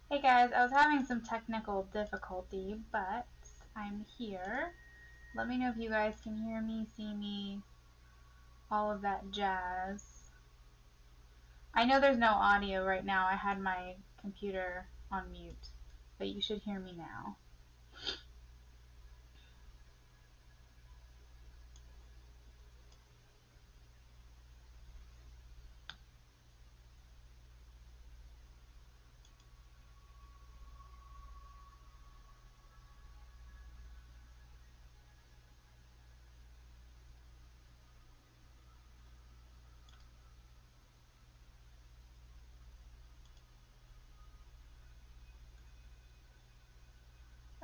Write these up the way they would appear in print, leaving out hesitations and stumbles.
Hey guys, I was having some technical difficulty, but I'm here. Let me know if you guys can hear me, see me, all of that jazz. I know there's no audio right now. I had my computer on mute, but you should hear me now.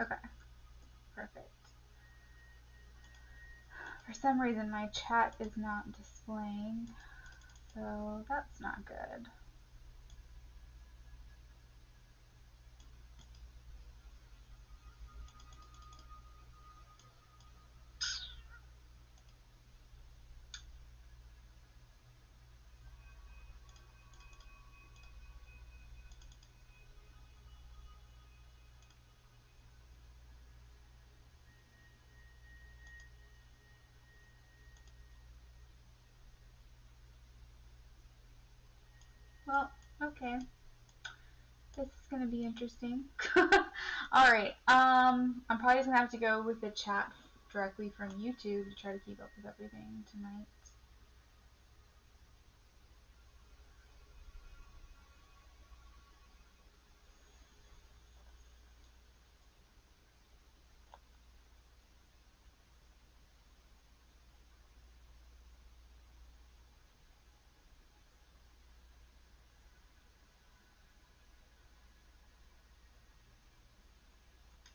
Okay, perfect. For some reason my chat is not displaying, so that's not good. Well, okay. This is going to be interesting. Alright, I'm probably just going to have to go with the chat directly from YouTube to try to keep up with everything tonight.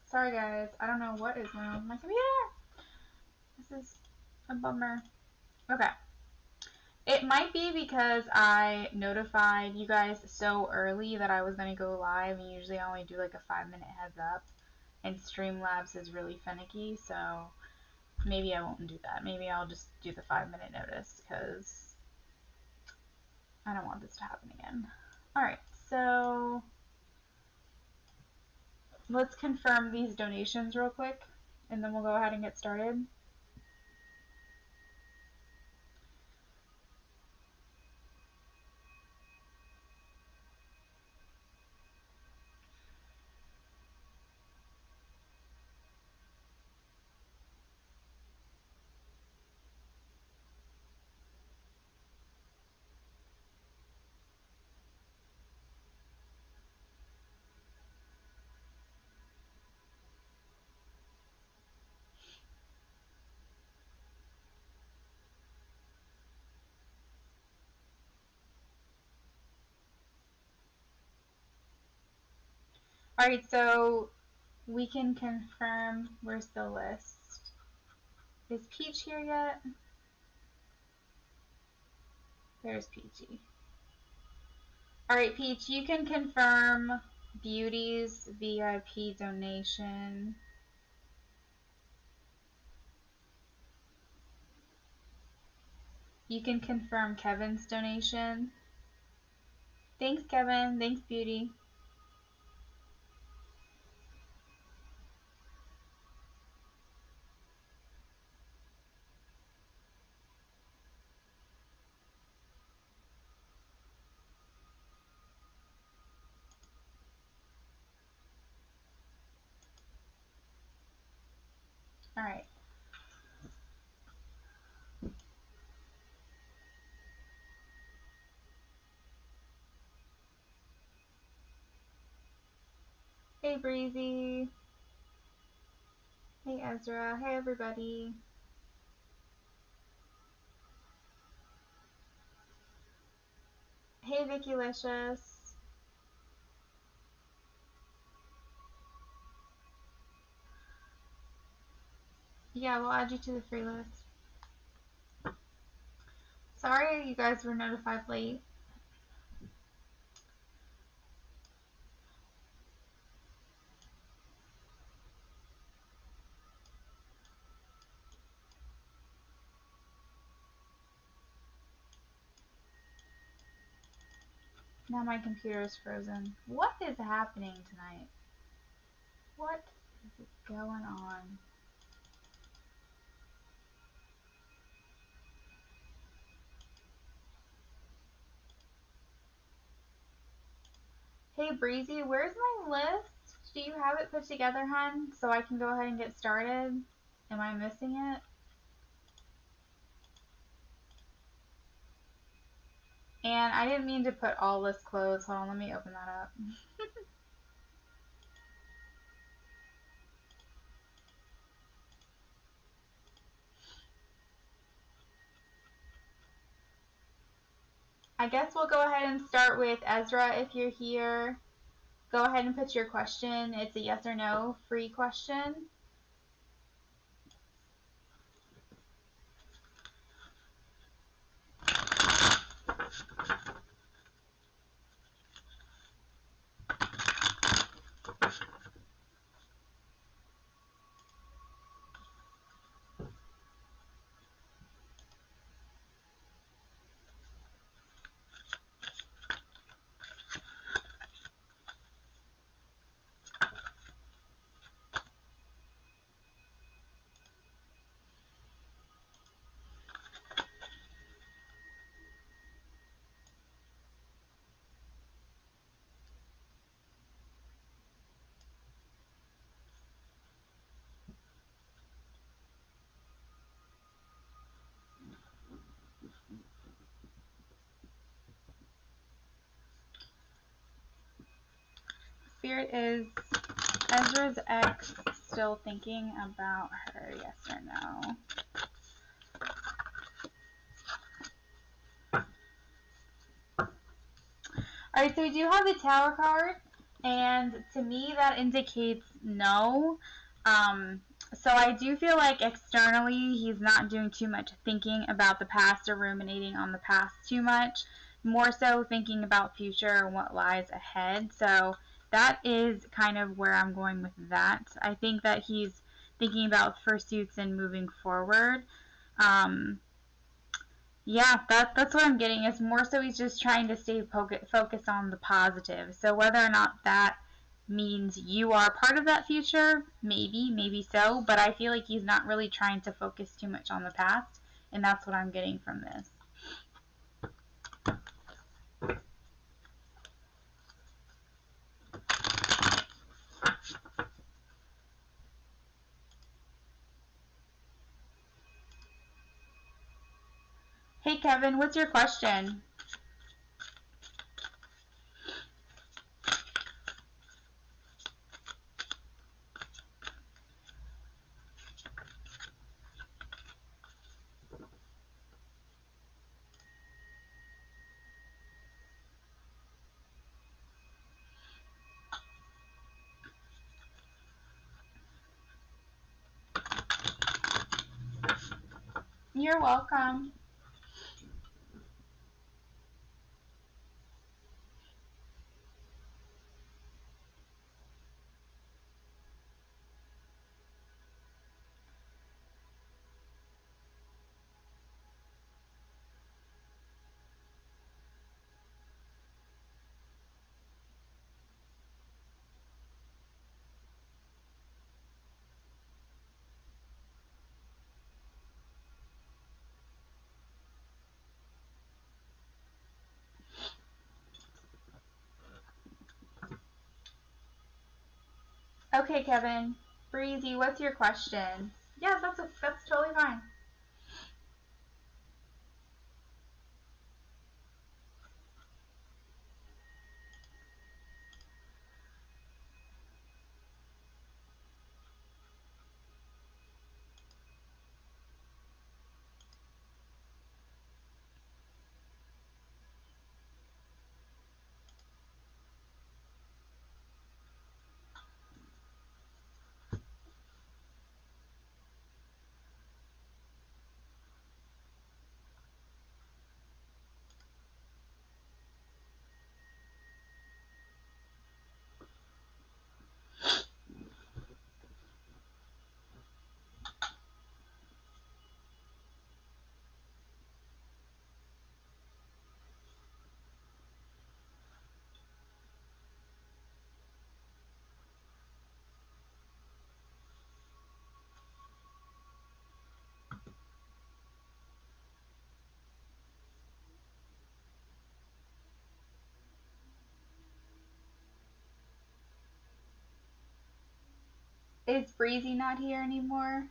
Sorry guys, I don't know what is going on with my computer. This is a bummer. Okay. It might be because I notified you guys so early that I was going to go live, and usually I only do like a 5-minute heads up, and Streamlabs is really finicky, so maybe I won't do that. Maybe I'll just do the 5-minute notice because I don't want this to happen again. Alright, so let's confirm these donations real quick, and then we'll go ahead and get started. Alright, so we can confirm. Where's the list? Is Peach here yet? There's Peachy. Alright, Peach, you can confirm Beauty's VIP donation. You can confirm Kevin's donation. Thanks, Kevin. Thanks, Beauty. Alright. Hey, Breezy. Hey, Ezra. Hey, everybody. Hey, Vicky Licious. Yeah, we'll add you to the free list. Sorry you guys were notified late. Now my computer is frozen. What is happening tonight? What is going on? Hey Breezy, where's my list? Do you have it put together, hun? So I can go ahead and get started? Am I missing it? And I didn't mean to put all list closed. Hold on, let me open that up. I guess we'll go ahead and start with Ezra if you're here. Go ahead and put your question. It's a yes or no free question. Spirit, is Ezra's ex still thinking about her, yes or no? Alright, so we do have the Tower card, and to me that indicates no. So I do feel like externally he's not doing too much thinking about the past or ruminating on the past too much, more so thinking about future and what lies ahead. So that is kind of where I'm going with that. I think that he's thinking about pursuits and moving forward. Yeah, that's what I'm getting. It's more so he's just trying to stay focused on the positive. So whether or not that means you are part of that future, maybe so. But I feel like he's not really trying to focus too much on the past, and that's what I'm getting from this. Hey Kevin, what's your question? You're welcome. Okay, Kevin. Breezy, what's your question? Yeah, that's totally fine. Is Breezy not here anymore?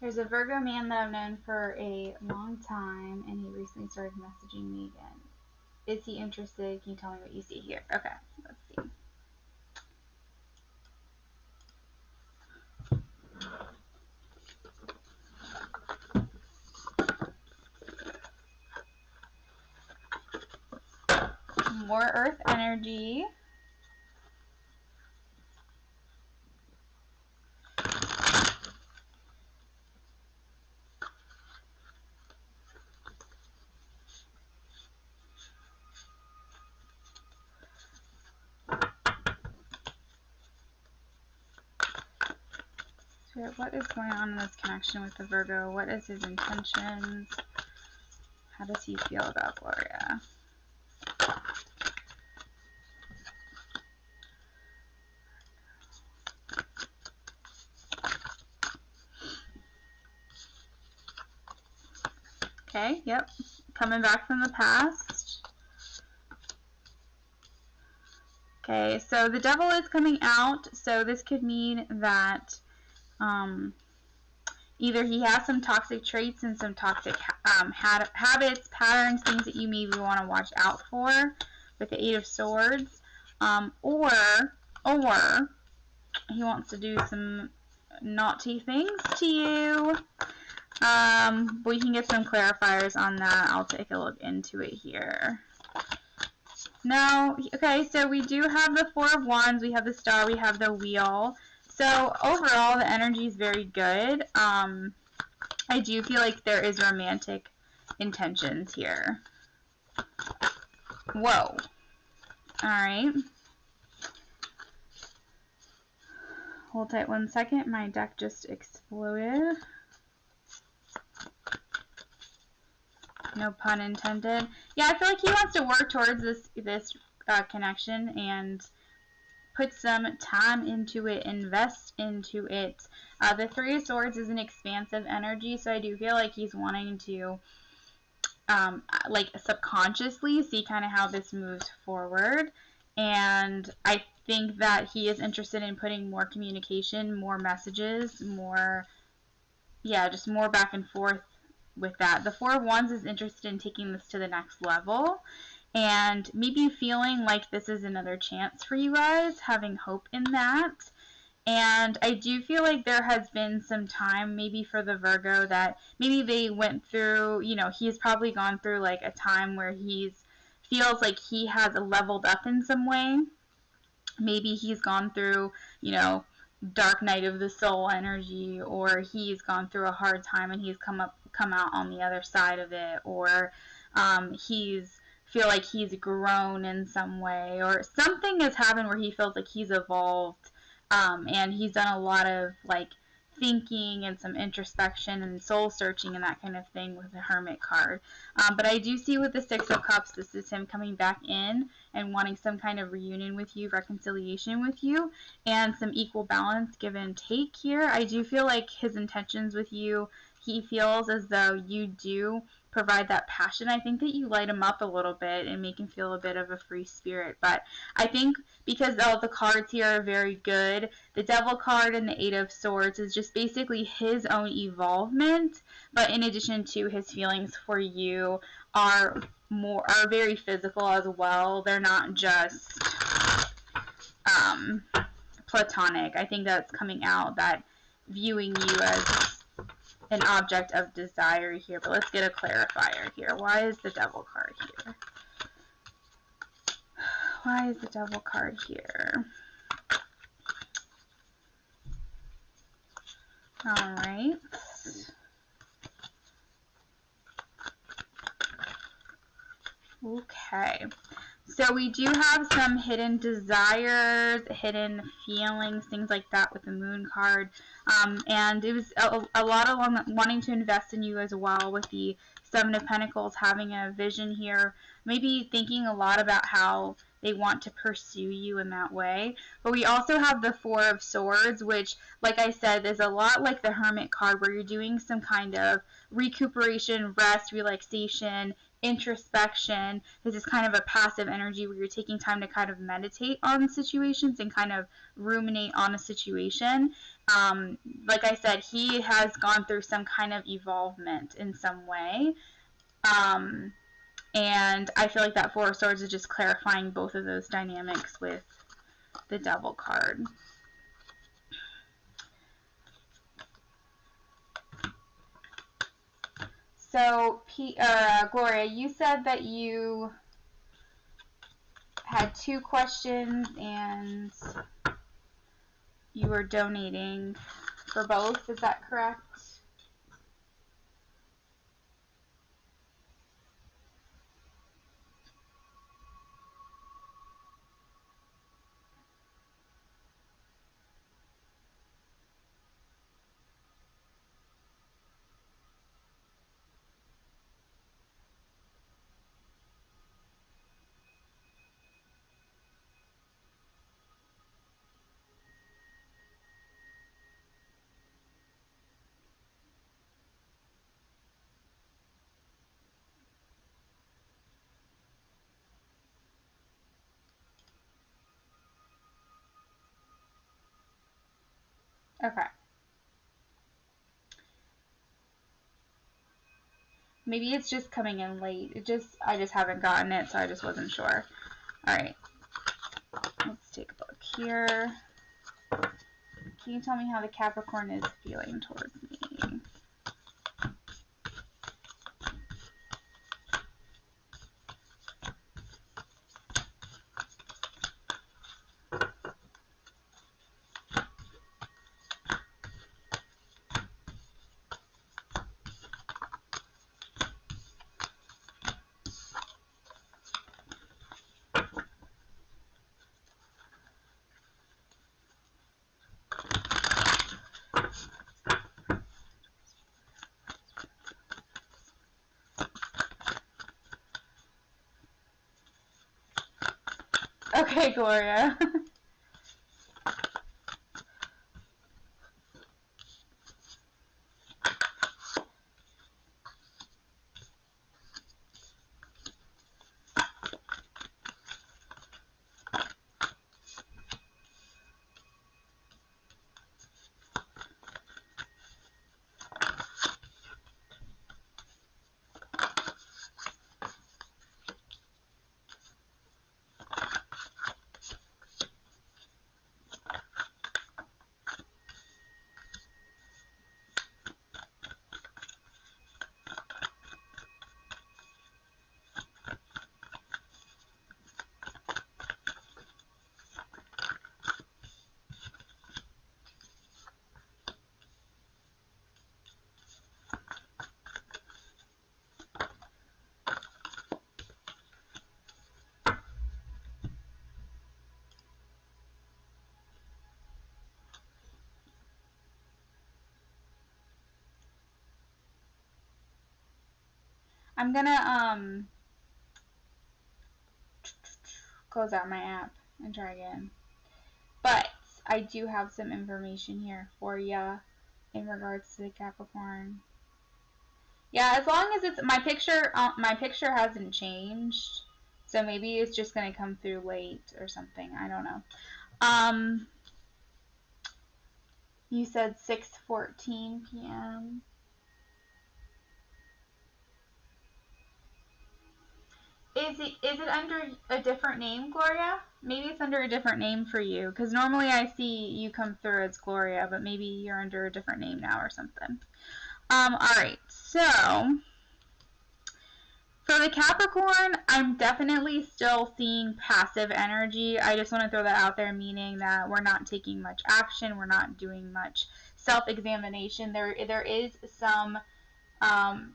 There's a Virgo man that I've known for a long time, and he recently started messaging me again. Is he interested? Can you tell me what you see here? Okay, let's see. More earth energy. So what is going on in this connection with the Virgo? What is his intentions? How does he feel about Gloria? Okay, yep. Coming back from the past. Okay, so the devil is coming out, so this could mean that either he has some toxic traits and some toxic habits, patterns, things that you maybe want to watch out for with the Eight of Swords, or he wants to do some naughty things to you. We can get some clarifiers on that. I'll take a look into it here. Now, okay, so we do have the Four of Wands, we have the Star, we have the Wheel. So overall, the energy is very good. I do feel like there is romantic intentions here. Whoa. Alright. Hold tight 1 second. My deck just exploded. No pun intended. Yeah, I feel like he wants to work towards this connection and put some time into it, invest into it. The Three of Swords is an expansive energy, so I do feel like he's wanting to like subconsciously see kind of how this moves forward. And I think that he is interested in putting more communication, more messages, more, yeah, just more back and forth with that. The Four of Wands is interested in taking this to the next level and maybe feeling like this is another chance for you guys, having hope in that. And I do feel like there has been some time maybe for the Virgo that maybe they went through, you know, he's probably gone through like a time where feels like he has leveled up in some way. Maybe he's gone through, you know, dark night of the soul energy, or he's gone through a hard time and he's come out on the other side of it, or he's feel like he's grown in some way, or something has happened where he feels like he's evolved, and he's done a lot of like thinking and some introspection and soul searching and that kind of thing with the Hermit card. But I do see with the Six of Cups, this is him coming back in and wanting some kind of reunion with you, reconciliation with you, and some equal balance, give and take here. I do feel like his intentions with you, he feels as though you do provide that passion. I think that you light him up a little bit and make him feel a bit of a free spirit. But I think because all the cards here are very good, the Devil card and the Eight of Swords is just basically his own evolvement, but in addition to his feelings for you are very physical as well. They're not just platonic. I think that's coming out, that viewing you as an object of desire here. But let's get a clarifier here. Why is the Devil card here? Why is the Devil card here? All right. Okay. So we do have some hidden desires, hidden feelings, things like that with the Moon card. And it was a lot of wanting to invest in you as well with the Seven of Pentacles, having a vision here, maybe thinking a lot about how they want to pursue you in that way. But we also have the Four of Swords, which, like I said, is a lot like the Hermit card, where you're doing some kind of recuperation, rest, relaxation, introspection. This is kind of a passive energy where you're taking time to kind of meditate on situations and kind of ruminate on a situation. Like I said, he has gone through some kind of evolvement in some way. And I feel like that Four of Swords is just clarifying both of those dynamics with the Devil card. So, Gloria, you said that you had 2 questions and you were donating for both. Is that correct? Okay. Maybe it's just coming in late. I just haven't gotten it, so I just wasn't sure. Alright. Let's take a look here. Can you tell me how the Capricorn is feeling towards me? Okay, Gloria. I'm gonna close out my app and try again. But I do have some information here for ya in regards to the Capricorn. Yeah, as long as it's my picture hasn't changed, so maybe it's just gonna come through late or something. I don't know. You said 6:14 p.m. Is it under a different name, Gloria? Maybe it's under a different name for you, because normally I see you come through as Gloria, but maybe you're under a different name now or something. Alright, so for the Capricorn, I'm definitely still seeing passive energy. I just want to throw that out there, meaning that we're not taking much action, we're not doing much self-examination. There is some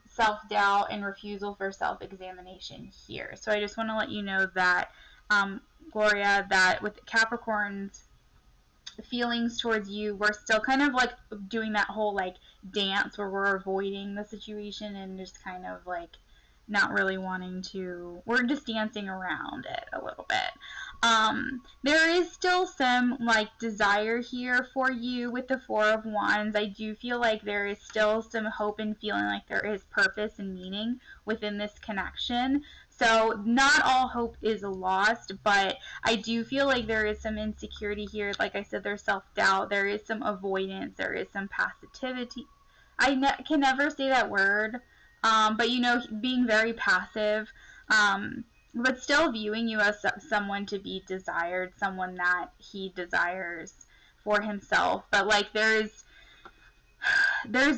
self-doubt and refusal for self-examination here. So I just want to let you know that, Gloria, that with Capricorns, feelings towards you, we're still kind of like doing that whole like dance where we're avoiding the situation and just kind of like not really wanting to, we're just dancing around it a little bit. There is still some like desire here for you with the Four of Wands. I do feel like there is still some hope and feeling like there is purpose and meaning within this connection. So not all hope is lost, but I do feel like there is some insecurity here. Like I said, there's self-doubt, there is some avoidance, there is some passivity. I can never say that word, but you know, being very passive, but still viewing you as someone to be desired, someone that he desires for himself. But like there's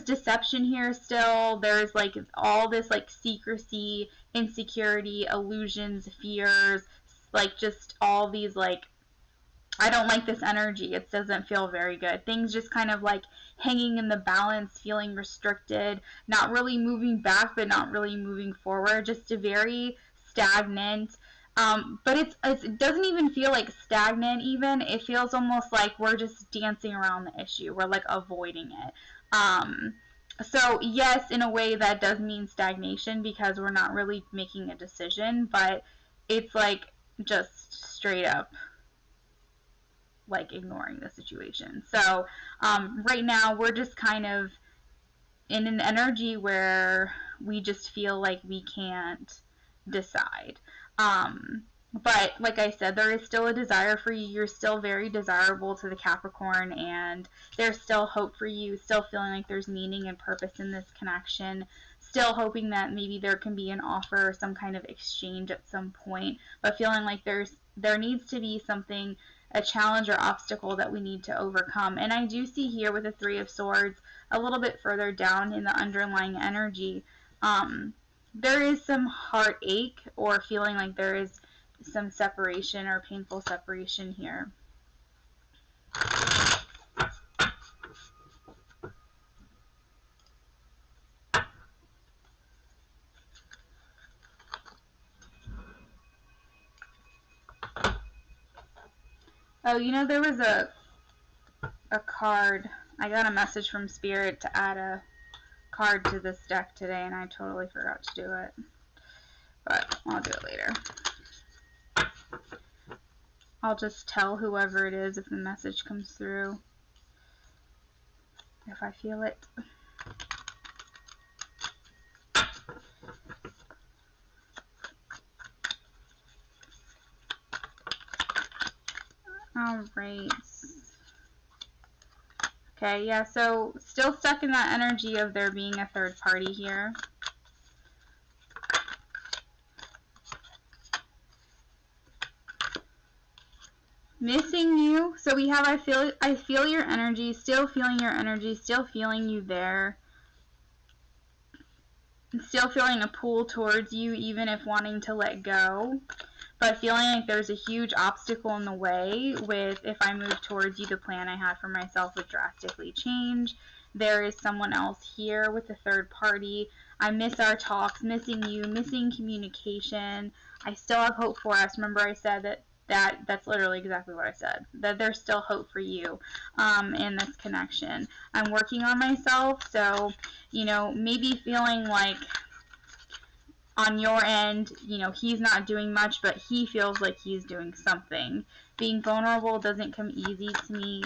deception here still. There's like all this like secrecy, insecurity, illusions, fears, like just all these like, I don't like this energy. It doesn't feel very good. Things just kind of like hanging in the balance, feeling restricted, not really moving back, but not really moving forward. Just a very stagnant. But it doesn't even feel like stagnant even. It feels almost like we're just dancing around the issue. We're like avoiding it. So yes, in a way that does mean stagnation because we're not really making a decision, but it's like just straight up like ignoring the situation. So right now we're just kind of in an energy where we just feel like we can't decide. But like I said, there is still a desire for you. You're still very desirable to the Capricorn, and there's still hope for you, still feeling like there's meaning and purpose in this connection, still hoping that maybe there can be an offer or some kind of exchange at some point, but feeling like there needs to be something, a challenge or obstacle that we need to overcome. And I do see here with the Three of Swords, a little bit further down in the underlying energy, there is some heartache or feeling like there is some separation or painful separation here. Oh, you know, there was a card. I got a message from Spirit to add a card to this deck today, and I totally forgot to do it. But I'll do it later. I'll just tell whoever it is if the message comes through, if I feel it. Alright. Okay, yeah, so still stuck in that energy of there being a third party here. Missing you. So we have I feel your energy, still feeling your energy, still feeling you there. Still feeling a pull towards you even if wanting to let go. But feeling like there's a huge obstacle in the way with if I move towards you, the plan I had for myself would drastically change. There is someone else here with a third party. I miss our talks, missing you, missing communication. I still have hope for us. Remember I said that's literally exactly what I said. That there's still hope for you in this connection. I'm working on myself, so, you know, maybe feeling like on your end, you know, he's not doing much, but he feels like he's doing something. Being vulnerable doesn't come easy to me.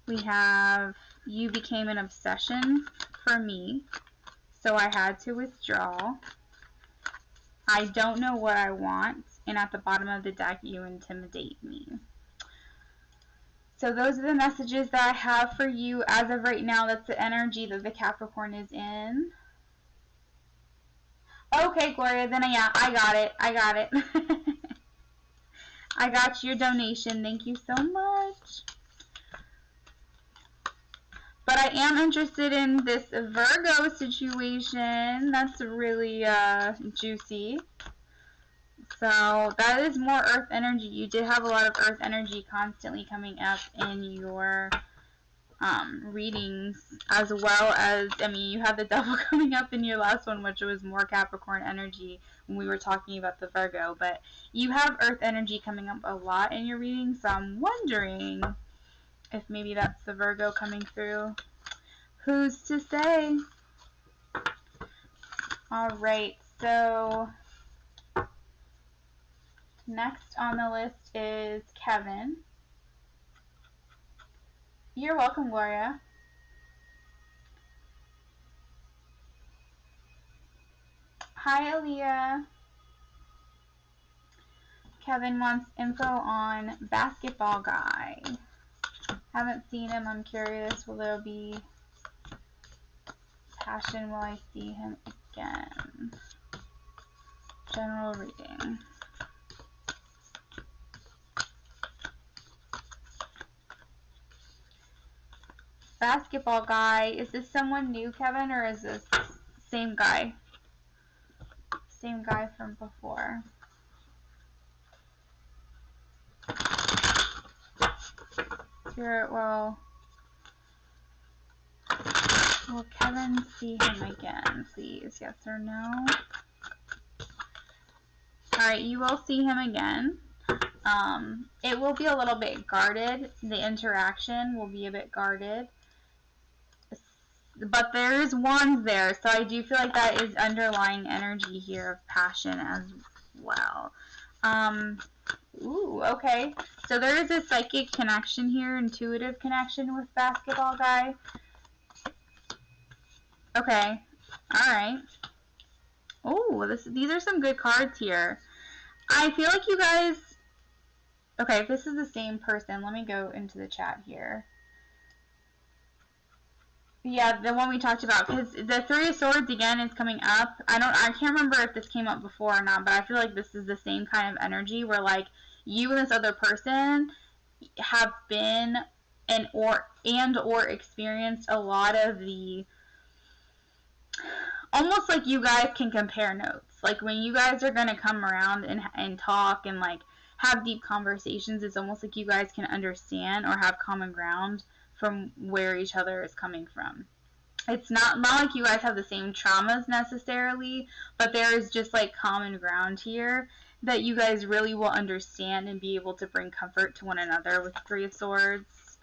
We have, you became an obsession for me, so I had to withdraw. I don't know what I want, and at the bottom of the deck, you intimidate me. So those are the messages that I have for you as of right now. That's the energy that the Capricorn is in. Okay, Gloria, then yeah, I got it. I got it. I got your donation. Thank you so much. But I am interested in this Virgo situation. That's really juicy. So that is more earth energy. You did have a lot of earth energy constantly coming up in your readings, as well as, I mean, you had the devil coming up in your last one, which was more Capricorn energy when we were talking about the Virgo. But you have earth energy coming up a lot in your readings, so I'm wondering if maybe that's the Virgo coming through. Who's to say? Alright, so next on the list is Kevin. You're welcome, Gloria. Hi, Aaliyah. Kevin wants info on basketball guy. Haven't seen him. I'm curious. Will there be passion? Will I see him again? General reading. Basketball guy. Is this someone new, Kevin, or is this same guy? Same guy from before. Spirit will Kevin see him again, please? Yes or no? Alright, you will see him again. It will be a little bit guarded. The interaction will be a bit guarded. But there is wands there, so I do feel like that is underlying energy here of passion as well. Ooh, okay. So there is a psychic connection here, intuitive connection with basketball guy. Okay. Alright. Oh, these are some good cards here. I feel like you guys... Okay, if this is the same person, let me go into the chat here. Yeah, the one we talked about, because the Three of Swords again is coming up. I can't remember if this came up before or not, but I feel like this is the same kind of energy where like you and this other person have been and or experienced a lot of the, almost like you guys can compare notes. Like when you guys are gonna come around and talk and like have deep conversations, it's almost like you guys can understand or have common ground from where each other is coming from. It's not like you guys have the same traumas necessarily, but there is just like common ground here that you guys really will understand and be able to bring comfort to one another with Three of Swords.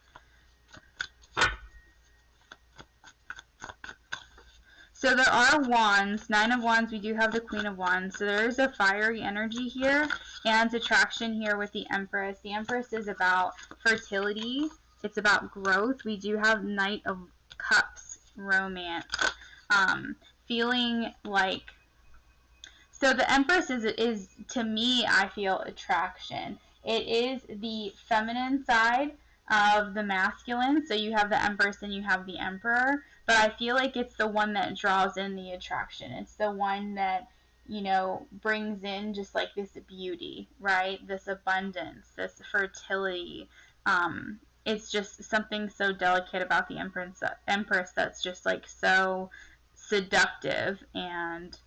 So there are wands, Nine of Wands, we do have the Queen of Wands. So there is a fiery energy here and attraction here with the Empress. The Empress is about fertility. It's about growth. We do have Knight of Cups, romance. Feeling like... So the Empress is, to me, I feel attraction. It is the feminine side of the masculine. So you have the Empress and you have the Emperor. But I feel like it's the one that draws in the attraction. It's the one that, you know, brings in just like this beauty, right? This abundance, this fertility. It's just something so delicate about the Empress that's just like so seductive, and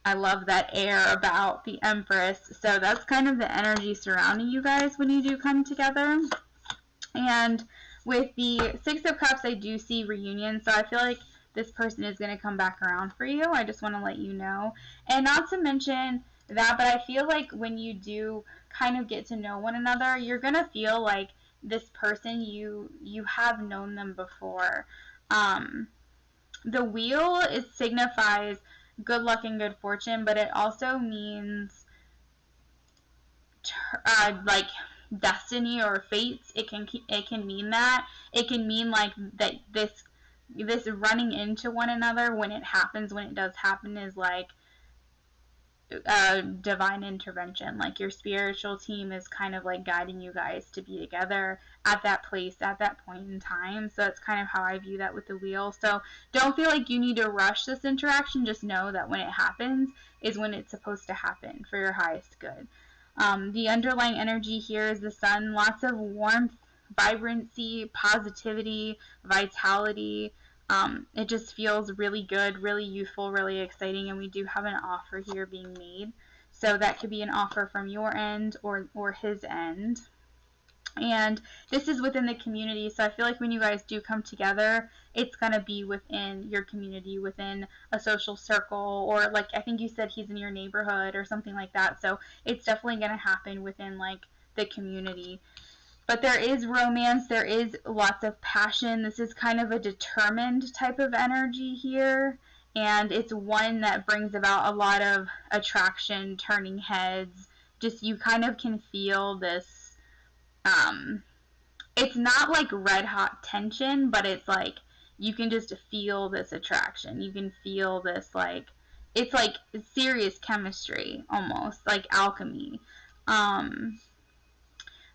I love that air about the Empress. So that's kind of the energy surrounding you guys when you do come together. And with the Six of Cups, I do see reunion. So I feel like this person is going to come back around for you. I just want to let you know. And not to mention that, but I feel like when you do kind of get to know one another, you're going to feel like this person, you have known them before. The wheel, it signifies good luck and good fortune, but it also means like destiny or fates. It can mean that. It can mean like that this running into one another when it does happen, is like divine intervention. Like your spiritual team is kind of like guiding you guys to be together at that place at that point in time. So that's kind of how I view that with the wheel. So don't feel like you need to rush this interaction. Just know that when it happens is when it's supposed to happen for your highest good. The underlying energy here is the sun. Lots of warmth, vibrancy, positivity, vitality. It just feels really good, really youthful, really exciting, and we do have an offer here being made. So that could be an offer from your end or his end. And this is within the community, so I feel like when you guys do come together, it's going to be within your community, within a social circle, or like I think you said he's in your neighborhood or something like that. So it's definitely going to happen within like the community. But there is romance, there is lots of passion. This is kind of a determined type of energy here, and it's one that brings about a lot of attraction, turning heads. Just you kind of can feel this, it's not like red hot tension, but it's like you can just feel this attraction. You can feel this, like, it's like serious chemistry, almost like alchemy.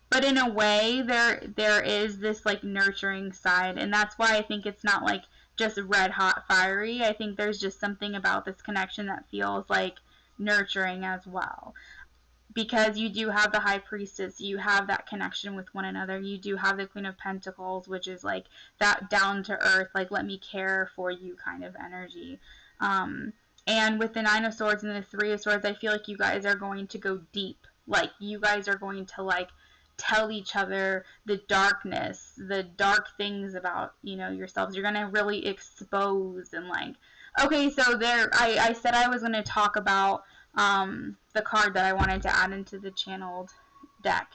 But in a way, there is this like nurturing side, and that's why I think it's not like just red hot fiery. I think there's just something about this connection that feels like nurturing as well, because you do have the high priestess, you have that connection with one another, you do have the Queen of Pentacles, which is like that down to earth, like let me care for you kind of energy. And with the Nine of Swords and the Three of Swords, I feel like you guys are going to go deep. Like you guys are going to like tell each other the darkness, the dark things about, yourselves. You're going to really expose and like, okay, so there, I said I was going to talk about the card that I wanted to add into the channeled deck,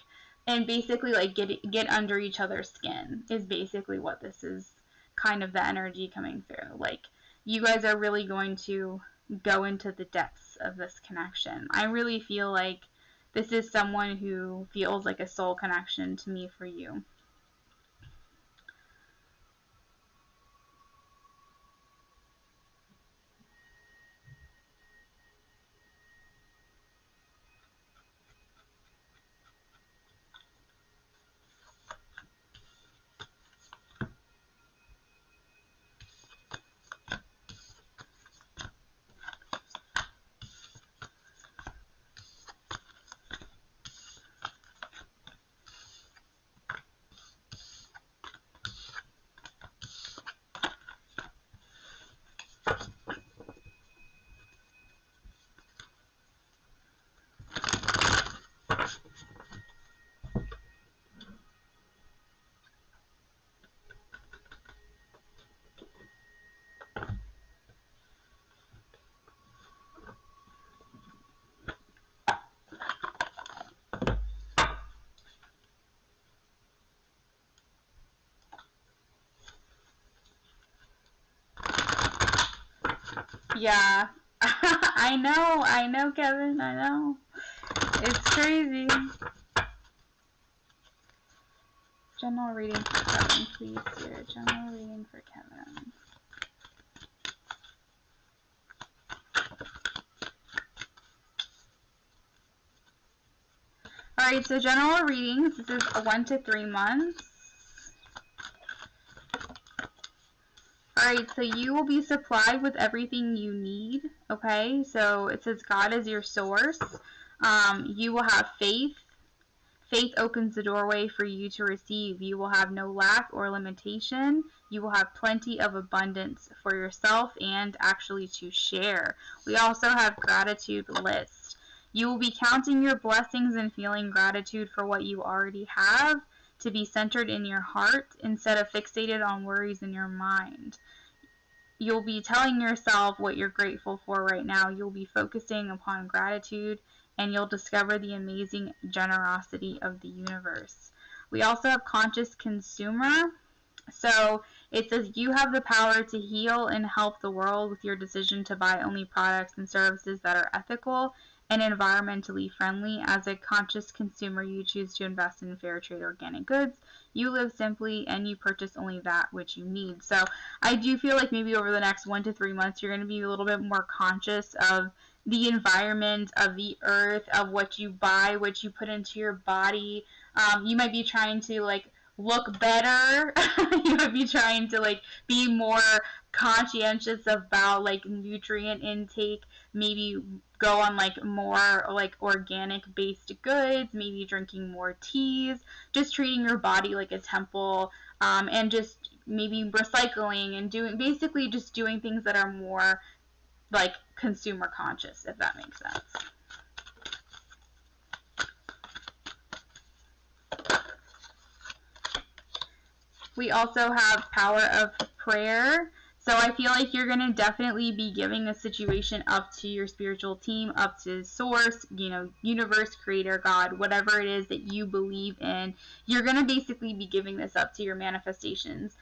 and basically like get under each other's skin is basically what this is, kind of the energy coming through. Like you guys are really going to go into the depths of this connection. I really feel like this is someone who feels like a soul connection to me for you. Yeah. I know, Kevin, I know. It's crazy. General reading for Kevin, please, dear. General reading for Kevin. Alright, so general readings, this is 1 to 3 months. Alright, so you will be supplied with everything you need, okay? So it says God is your source. You will have faith. Faith opens the doorway for you to receive. You will have no lack or limitation. You will have plenty of abundance for yourself and actually to share. We also have gratitude list. You will be counting your blessings and feeling gratitude for what you already have, to be centered in your heart instead of fixated on worries in your mind. You'll be telling yourself what you're grateful for right now. You'll be focusing upon gratitude, and you'll discover the amazing generosity of the universe. We also have conscious consumer. So it says you have the power to heal and help the world with your decision to buy only products and services that are ethical and environmentally friendly. As a conscious consumer, you choose to invest in fair trade organic goods. You live simply and you purchase only that which you need. So I do feel like maybe over the next 1 to 3 months, you're going to be a little bit more conscious of the environment, of the earth, of what you buy, what you put into your body. You might be trying to like look better. You might be trying to like be more conscientious about like nutrient intake, maybe go on like more like organic based goods, maybe drinking more teas, just treating your body like a temple, and just maybe recycling and doing basically just doing things that are more like consumer conscious, if that makes sense. We also have power of prayer. So I feel like you're going to definitely be giving the situation up to your spiritual team, up to source, you know, universe, creator, God, whatever it is that you believe in. You're going to basically be giving this up to your manifestations.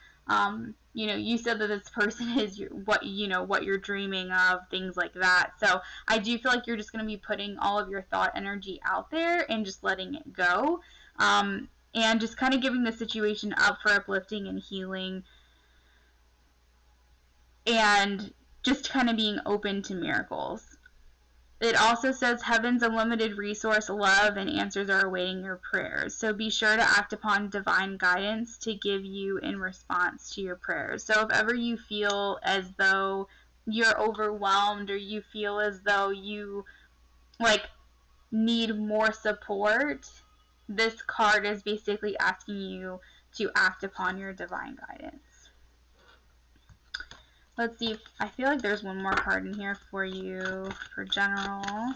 You know, you said that this person is what you're dreaming of, things like that. So I do feel like you're just going to be putting all of your thought energy out there and just letting it go. And just kind of giving the situation up for uplifting and healing, and just kind of being open to miracles. It also says heaven's unlimited resource, love, and answers are awaiting your prayers. So be sure to act upon divine guidance to give you in response to your prayers. So if ever you feel as though you're overwhelmed, or you feel as though you like need more support, this card is basically asking you to act upon your divine guidance. Let's see, I feel like there's one more card in here for you for general.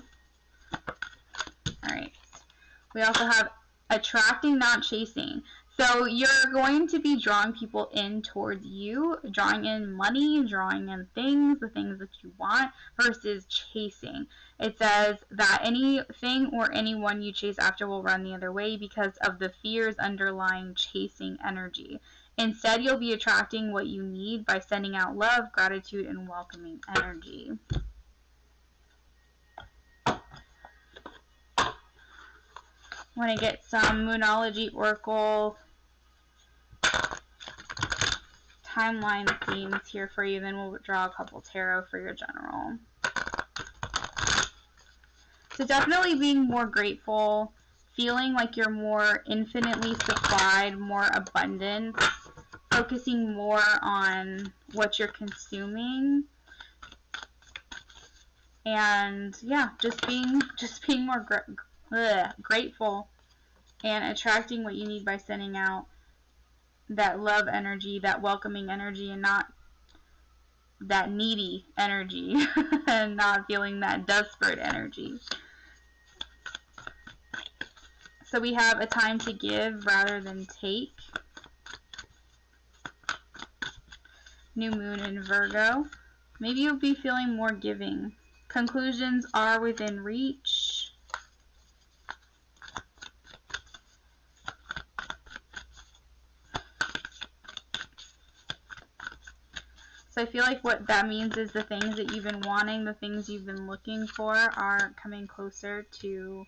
Alright. We also have attracting, not chasing. So you're going to be drawing people in towards you, drawing in money, drawing in things, the things that you want, versus chasing. It says that anything or anyone you chase after will run the other way because of the fears underlying chasing energy. Instead, you'll be attracting what you need by sending out love, gratitude, and welcoming energy. I want to get some Moonology Oracle timeline themes here for you, then we'll draw a couple tarot for your general. So definitely being more grateful, feeling like you're more infinitely supplied, more abundant, focusing more on what you're consuming, and yeah, just being more grateful and attracting what you need by sending out that love energy, that welcoming energy, and not that needy energy and not feeling that desperate energy. So we have a time to give rather than take. New moon in Virgo. Maybe you'll be feeling more giving. Conclusions are within reach. So I feel like what that means is the things that you've been wanting, the things you've been looking for are coming closer to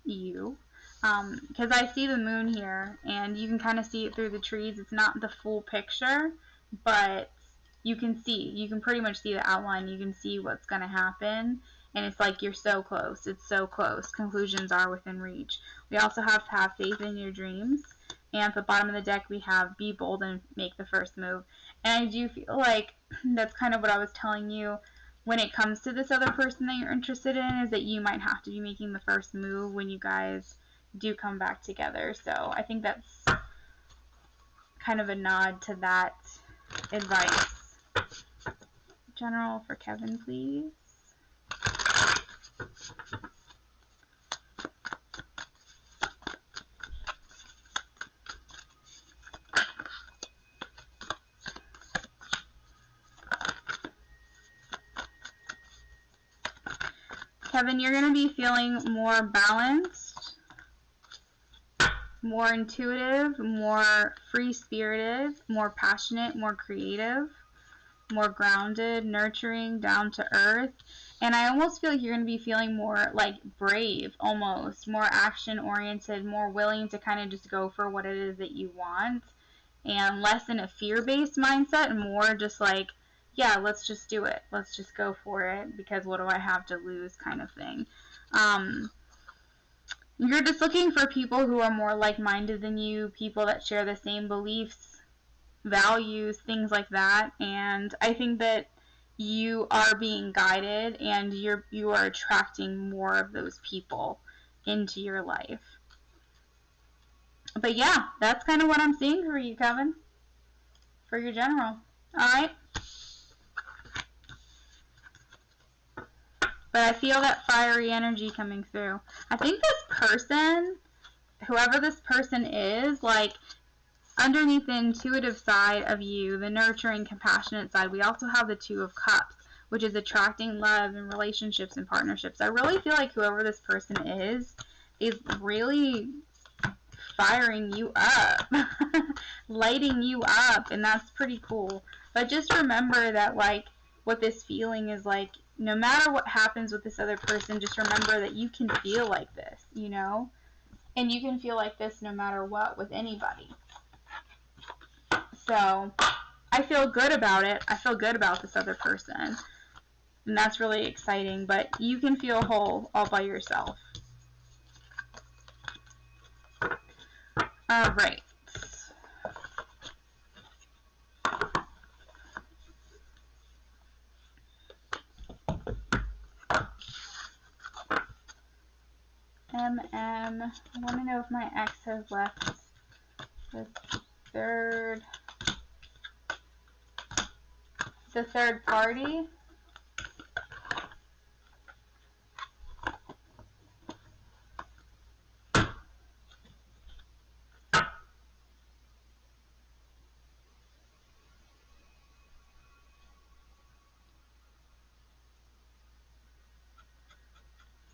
you. Because I see the moon here, and you can kind of see it through the trees. It's not the full picture, but you can pretty much see the outline. You can see what's going to happen, and it's like you're so close. It's so close. Conclusions are within reach. We also have to have faith in your dreams. And at the bottom of the deck, we have be bold and make the first move. And I do feel like that's kind of what I was telling you when it comes to this other person that you're interested in, is that you might have to be making the first move when you guys do come back together. So I think that's kind of a nod to that advice. General for Kevin, please. Kevin, you're going to be feeling more balanced, more intuitive, more free-spirited, more passionate, more creative, more grounded, nurturing, down to earth, And I almost feel like you're going to be feeling more like brave, almost more action oriented, more willing to kind of just go for what it is that you want, and less in a fear-based mindset and more just like, yeah, let's just do it. Let's just go for it because what do I have to lose kind of thing. You're just looking for people who are more like-minded than you, people that share the same beliefs, values, things like that. And I think that you are being guided and you are attracting more of those people into your life. But yeah, that's kind of what I'm seeing for you, Kevin, for your general. Alright? But I feel that fiery energy coming through. I think this person, whoever this person is, like, underneath the intuitive side of you, the nurturing, compassionate side, we also have the Two of Cups, which is attracting love and relationships and partnerships. I really feel like whoever this person is really firing you up, lighting you up, and that's pretty cool. But just remember that, like, what this feeling is like, no matter what happens with this other person, just remember that you can feel like this, you know? And you can feel like this no matter what with anybody. So, I feel good about it. I feel good about this other person. And that's really exciting, but you can feel whole all by yourself. Alright. I want to know if my ex has left the third party.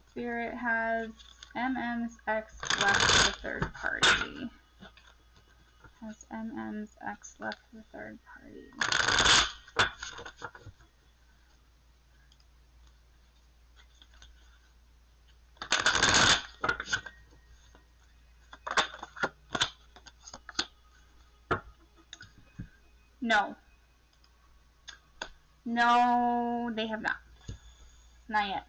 Spirit has MM's ex left the third party. Has MM's ex left the third party? No. No, they have not. Not yet.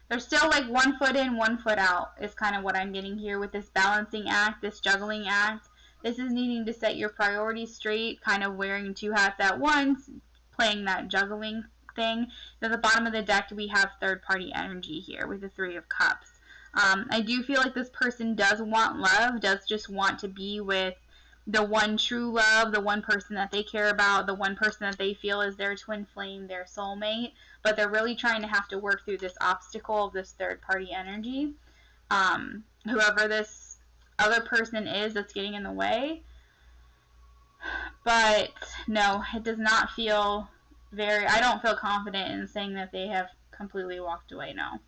They're still like 1 foot in, 1 foot out is kind of what I'm getting here with this balancing act, this juggling act. This is needing to set your priorities straight, kind of wearing two hats at once, playing that juggling thing. At the bottom of the deck, we have third-party energy here with the Three of Cups. I do feel like this person does want love, does just want to be with the one true love, the one person that they care about, the one person that they feel is their twin flame, their soulmate, but they're really trying to have to work through this obstacle of this third-party energy. Whoever this other person is that's getting in the way. But no, it does not feel I don't feel confident in saying that they have completely walked away, no.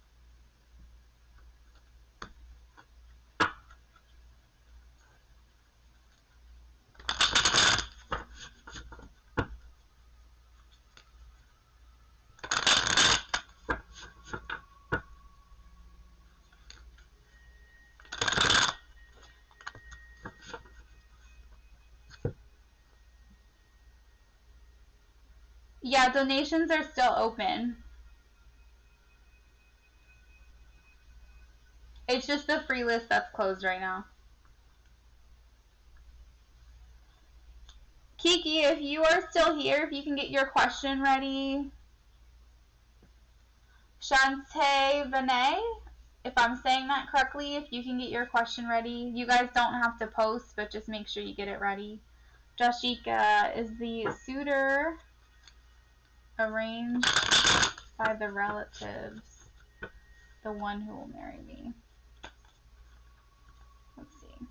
Yeah, donations are still open. It's just the free list that's closed right now. Kiki, if you are still here, if you can get your question ready. Shantae Vinay, if I'm saying that correctly, if you can get your question ready. You guys don't have to post, but just make sure you get it ready. Jashika, is the suitor arranged by the relatives the one who will marry me? Let's see.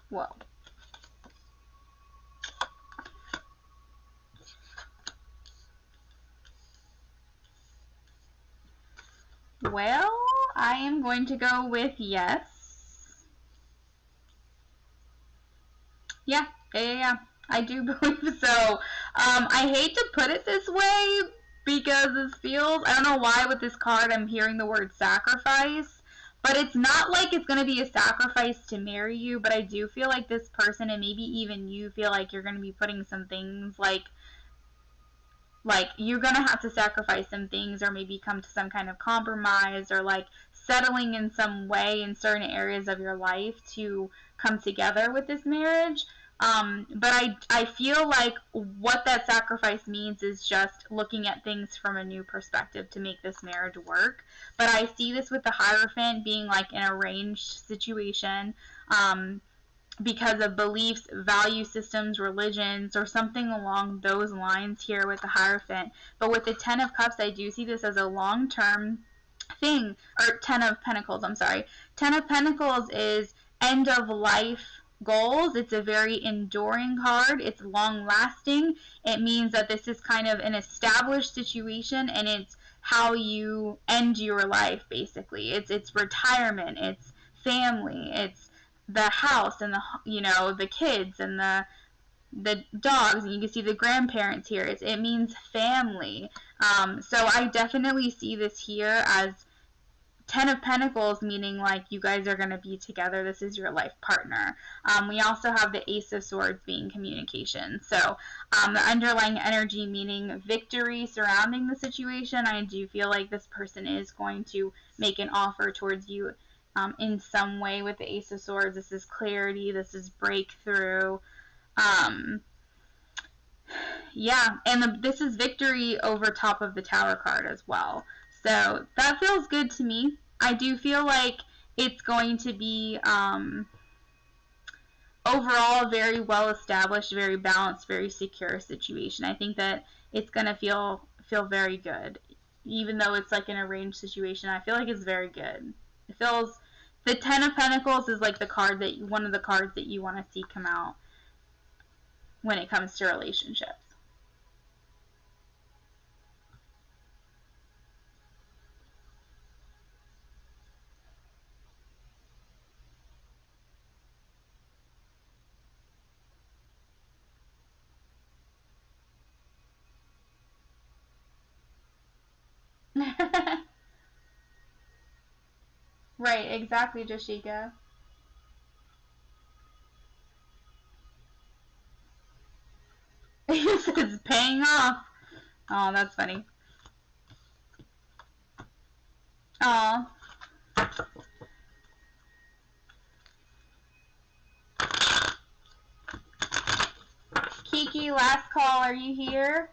Whoa. Well, I am going to go with yes. Yeah. I do believe so. I hate to put it this way because this feels, I don't know why with this card I'm hearing the word sacrifice, but it's not like it's going to be a sacrifice to marry you, but I do feel like this person, and maybe even you, feel like you're going to be putting some things like you're gonna have to sacrifice some things, or maybe come to some kind of compromise, or like settling in some way in certain areas of your life to come together with this marriage. But I feel like what that sacrifice means is just looking at things from a new perspective to make this marriage work. But I see this with the Hierophant being like an arranged situation. Because of beliefs, value systems, religions, or something along those lines here with the Hierophant. But with the Ten of Cups, I do see this as a long-term thing, or Ten of Pentacles, I'm sorry. Ten of Pentacles is end of life goals. It's a very enduring card. It's long lasting. It means that this is kind of an established situation, and it's how you end your life, basically. It's retirement, it's family, it's the house, and the kids and the dogs, and you can see the grandparents here. It means family. So I definitely see this here as Ten of Pentacles, meaning like you guys are going to be together. This is your life partner. We also have the Ace of Swords being communication. So the underlying energy meaning victory surrounding the situation. I do feel like this person is going to make an offer towards you in some way with the Ace of Swords. This is clarity. This is breakthrough. Yeah, and this is victory over top of the Tower card as well. So that feels good to me. I do feel like it's going to be overall a very well established, very balanced, very secure situation. I think that it's going to feel very good. Even though it's like an arranged situation, I feel like it's very good. It feels, the Ten of Pentacles is like one of the cards that you want to see come out when it comes to relationships. Right, exactly, Jashika. It's paying off. Oh, that's funny. Oh, Kiki, last call. Are you here?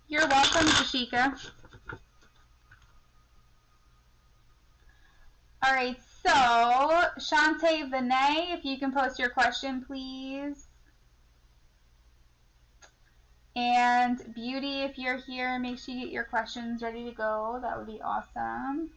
You're welcome, Jashika. All right, so Shantae Vinay, if you can post your question, please. And Beauty, if you're here, make sure you get your questions ready to go. That would be awesome.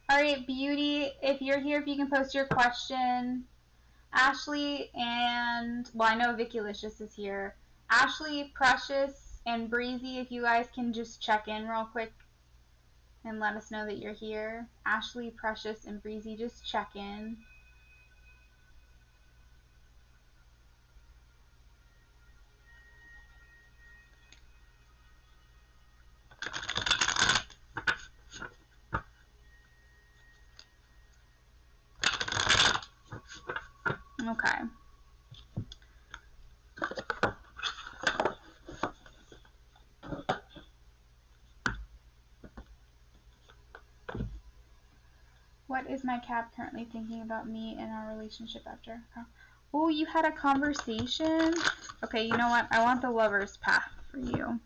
All right, Beauty, if you're here, if you can post your question. Ashley and, well, I know Vicky Licious is here. Ashley, Precious, and Breezy, if you guys can just check in real quick and let us know that you're here. Ashley, Precious, and Breezy, just check in. What is my Cap currently thinking about me and our relationship after? Oh, you had a conversation? Okay, you know what? I want the Lover's path for you.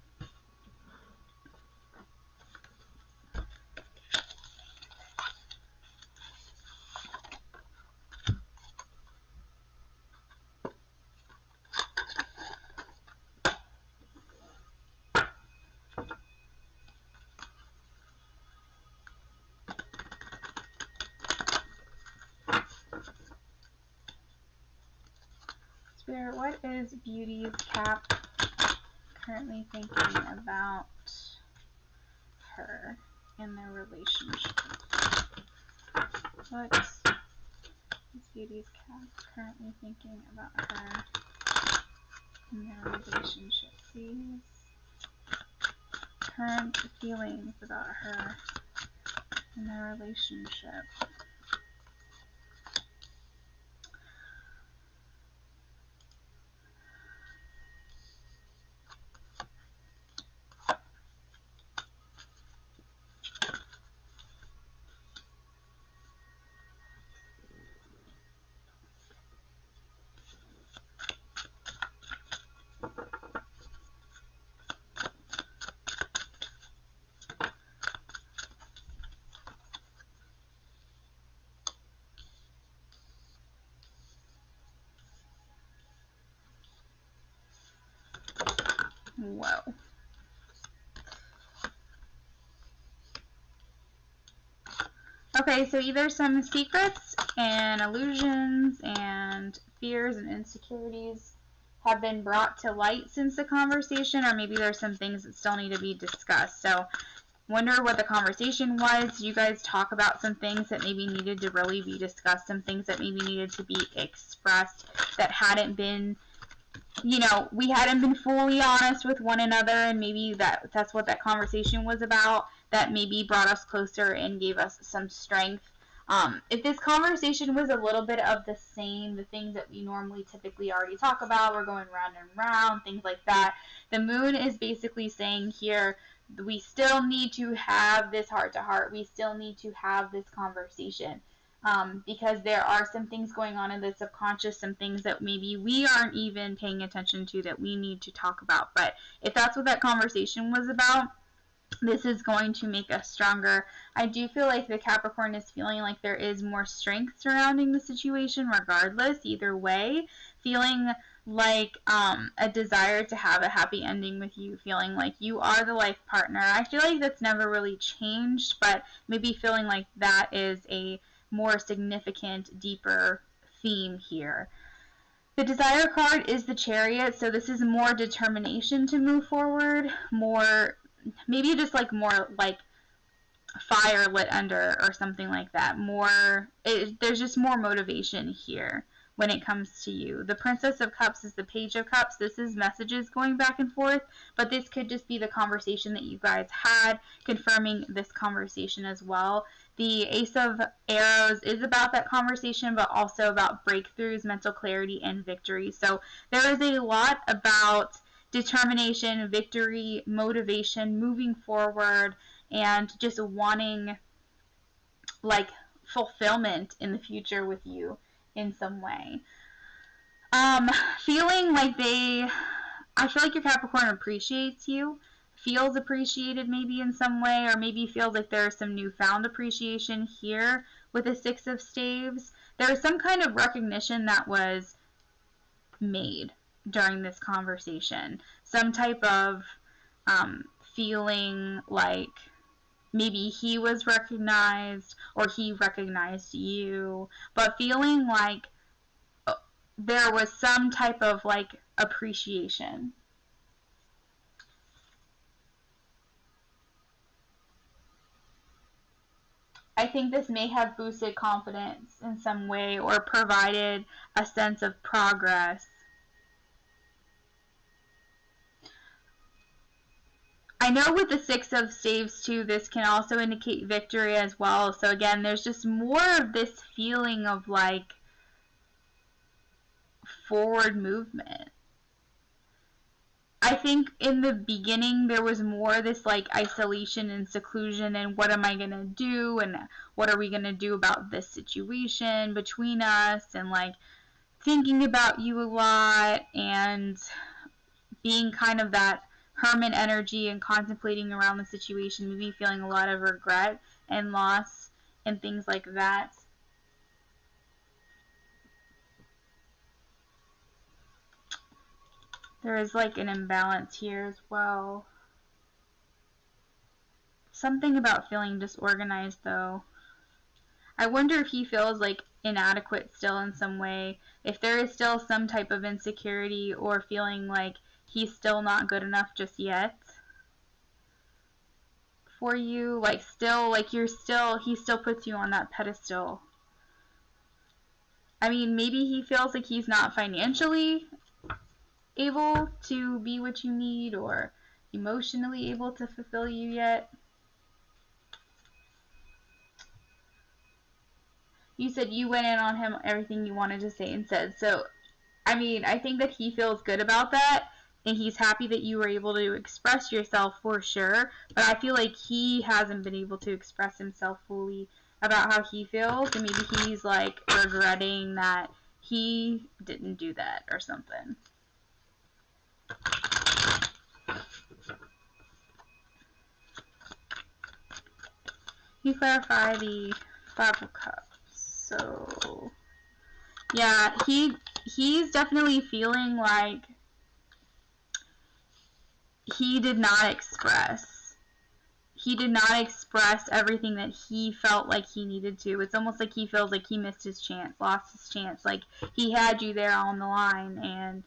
Spirit, what is Beauty's Cap currently thinking about her in their relationship? What is Beauty's Cap currently thinking about her in their relationship, please? Current feelings about her in their relationship. Whoa. Okay, so either some secrets and illusions and fears and insecurities have been brought to light since the conversation, or maybe there's some things that still need to be discussed. So wonder what the conversation was. You guys talk about some things that maybe needed to really be discussed, some things that maybe needed to be expressed that hadn't been, you know, we hadn't been fully honest with one another, and maybe that's what that conversation was about, that maybe brought us closer and gave us some strength. If this conversation was a little bit of the same, the things that we normally typically already talk about, we're going round and round, things like that, the moon is basically saying here, we still need to have this heart-to-heart. We still need to have this conversation. Because there are some things going on in the subconscious, some things that maybe we aren't even paying attention to that we need to talk about. But if that's what that conversation was about, this is going to make us stronger. I do feel like the Capricorn is feeling like there is more strength surrounding the situation regardless, either way. Feeling like a desire to have a happy ending with you, feeling like you are the life partner. I feel like that's never really changed, but maybe feeling like that is a more significant, deeper theme here. The Desire card is the Chariot, so this is more determination to move forward, more, maybe just like more like fire lit under or something like that. There's just more motivation here when it comes to you. The Princess of Cups is the Page of Cups. This is messages going back and forth, but this could just be the conversation that you guys had, confirming this conversation as well. The Ace of Arrows is about that conversation, but also about breakthroughs, mental clarity, and victory. So there is a lot about determination, victory, motivation, moving forward, and just wanting like fulfillment in the future with you in some way. Feeling like I feel like your Capricorn appreciates you, feels appreciated maybe in some way, or maybe feels like there's some newfound appreciation here with the Six of Staves. There's some kind of recognition that was made during this conversation. Some type of feeling like maybe he was recognized or he recognized you, but feeling like there was some type of like appreciation. I think this may have boosted confidence in some way or provided a sense of progress. I know with the Six of Staves too, this can also indicate victory as well. So again, there's just more of this feeling of like forward movement. I think in the beginning there was more this like isolation and seclusion and what am I gonna do and what are we gonna do about this situation between us, and like thinking about you a lot and being kind of that hermit energy and contemplating around the situation, maybe feeling a lot of regret and loss and things like that. There is like an imbalance here as well. Something about feeling disorganized though. I wonder if he feels like inadequate still in some way, if there is still some type of insecurity or feeling like he's still not good enough just yet for you, like still, like he still puts you on that pedestal. I mean, maybe he feels like he's not financially able to be what you need or emotionally able to fulfill you yet. You said you went in on him everything you wanted to say and said. So, I mean, I think that he feels good about that and he's happy that you were able to express yourself for sure. But I feel like he hasn't been able to express himself fully about how he feels, and maybe he's like regretting that he didn't do that or something. You clarify the Five of Cups. So, yeah, he's definitely feeling like he did not express everything that he felt like he needed to. It's almost like he feels like he missed his chance, lost his chance. Like he had you there on the line and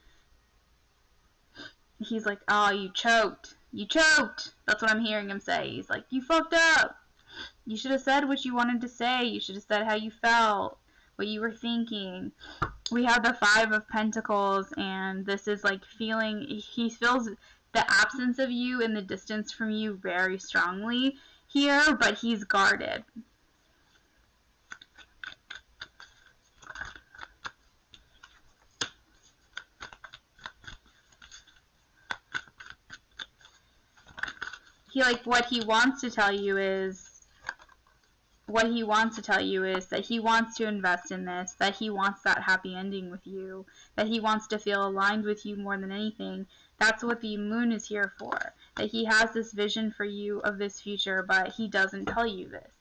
he's like, oh, you choked. You choked. That's what I'm hearing him say. He's like, you fucked up. You should have said what you wanted to say. You should have said how you felt, what you were thinking. We have the Five of Pentacles, and this is like feeling, he feels the absence of you and the distance from you very strongly here, but he's guarded. What he wants to tell you is that he wants to invest in this, that he wants that happy ending with you, that he wants to feel aligned with you more than anything. That's what the moon is here for, that he has this vision for you of this future, but he doesn't tell you this.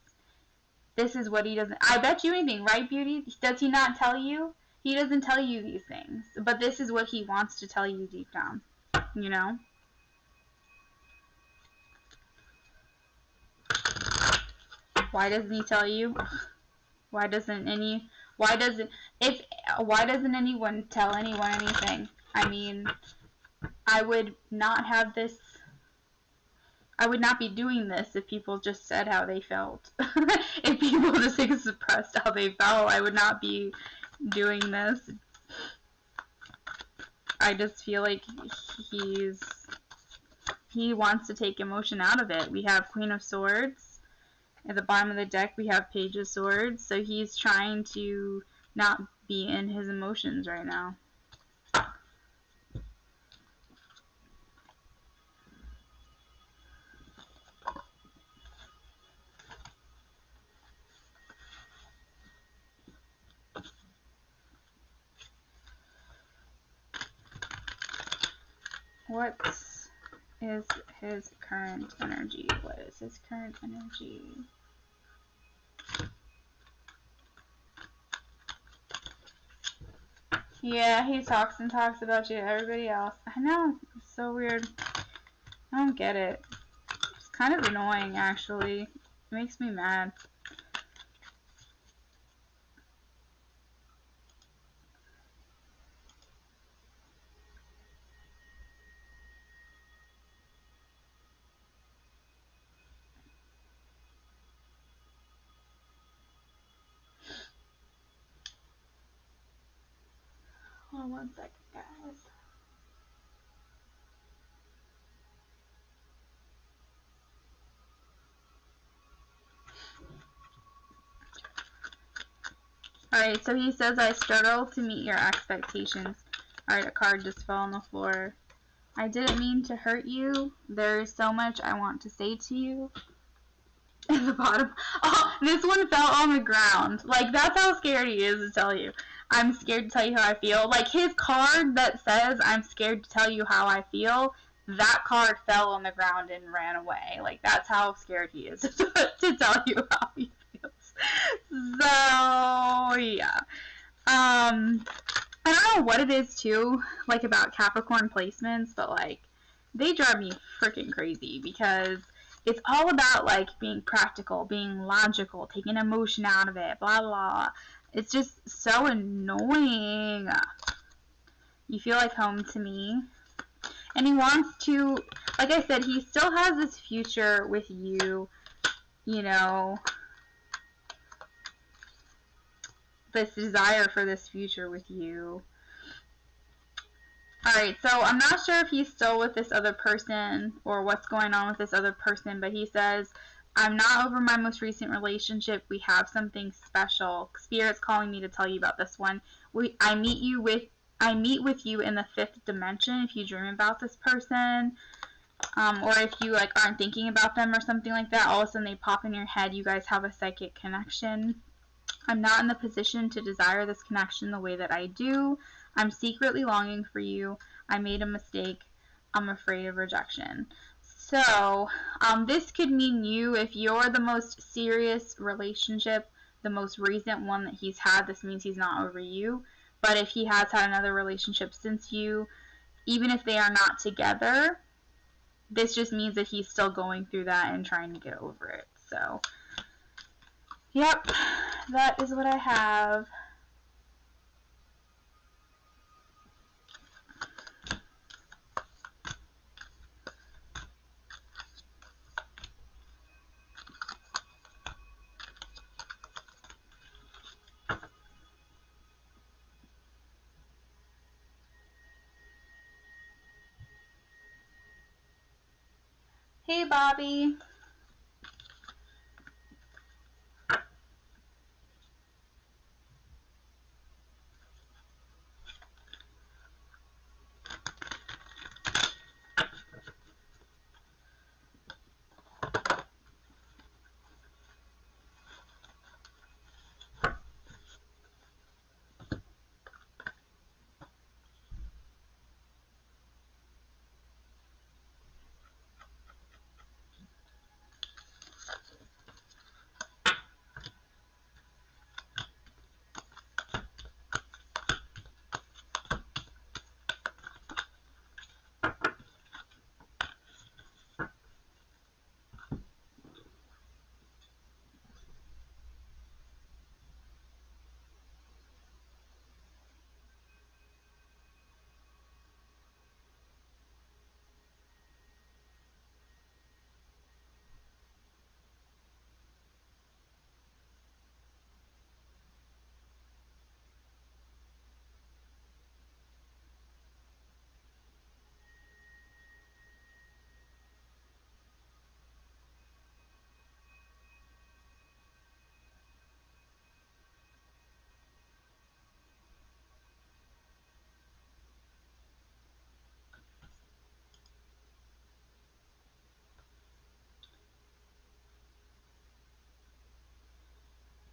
This is what he doesn't. I bet you anything, right, Beauty? Does he not tell you? He doesn't tell you these things, but this is what he wants to tell you deep down, you know? Why doesn't he tell you? Why doesn't anyone tell anyone anything? I mean, I would not be doing this if people just said how they felt. If people just expressed how they felt, I would not be doing this. I just feel like he wants to take emotion out of it. We have Queen of Swords. At the bottom of the deck, we have Page of Swords. So he's trying to not be in his emotions right now. What is his current energy? What is his current energy? Yeah, he talks and talks about you to everybody else. I know, it's so weird. I don't get it. It's kind of annoying, actually. It makes me mad. Hold on 1 second, guys. Alright, so he says, I struggle to meet your expectations. Alright, a card just fell on the floor. I didn't mean to hurt you. There is so much I want to say to you. At the bottom. Oh, this one fell on the ground. Like, that's how scared he is to tell you. I'm scared to tell you how I feel. Like, his card that says, I'm scared to tell you how I feel, that card fell on the ground and ran away. Like, that's how scared he is to tell you how he feels. So, yeah. I don't know what it is, too, like, about Capricorn placements, but, like, they drive me freaking crazy because it's all about, like, being practical, being logical, taking emotion out of it, blah, blah. It's just so annoying. You feel like home to me. And he wants to, like I said, he still has this future with you, you know, this desire for this future with you. Alright, so I'm not sure if he's still with this other person or what's going on with this other person, but he says, I'm not over my most recent relationship. We have something special. Spirit's calling me to tell you about this one. I meet with you in the 5th dimension if you dream about this person. Or if you like aren't thinking about them or something like that, all of a sudden they pop in your head. You guys have a psychic connection. I'm not in the position to desire this connection the way that I do. I'm secretly longing for you. I made a mistake. I'm afraid of rejection. So, this could mean you, if you're the most serious relationship, the most recent one that he's had, this means he's not over you. But if he has had another relationship since you, even if they are not together, this just means that he's still going through that and trying to get over it. So, yep, that is what I have. Hey, Bobby.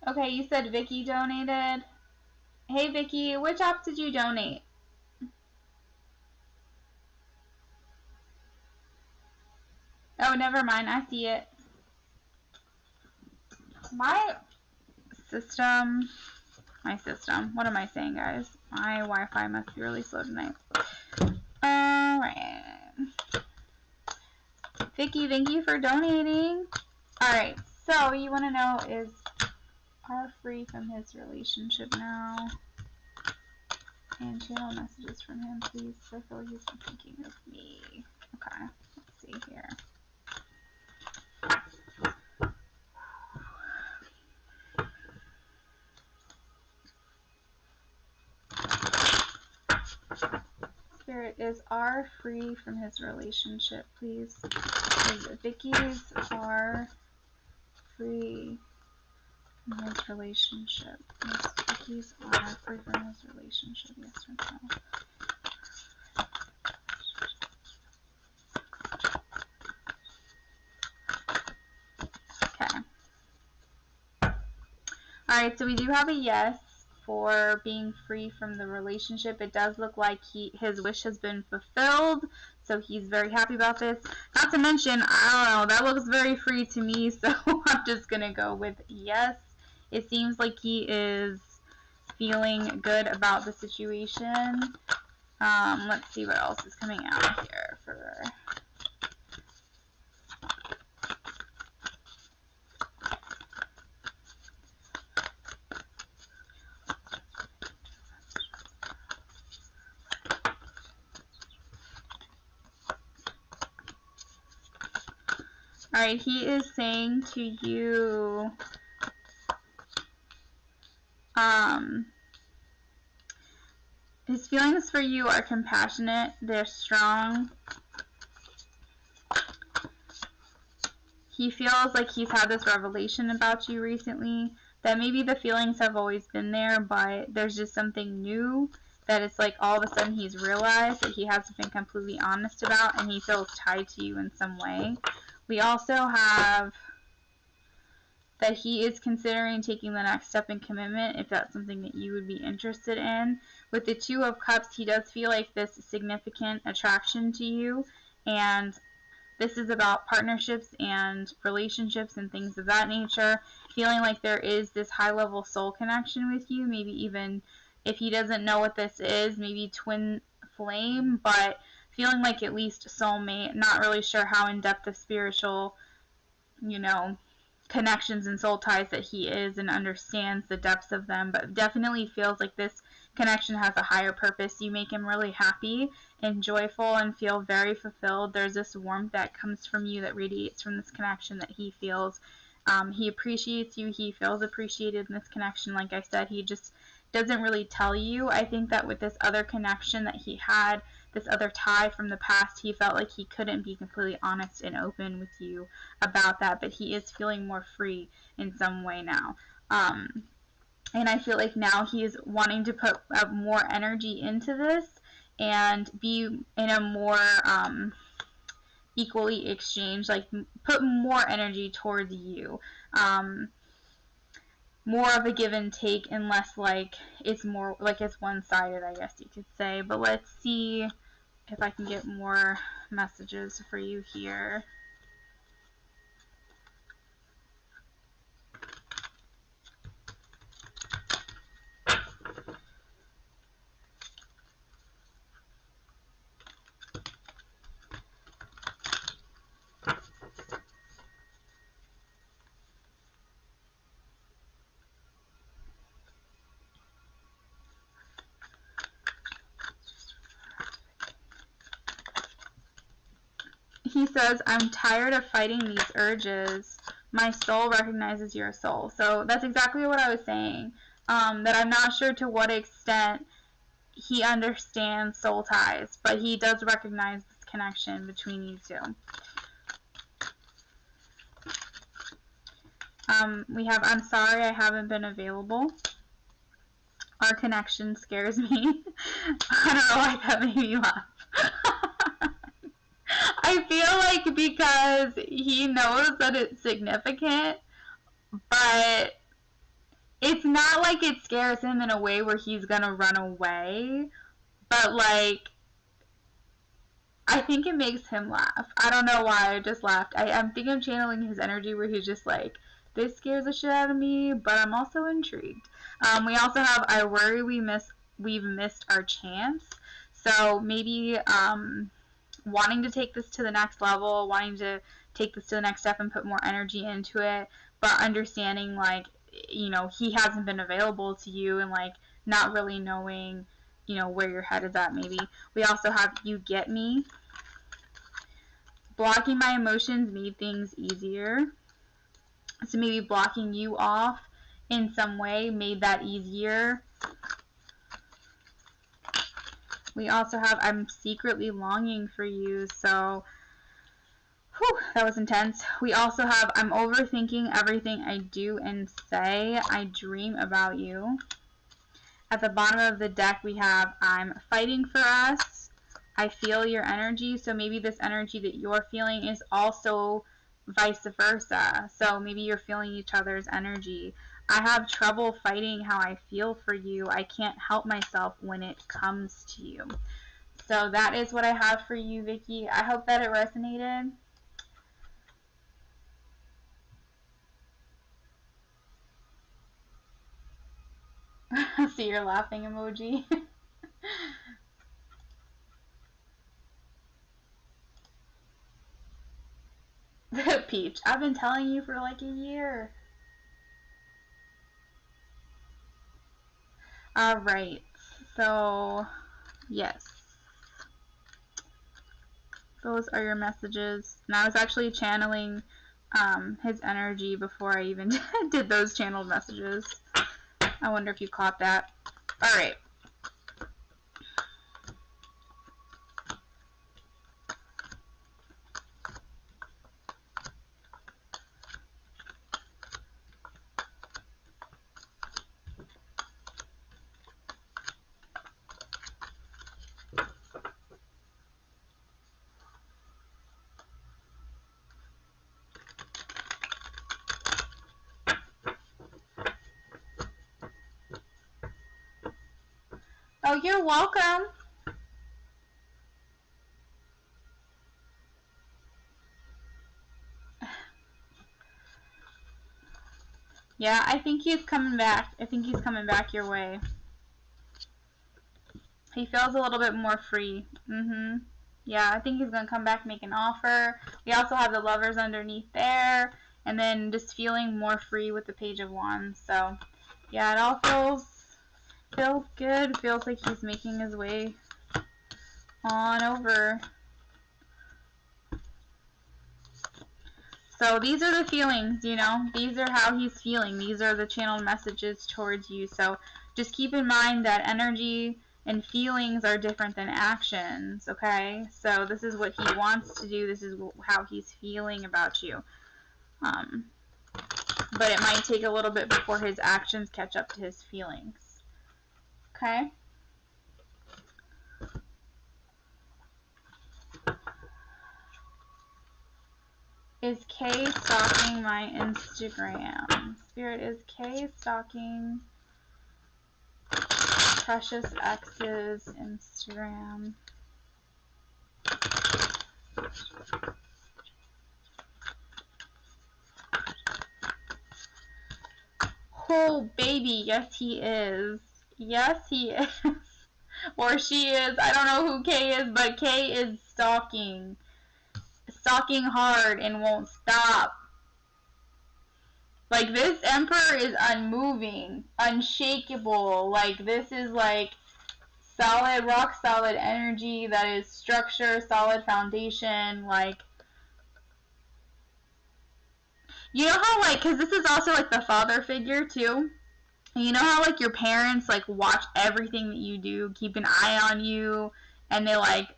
Okay, you said Vicky donated. Hey, Vicky, which app did you donate? Oh, never mind. I see it. My system. What am I saying, guys? My Wi-Fi must be really slow tonight. Alright. Vicky, thank you for donating. Alright, so you want to know, is R free from his relationship now? And channel messages from him, please. I feel like he's been thinking of me. Okay, let's see here. Spirit, is R free from his relationship, please? Is Vicky's R free from his relationship? Is Vicky's R free from his relationship? Yes or no? Alright, so we do have a yes for being free from the relationship. It does look like his wish has been fulfilled, so he's very happy about this. Not to mention, I don't know, that looks very free to me, so I'm just going to go with yes. It seems like he is feeling good about the situation. Let's see what else is coming out here for... Alright, he is saying to you, his feelings for you are compassionate, they're strong. He feels like he's had this revelation about you recently, that maybe the feelings have always been there, but there's just something new that it's like all of a sudden he's realized that he hasn't been completely honest about, and he feels tied to you in some way. We also have that he is considering taking the next step in commitment if that's something that you would be interested in. With the Two of Cups, he does feel like this significant attraction to you, and this is about partnerships and relationships and things of that nature. Feeling like there is this high-level soul connection with you, maybe even if he doesn't know what this is, maybe twin flame, but feeling like at least soulmate. Not really sure how in-depth of spiritual, you know, connections and soul ties that he is and understands the depths of them, but definitely feels like this connection has a higher purpose. You make him really happy and joyful and feel very fulfilled. There's this warmth that comes from you that radiates from this connection that he feels. He appreciates you. He feels appreciated in this connection. Like I said, he just doesn't really tell you. I think that with this other connection that he had, this other tie from the past, he felt like he couldn't be completely honest and open with you about that, but he is feeling more free in some way now. And I feel like now he is wanting to put more energy into this and be in a more equally exchange, like put more energy towards you. More of a give and take and less like it's more like it's one-sided, I guess you could say. But let's see if I can get more messages for you here. He says, I'm tired of fighting these urges. My soul recognizes your soul. So that's exactly what I was saying. That I'm not sure to what extent he understands soul ties, but he does recognize this connection between you two. We have, I'm sorry I haven't been available. Our connection scares me. I don't know why that made me laugh. I feel like because he knows that it's significant, but it's not like it scares him in a way where he's gonna run away, but like, I think it makes him laugh. I don't know why, I just laughed. I think I'm channeling his energy where he's just like, this scares the shit out of me, but I'm also intrigued. We also have, I worry we've missed our chance. So maybe, wanting to take this to the next level, wanting to take this to the next step and put more energy into it, but understanding like, you know, he hasn't been available to you and like not really knowing, you know, where your head is at maybe. We also have you get me. Blocking my emotions made things easier. So maybe blocking you off in some way made that easier. We also have I'm secretly longing for you, so whew, that was intense. We also have I'm overthinking everything I do and say. I dream about you. At the bottom of the deck we have I'm fighting for us. I feel your energy, so maybe this energy that you're feeling is also vice versa. So maybe you're feeling each other's energy. I have trouble fighting how I feel for you. I can't help myself when it comes to you. So that is what I have for you, Vicky. I hope that it resonated. See your laughing emoji. Peach, I've been telling you for like a year. Alright, so yes. Those are your messages. And I was actually channeling his energy before I even did those channeled messages. I wonder if you caught that. Alright. Oh, you're welcome. Yeah, I think he's coming back. I think he's coming back your way. He feels a little bit more free. Yeah, I think he's going to come back, make an offer. We also have the lovers underneath there. And then just feeling more free with the Page of Wands. So, yeah, it all feels good. Feels like he's making his way on over. So these are the feelings, you know. These are how he's feeling. These are the channeled messages towards you. So just keep in mind that energy and feelings are different than actions, okay? So this is what he wants to do. This is how he's feeling about you. But it might take a little bit before his actions catch up to his feelings. Okay? Is Kay stalking my Instagram? Spirit, is Kay stalking Precious X's Instagram? Oh, baby, yes he is. Yes he is. Or she is. I don't know who Kay is, but Kay is stalking. Stalking hard and won't stop. Like, this Emperor is unmoving, unshakable. Like, this is like solid, rock solid energy that is structure, solid foundation. Like, you know how, like, because this is also like the father figure too. You know how, like, your parents, like, watch everything that you do, keep an eye on you, and they, like,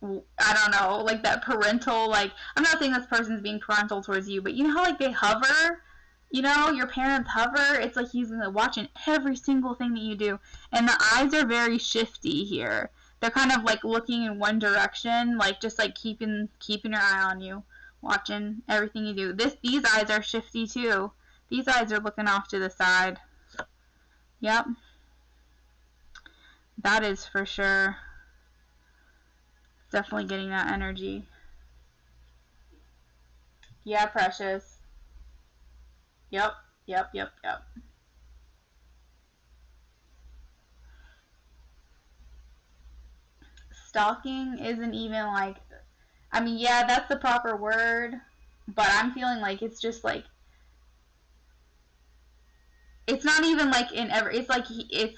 I don't know, like, that parental, like, I'm not saying this person's being parental towards you, but you know how, like, they hover? You know, your parents hover? It's like he's watching every single thing that you do. And the eyes are very shifty here. They're kind of, like, looking in one direction, like, just, like, keeping your eye on you, watching everything you do. These eyes are shifty, too. These eyes are looking off to the side. Yep. That is for sure. Definitely getting that energy. Yeah, Precious. Yep. Stalking isn't even like, I mean, yeah, that's the proper word, but I'm feeling like it's just like, it's not even like in every, it's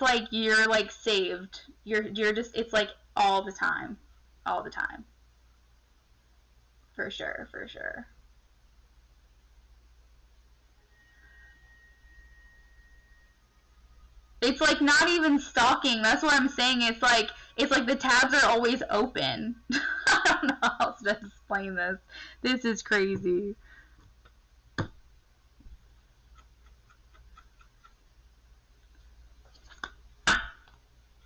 like you're like saved. You're just, it's like all the time. All the time. For sure, for sure. It's like not even stalking. That's what I'm saying. It's like the tabs are always open. I don't know how else to explain this. This is crazy.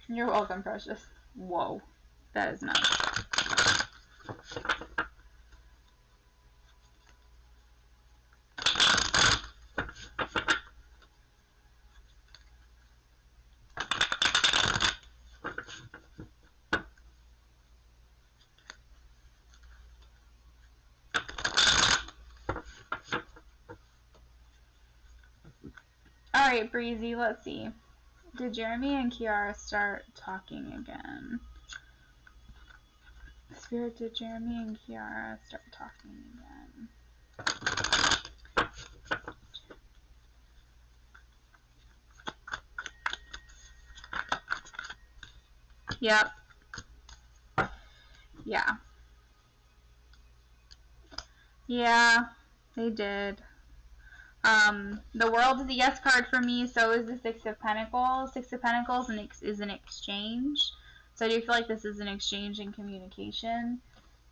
You're welcome, Precious. Whoa. That is nice. Alright, Breezy, let's see. Did Jeremy and Kiara start talking again? Spirit, did Jeremy and Kiara start talking again? Yep. Yeah. Yeah, they did. The world is a yes card for me, so is the Six of Pentacles. Six of Pentacles is an exchange. So I do feel like this is an exchange in communication.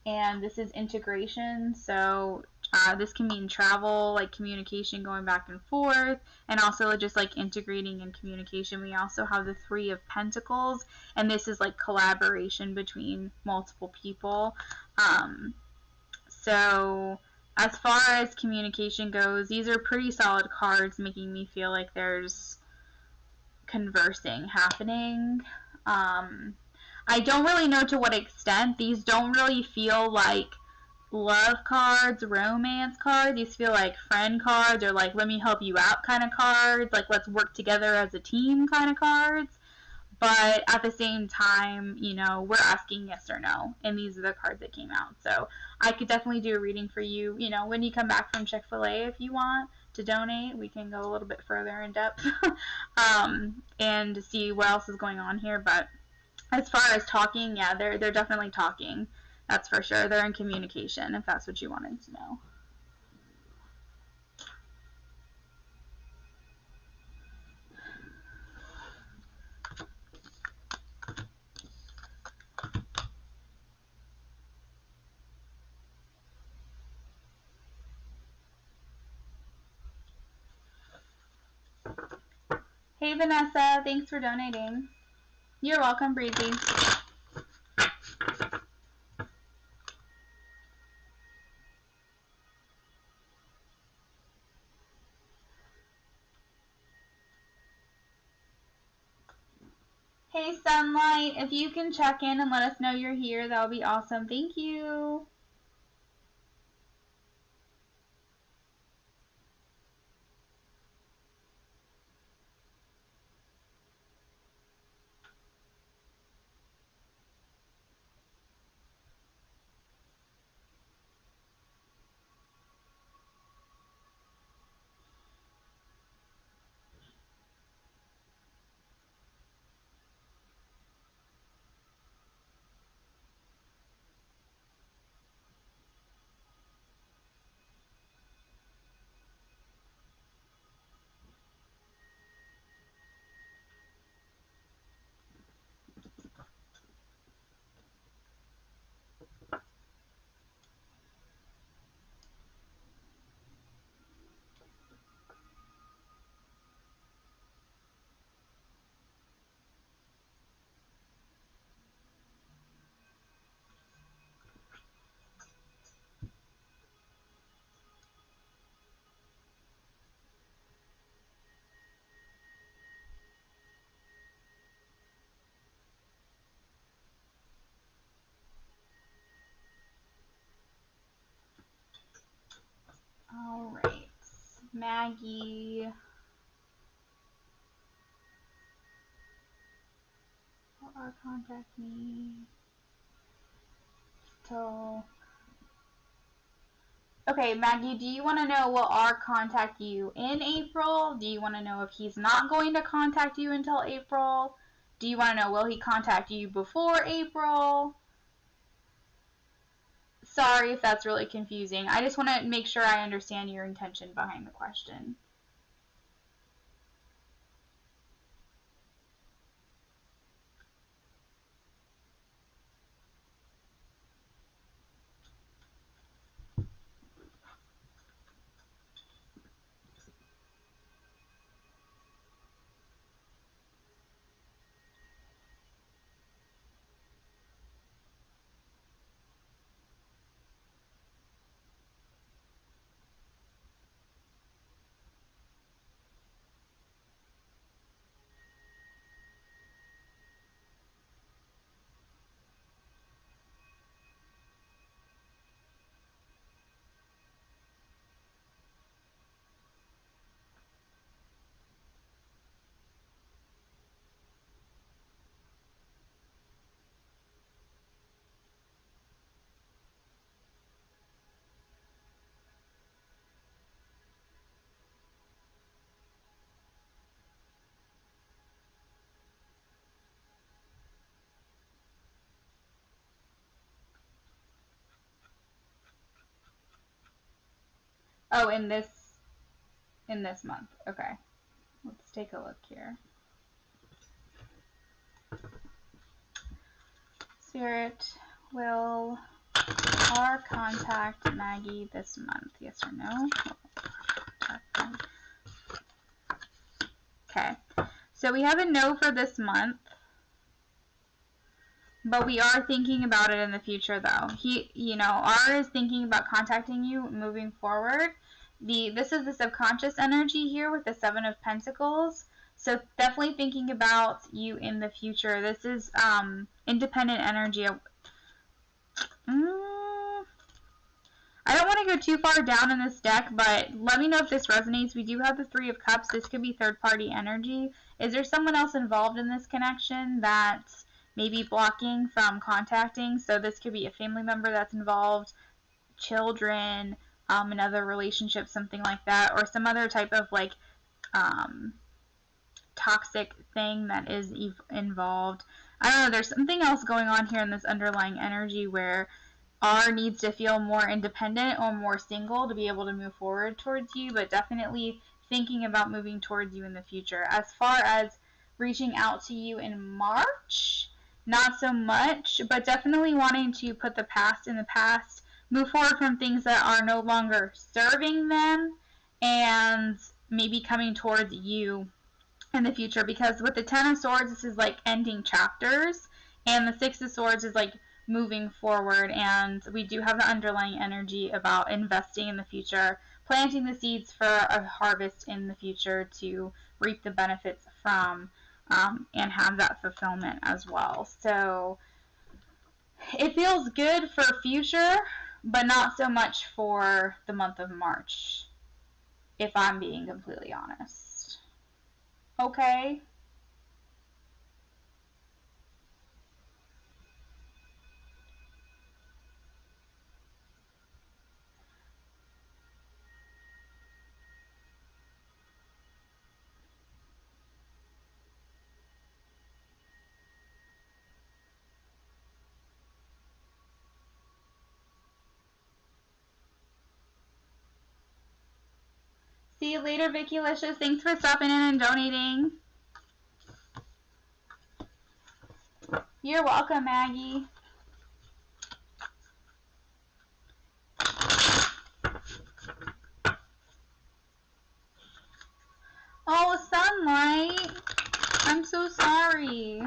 And this is integration, so this can mean travel, like communication going back and forth, and also just like integrating in communication. We also have the Three of Pentacles, and this is like collaboration between multiple people. So as far as communication goes, these are pretty solid cards, making me feel like there's conversing happening. I don't really know to what extent. These don't really feel like love cards, romance cards. These feel like friend cards, or like let me help you out kind of cards, like let's work together as a team kind of cards. But at the same time, you know, we're asking yes or no, and these are the cards that came out. So I could definitely do a reading for you, you know, when you come back from Chick-fil-A. If you want to donate, we can go a little bit further in depth and see what else is going on here. But as far as talking, yeah, they're definitely talking. That's for sure. They're in communication, if that's what you wanted to know. Hey, Vanessa. Thanks for donating. You're welcome, Breezy. Hey, Sunlight. If you can check in and let us know you're here, that would be awesome. Thank you. All right. Maggie. Will contact me. So, okay, Maggie, do you want to know will R contact you in April? Do you want to know if he's not going to contact you until April? Do you want to know will he contact you before April? Sorry if that's really confusing. I just want to make sure I understand your intention behind the question. Oh, in this month. Okay. Let's take a look here. Spirit, will our contact Maggie this month? Yes or no? Okay. So we have a no for this month. But we are thinking about it in the future, though. R is thinking about contacting you moving forward. This is the subconscious energy here with the Seven of Pentacles. So definitely thinking about you in the future. This is independent energy. I don't want to go too far down in this deck, but let me know if this resonates. We do have the Three of Cups. This could be third-party energy. Is there someone else involved in this connection that may be blocking from contacting? So this could be a family member that's involved, children, another relationship, something like that, or some other type of like toxic thing that is involved. I don't know. There's something else going on here in this underlying energy where R needs to feel more independent or more single to be able to move forward towards you, but definitely thinking about moving towards you in the future. As far as reaching out to you in March, not so much, but definitely wanting to put the past in the past, move forward from things that are no longer serving them, and maybe coming towards you in the future, because with the Ten of Swords, this is like ending chapters, and the Six of Swords is like moving forward, and we do have the underlying energy about investing in the future, planting the seeds for a harvest in the future to reap the benefits from, and have that fulfillment as well. So it feels good for future, but not so much for the month of March, if I'm being completely honest. Okay. See you later, Vicky Licious. Thanks for stopping in and donating. You're welcome, Maggie. Oh, Sunlight. I'm so sorry.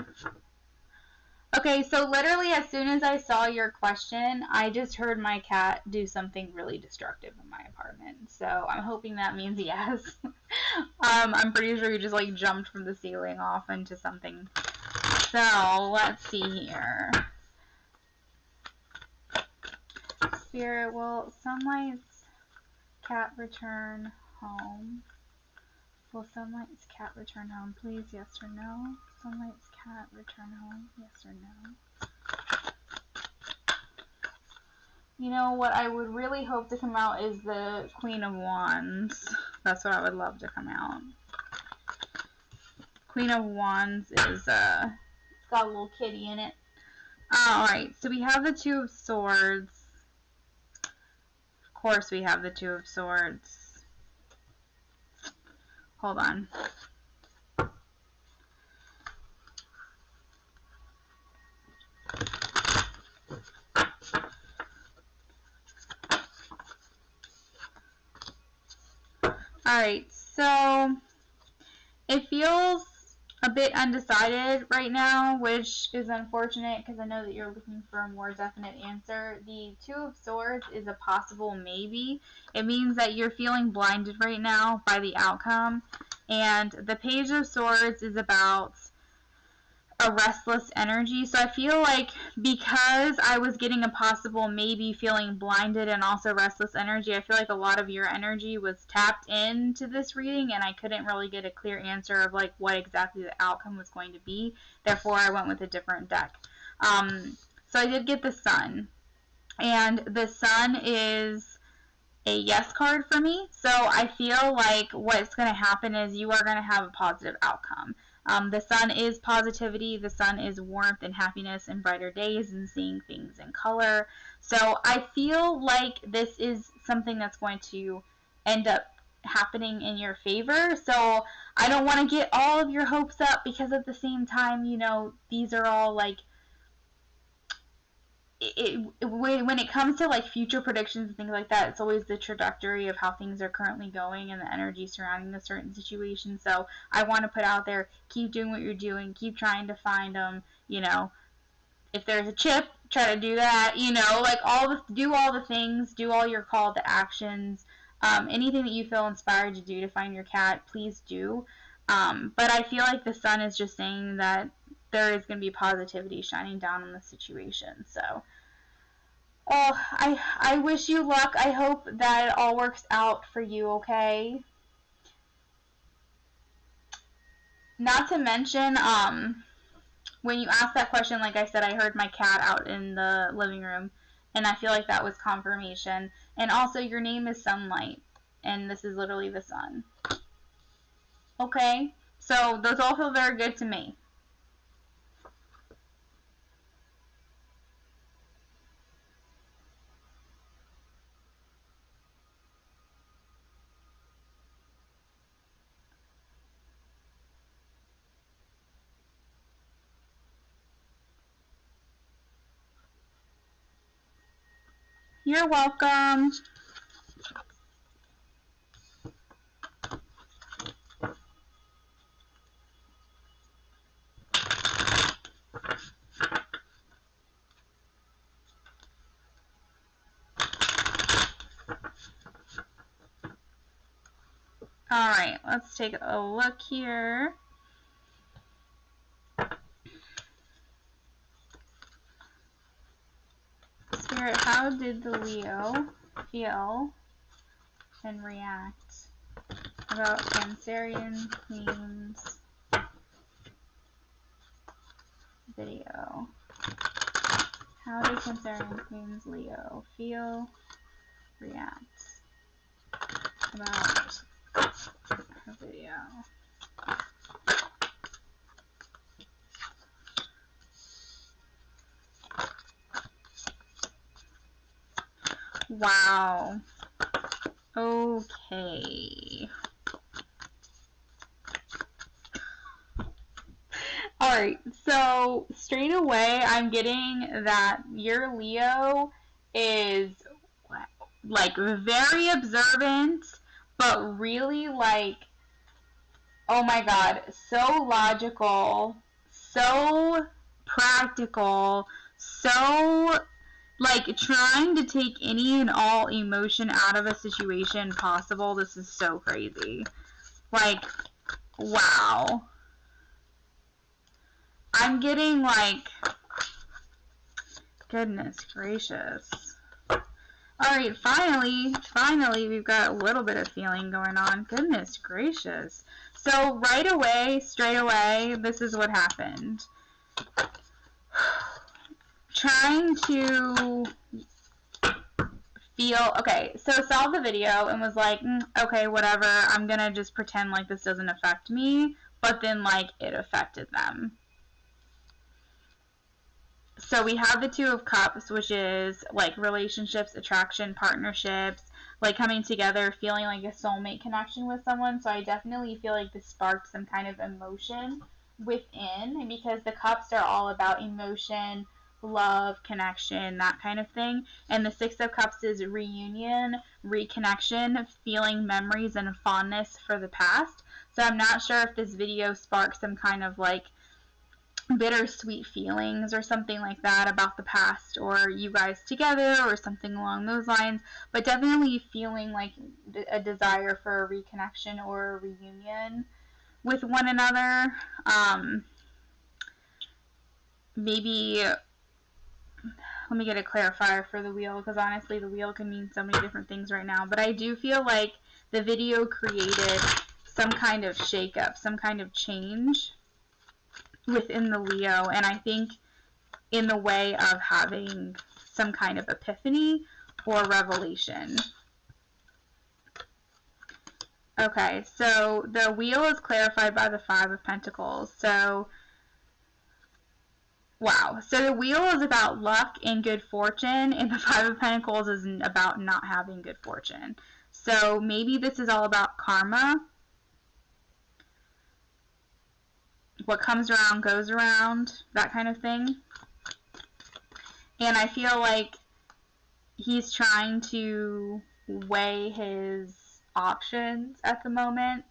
Okay, so literally as soon as I saw your question, I just heard my cat do something really destructive in my apartment. So I'm hoping that means yes. I'm pretty sure you just like jumped from the ceiling off into something. So let's see here. Spirit, will Sunlight's cat return home? Will Sunlight's cat return home, please? Yes or no? Sunlight's cat return home? Yes or no? You know, what I would really hope to come out is the Queen of Wands. That's what I would love to come out. Queen of Wands is, got a little kitty in it. Alright, so we have the Two of Swords. Of course we have the Two of Swords. Hold on. Alright, so it feels a bit undecided right now, which is unfortunate because I know that you're looking for a more definite answer. The Two of Swords is a possible maybe. It means that you're feeling blinded right now by the outcome. And the Page of Swords is about a restless energy. So I feel like because I was getting a possible maybe feeling blinded and also restless energy, I feel like a lot of your energy was tapped into this reading and I couldn't really get a clear answer of like what exactly the outcome was going to be. Therefore, I went with a different deck. So I did get the Sun. And the Sun is a yes card for me. So I feel like what's going to happen is you are going to have a positive outcome. The Sun is positivity. The Sun is warmth and happiness and brighter days and seeing things in color. So I feel like this is something that's going to end up happening in your favor. So I don't want to get all of your hopes up, because at the same time, you know, these are all like, when it comes to like future predictions and things like that, it's always the trajectory of how things are currently going and the energy surrounding a certain situation. So I want to put out there, keep doing what you're doing, keep trying to find them, you know, if there's a chip, try to do that, you know, like do all the things, do all your call to actions, anything that you feel inspired to do to find your cat, please do. But I feel like the sun is just saying that there is going to be positivity shining down on the situation. So, oh, I wish you luck. I hope that it all works out for you, okay? Not to mention, when you asked that question, like I said, I heard my cat out in the living room, and I feel like that was confirmation. And also, your name is Sunlight, and this is literally the sun. Okay? So, those all feel very good to me. You're welcome. Alright, let's take a look here. Spirit, how did the Leo feel and react about Cancerian Queen's video? How did Cancerian Queen's Leo feel, react about her video? Wow. Okay. Alright, so straight away I'm getting that your Leo is like very observant, but really like, oh my god, so logical, so practical, so like trying to take any and all emotion out of a situation possible. This is so crazy. Like, wow. I'm getting like, goodness gracious. Alright, finally we've got a little bit of feeling going on. Goodness gracious. So right away, straight away, this is what happened. Trying to feel, okay, so saw the video and was like, okay, whatever, I'm gonna just pretend like this doesn't affect me, but then like it affected them. So we have the Two of Cups, which is like relationships, attraction, partnerships, like coming together, feeling like a soulmate connection with someone. So I definitely feel like this sparked some kind of emotion within, because the cups are all about emotion, love, connection, that kind of thing. And the Six of Cups is reunion, reconnection, feeling memories and fondness for the past. So I'm not sure if this video sparked some kind of like bittersweet feelings or something like that about the past, or you guys together, or something along those lines, but definitely feeling like a desire for a reconnection or a reunion with one another. Maybe, let me get a clarifier for the wheel, because honestly the wheel can mean so many different things right now, but I do feel like the video created some kind of shakeup, some kind of change within the Leo, and I think in the way of having some kind of epiphany or revelation. Okay, so the wheel is clarified by the Five of Pentacles. So, wow. So the wheel is about luck and good fortune, and the Five of Pentacles is about not having good fortune. So maybe this is all about karma. What comes around goes around, that kind of thing. And I feel like he's trying to weigh his options at the moment.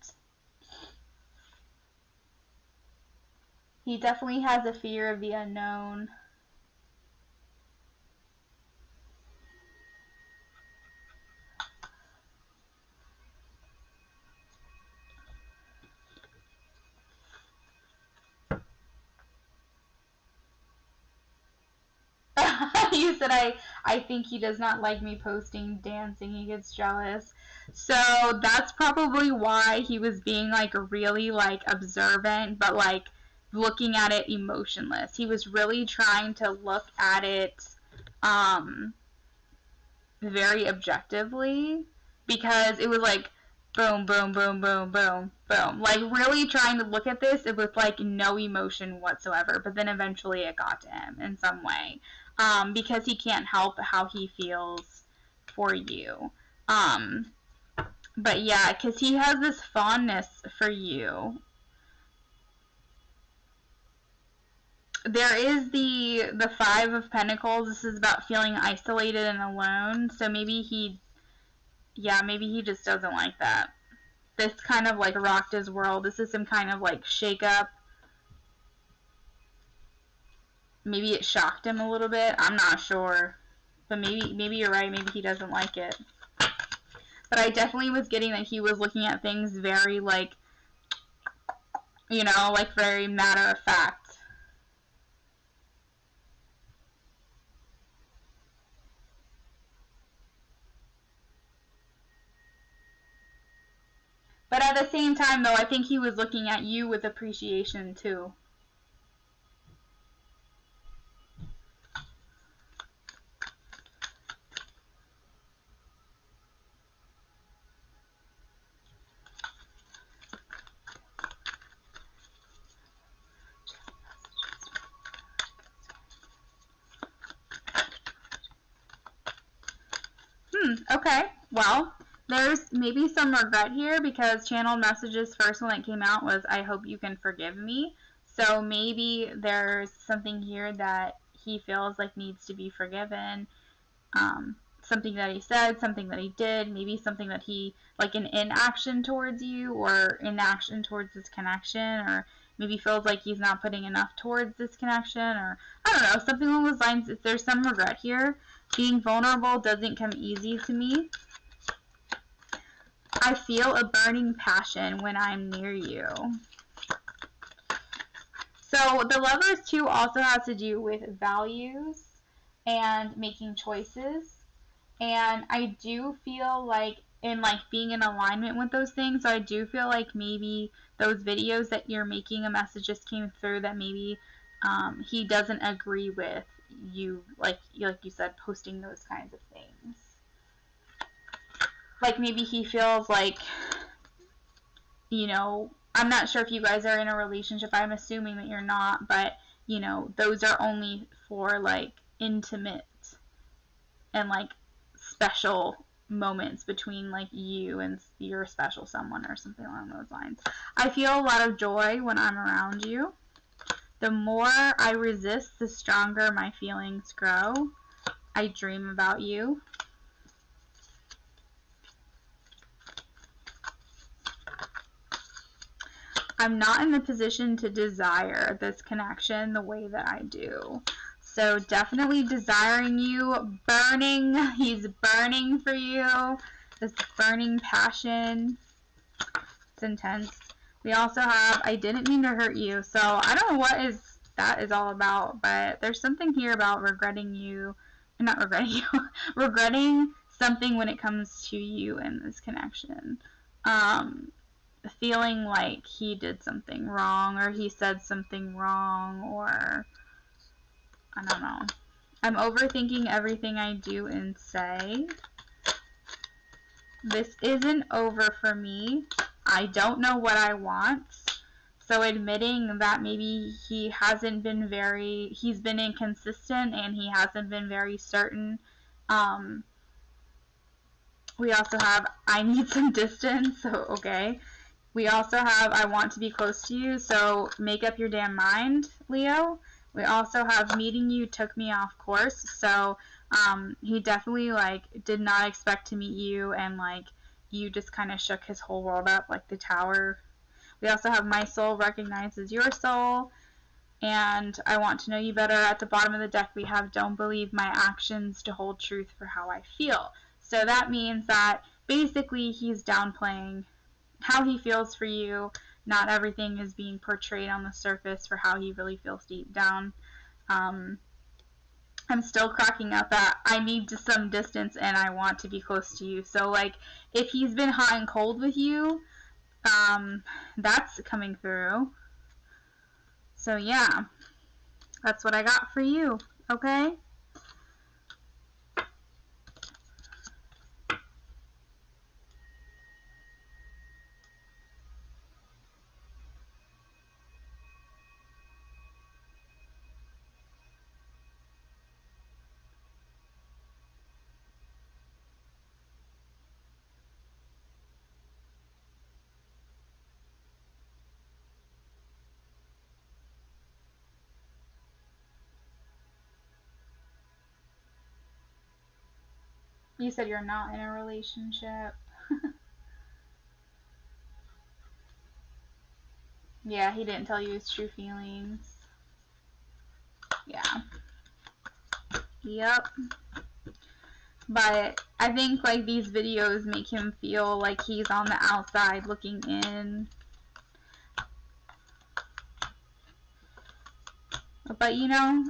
He definitely has a fear of the unknown. You said I think he does not like me posting dancing. He gets jealous. So that's probably why he was being like really like observant, but like looking at it emotionless. He was really trying to look at it very objectively, because it was like boom, boom, boom, boom, boom, boom. Like really trying to look at this with like no emotion whatsoever. But then eventually it got to him in some way, because he can't help how he feels for you. But yeah, because he has this fondness for you. There is the Five of Pentacles. This is about feeling isolated and alone. So maybe he just doesn't like that. This kind of like rocked his world. This is some kind of like shake up. Maybe it shocked him a little bit. I'm not sure. But maybe you're right. Maybe he doesn't like it. But I definitely was getting that he was looking at things very like, like very matter of fact. But at the same time, though, I think he was looking at you with appreciation, too. Okay. Well, there's maybe some regret here, because channeled messages first one that came out was, I hope you can forgive me. So maybe there's something here that he feels like needs to be forgiven. Something that he said, something that he did, maybe something that he, like an inaction towards you, or inaction towards this connection, or maybe feels like he's not putting enough towards this connection, or I don't know, something along those lines. If there's some regret here, being vulnerable doesn't come easy to me. I feel a burning passion when I'm near you. So the Lovers too also has to do with values and making choices. And I do feel like in like being in alignment with those things, so I do feel like maybe those videos that you're making a message just came through that maybe he doesn't agree with you, like you said, posting those kinds of things. Like maybe he feels like, I'm not sure if you guys are in a relationship. I'm assuming that you're not, but those are only for like intimate and like special moments between like you and your special someone, or something along those lines. I feel a lot of joy when I'm around you. The more I resist, the stronger my feelings grow. I dream about you. I'm not in the position to desire this connection the way that I do. So definitely desiring you, burning. He's burning for you. This burning passion. It's intense. We also have, I didn't mean to hurt you. So I don't know what that is all about, but there's something here about regretting you. Not regretting you. Regretting something when it comes to you in this connection. Feeling like he did something wrong, or he said something wrong, or I don't know. I'm overthinking everything I do and say. This isn't over for me. I don't know what I want. So admitting that maybe he's been inconsistent, and he hasn't been very certain We also have I need some distance, so okay. We also have I want to be close to you, so make up your damn mind, Leo. We also have meeting you took me off course, so he definitely like did not expect to meet you, and like you just kind of shook his whole world up, like the tower. We also have my soul recognizes your soul, and I want to know you better. At the bottom of the deck we have don't believe my actions to hold truth for how I feel. So that means that basically he's downplaying how he feels for you. Not everything is being portrayed on the surface for how he really feels deep down. I'm still cracking up at I need some distance and I want to be close to you. So like if he's been hot and cold with you, that's coming through. So yeah, that's what I got for you, okay? You said you're not in a relationship. Yeah, he didn't tell you his true feelings. Yeah. Yep. But I think like these videos make him feel like he's on the outside looking in. But you know,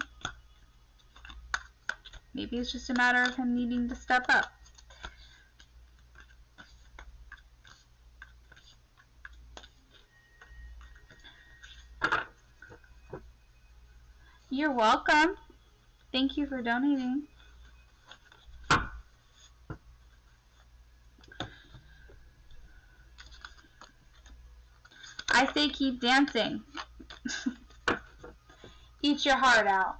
maybe it's just a matter of him needing to step up. You're welcome. Thank you for donating. I say keep dancing. Eat your heart out.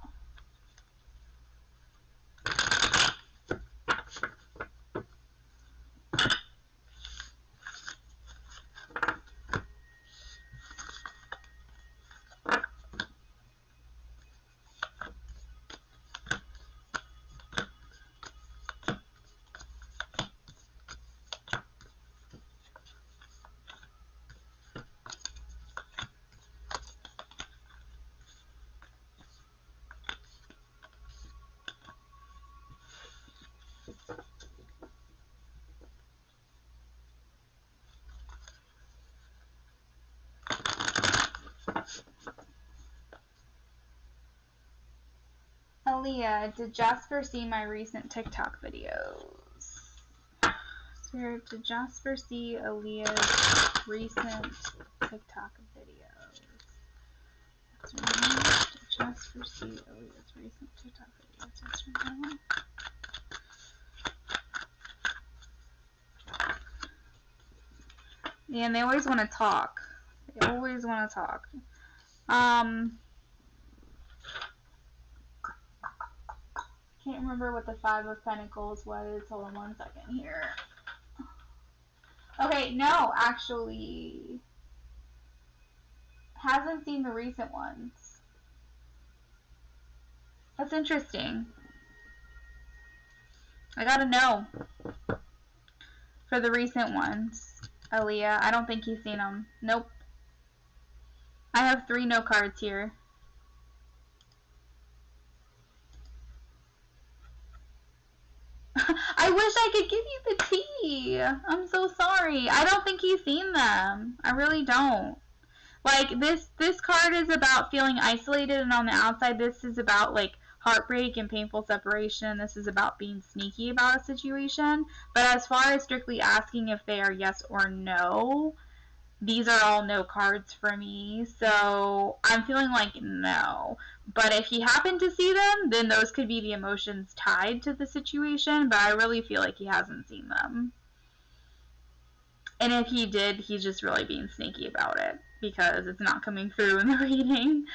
Aaliyah, did Jasper see my recent TikTok videos? Spirit, did Jasper see Aaliyah's recent TikTok videos? Did Jasper see Aaliyah's recent TikTok videos? Yeah, and they always want to talk. They always want to talk. Can't remember what the Five of Pentacles was. Hold on one second here. Okay, no, actually. Hasn't seen the recent ones. That's interesting. I gotta know. For the recent ones. Aaliyah, I don't think he's seen them. Nope. I have 3 no cards here. I wish I could give you the tea. I'm so sorry. I don't think he's seen them. I really don't. Like, this card is about feeling isolated, and on the outside, this is about, like, heartbreak and painful separation. This is about being sneaky about a situation. But as far as strictly asking if they are yes or no, these are all no cards for me. So I'm feeling like no. But if he happened to see them, then those could be the emotions tied to the situation. But I really feel like he hasn't seen them. And if he did, he's just really being sneaky about it because it's not coming through in the reading.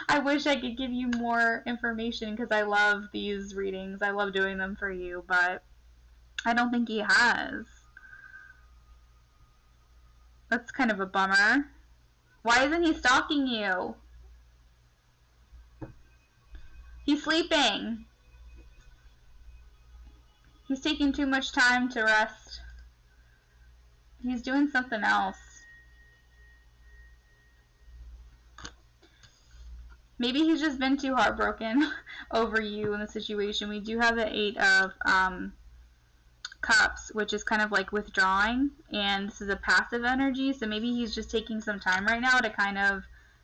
I wish I could give you more information because I love these readings. I love doing them for you, but I don't think he has. That's kind of a bummer. Why isn't he stalking you? He's sleeping. He's taking too much time to rest. He's doing something else. Maybe he's just been too heartbroken over you in the situation. We do have the 8 of Cups, which is kind of like withdrawing, and this is a passive energy, so maybe he's just taking some time right now to kind of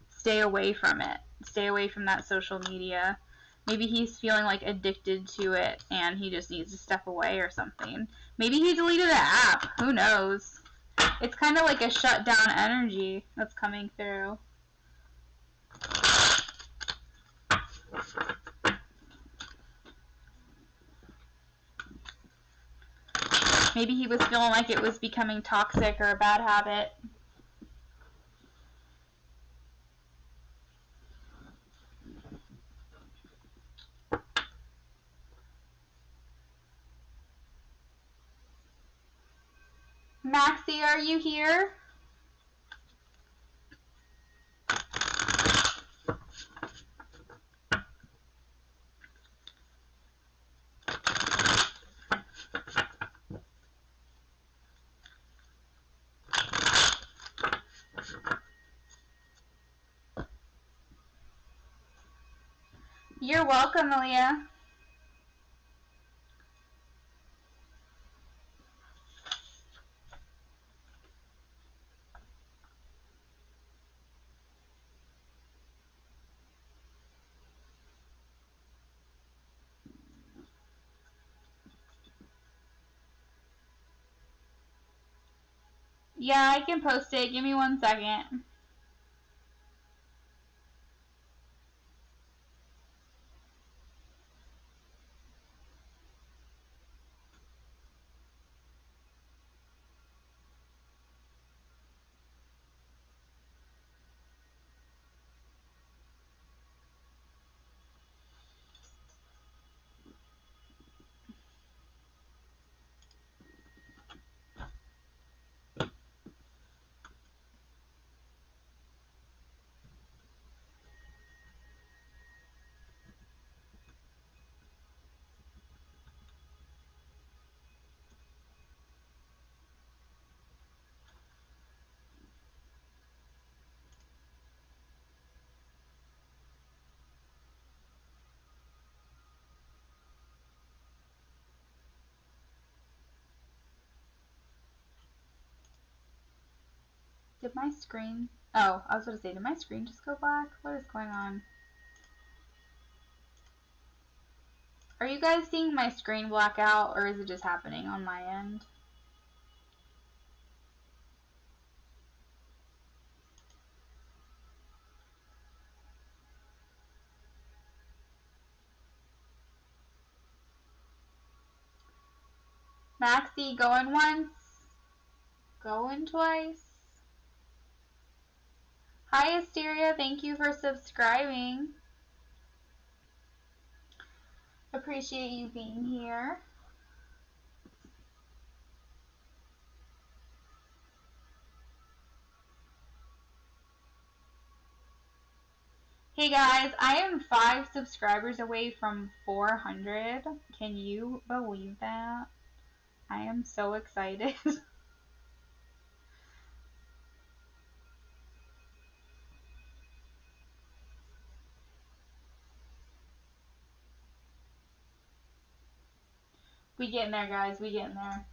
stay away from it, stay away from that social media. Maybe he's feeling like addicted to it and he just needs to step away or something. Maybe he deleted the app, who knows. It's kind of like a shutdown energy that's coming through. Maybe he was feeling like it was becoming toxic or a bad habit. Maxie, are you here? You're welcome, Aaliyah. Yeah, I can post it. Give me 1 second. Did my screen... Oh, I was going to say, did my screen just go black? What is going on? Are you guys seeing my screen black out, or is it just happening on my end? Maxie, going once? Going twice? Hi, Asteria. Thank you for subscribing. Appreciate you being here. Hey guys, I am 5 subscribers away from 400. Can you believe that? I am so excited. We getting there, guys. We getting there.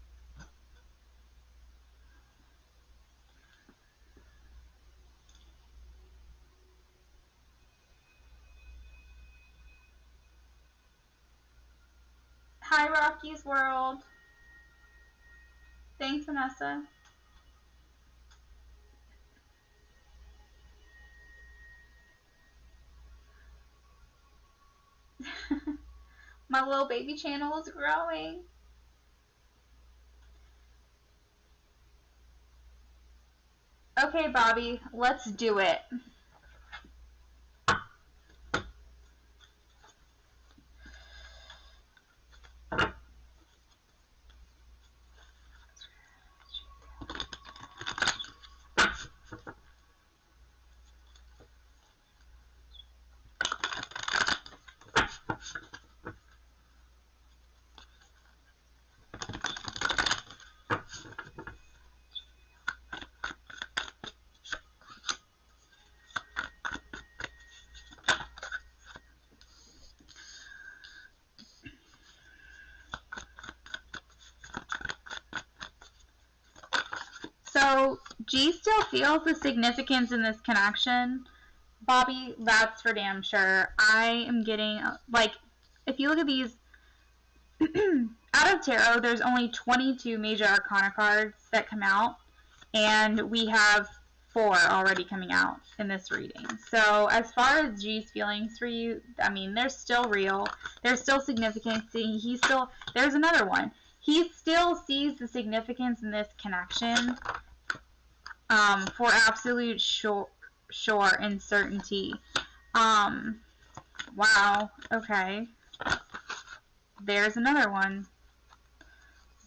Hi, Rocky's World. Thanks, Vanessa. My little baby channel is growing. Okay, Bobby, let's do it. So, G still feels the significance in this connection. Bobby, that's for damn sure. I am getting, like, if you look at these, out of tarot, there's only 22 major arcana cards that come out, and we have 4 already coming out in this reading. So as far as G's feelings for you, I mean, they're still real. There's still significance. There's another one. He still sees the significance in this connection for absolute sure and certainty. Wow, okay. There's another one.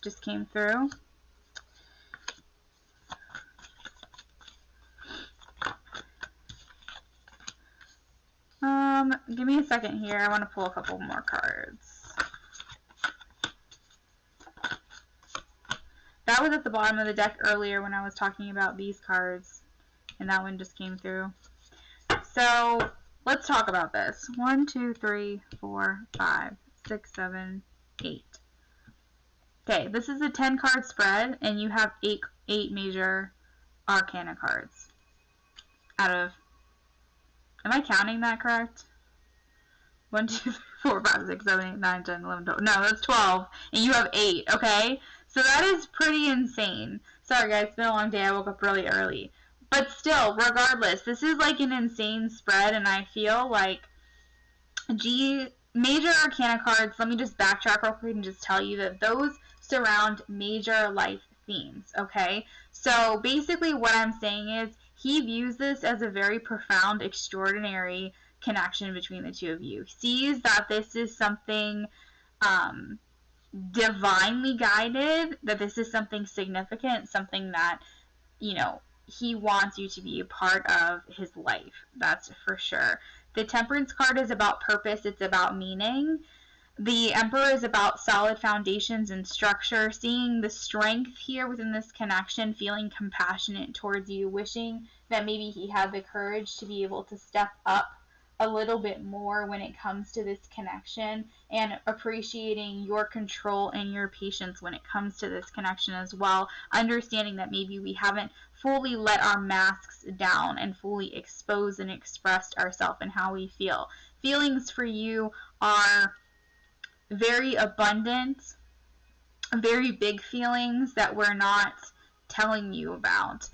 Just came through. Give me a second here. I want to pull a couple more cards. That was at the bottom of the deck earlier when I was talking about these cards, and that one just came through. So, let's talk about this. 1, 2, 3, 4, 5, 6, 7, 8. Okay, this is a 10-card spread, and you have 8 major arcana cards. Out of, am I counting that correct? 1, 2, 3, 4, 5, 6, 7, 8, 9, 10, 11, 12. No, that's 12. And you have 8, okay? So that is pretty insane. Sorry, guys. It's been a long day. I woke up really early. But still, regardless, this is like an insane spread, and I feel like major arcana cards, let me just backtrack real quick and just tell you that those surround major life themes, okay? So basically what I'm saying is he views this as a very profound, extraordinary connection between the two of you. He sees that this is something divinely guided, that this is something significant, something that, you know, he wants you to be a part of his life. That's for sure. The Temperance card is about purpose. It's about meaning. The Emperor is about solid foundations and structure. Seeing the strength here within this connection, feeling compassionate towards you, wishing that maybe he had the courage to be able to step up a little bit more when it comes to this connection, and appreciating your control and your patience when it comes to this connection as well, understanding that maybe we haven't fully let our masks down and fully exposed and expressed ourselves and how we feel. Feelings for you are very abundant, very big feelings that we're not telling you about.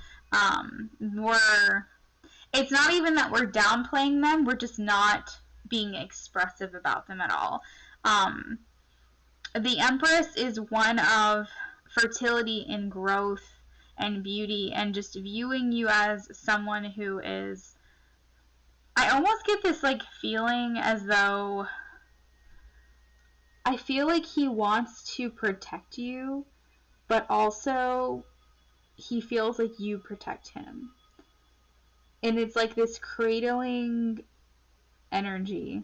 It's not even that we're downplaying them, we're just not being expressive about them at all. The Empress is one of fertility and growth and beauty, and just viewing you as someone who is, I almost get this like feeling as though, I feel like he wants to protect you, but also he feels like you protect him. And it's like this cradling energy,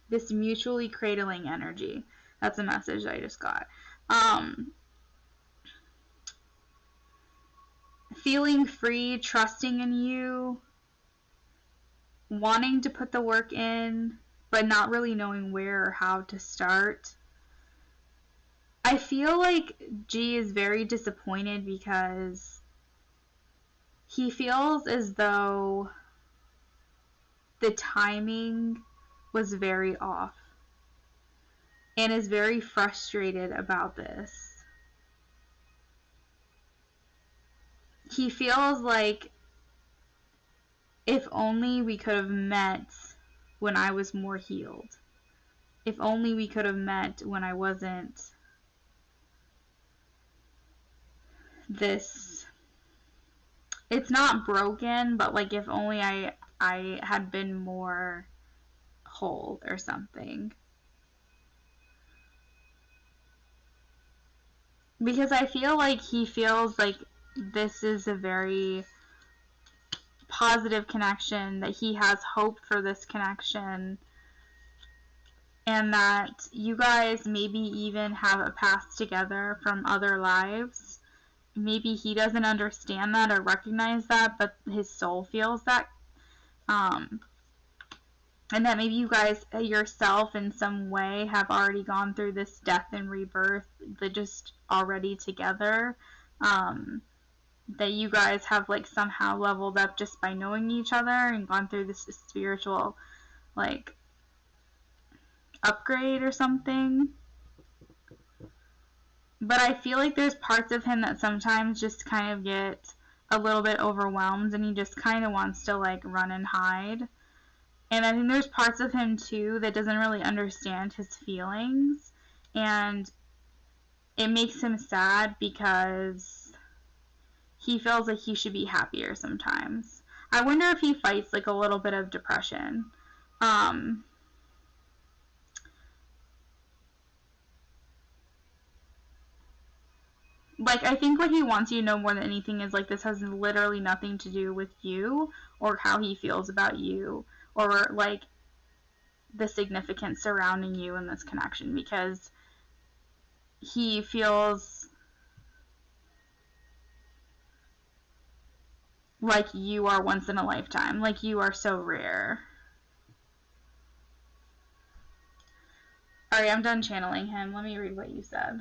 this mutually cradling energy. That's a message I just got. Feeling free, trusting in you, wanting to put the work in, but not really knowing where or how to start. I feel like G is very disappointed because he feels as though the timing was very off and is very frustrated about this. He feels like, if only we could have met when I was more healed. If only we could have met when I wasn't this, it's not broken, but like if only I had been more whole or something. Because I feel like he feels like this is a very positive connection, that he has hope for this connection, and that you guys maybe even have a past together from other lives. Maybe he doesn't understand that or recognize that, but his soul feels that. And that maybe you guys yourself in some way have already gone through this death and rebirth, just already together. that you guys have like somehow leveled up just by knowing each other and gone through this spiritual like upgrade or something. But I feel like there's parts of him that sometimes just kind of get a little bit overwhelmed and he just kind of wants to like run and hide. And I think there's parts of him too that doesn't really understand his feelings, and it makes him sad because he feels like he should be happier sometimes. I wonder if he fights like a little bit of depression. Like, I think what he wants you to know more than anything is, like, this has literally nothing to do with you or how he feels about you or, like, the significance surrounding you in this connection, because he feels like you are once in a lifetime. Like, you are so rare. Alright, I'm done channeling him. Let me read what you said.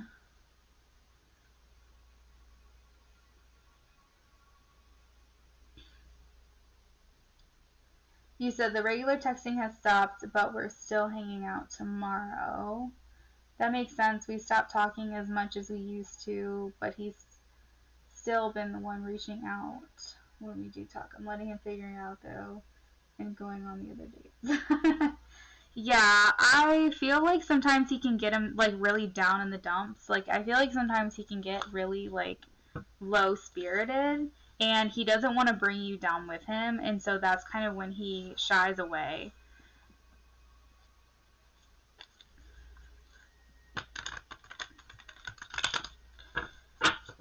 You said the regular texting has stopped, but we're still hanging out tomorrow. That makes sense. We stopped talking as much as we used to, but he's still been the one reaching out when we do talk. I'm letting him figure it out, though, and going on the other dates. Yeah, I feel like sometimes he can get him, like, really down in the dumps. Like, I feel like sometimes he can get really, like, low-spirited, and he doesn't want to bring you down with him, and so that's kind of when he shies away.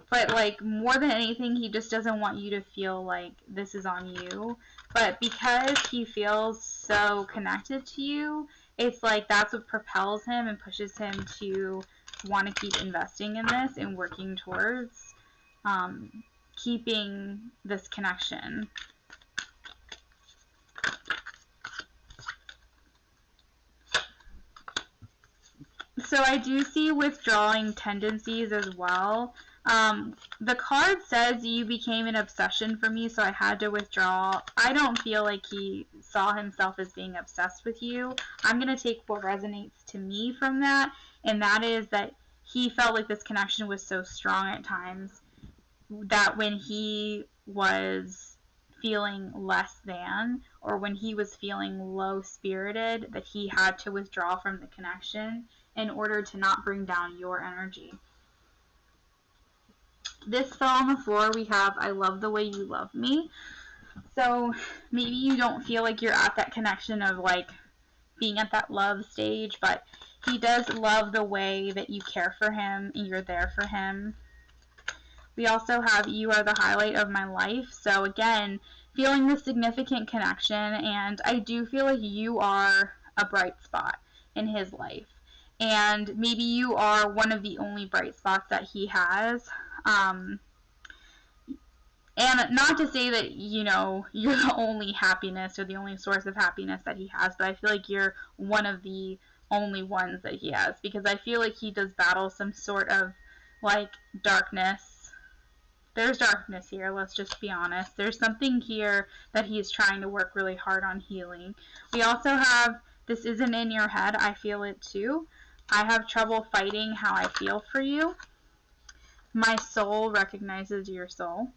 But, like, more than anything, he just doesn't want you to feel like this is on you. But because he feels so connected to you, it's like that's what propels him and pushes him to want to keep investing in this and working towards keeping this connection. So I do see withdrawing tendencies as well. The card says you became an obsession for me, so I had to withdraw. I don't feel like he saw himself as being obsessed with you. I'm going to take what resonates to me from that, and that is that he felt like this connection was so strong at times that when he was feeling less than, or when he was feeling low-spirited, that he had to withdraw from the connection in order to not bring down your energy. This fell on the floor. We have I love the way you love me. So maybe you don't feel like you're at that connection of like being at that love stage, but he does love the way that you care for him and you're there for him. We also have you are the highlight of my life. So again, feeling the significant connection, and I do feel like you are a bright spot in his life. And maybe you are one of the only bright spots that he has. And not to say that, you know, you're the only happiness or the only source of happiness that he has, but I feel like you're one of the only ones that he has, because I feel like he does battle some sort of, like, darkness. There's darkness here, let's just be honest. There's something here that he's trying to work really hard on healing. We also have, this isn't in your head, I feel it too. I have trouble fighting how I feel for you. My soul recognizes your soul.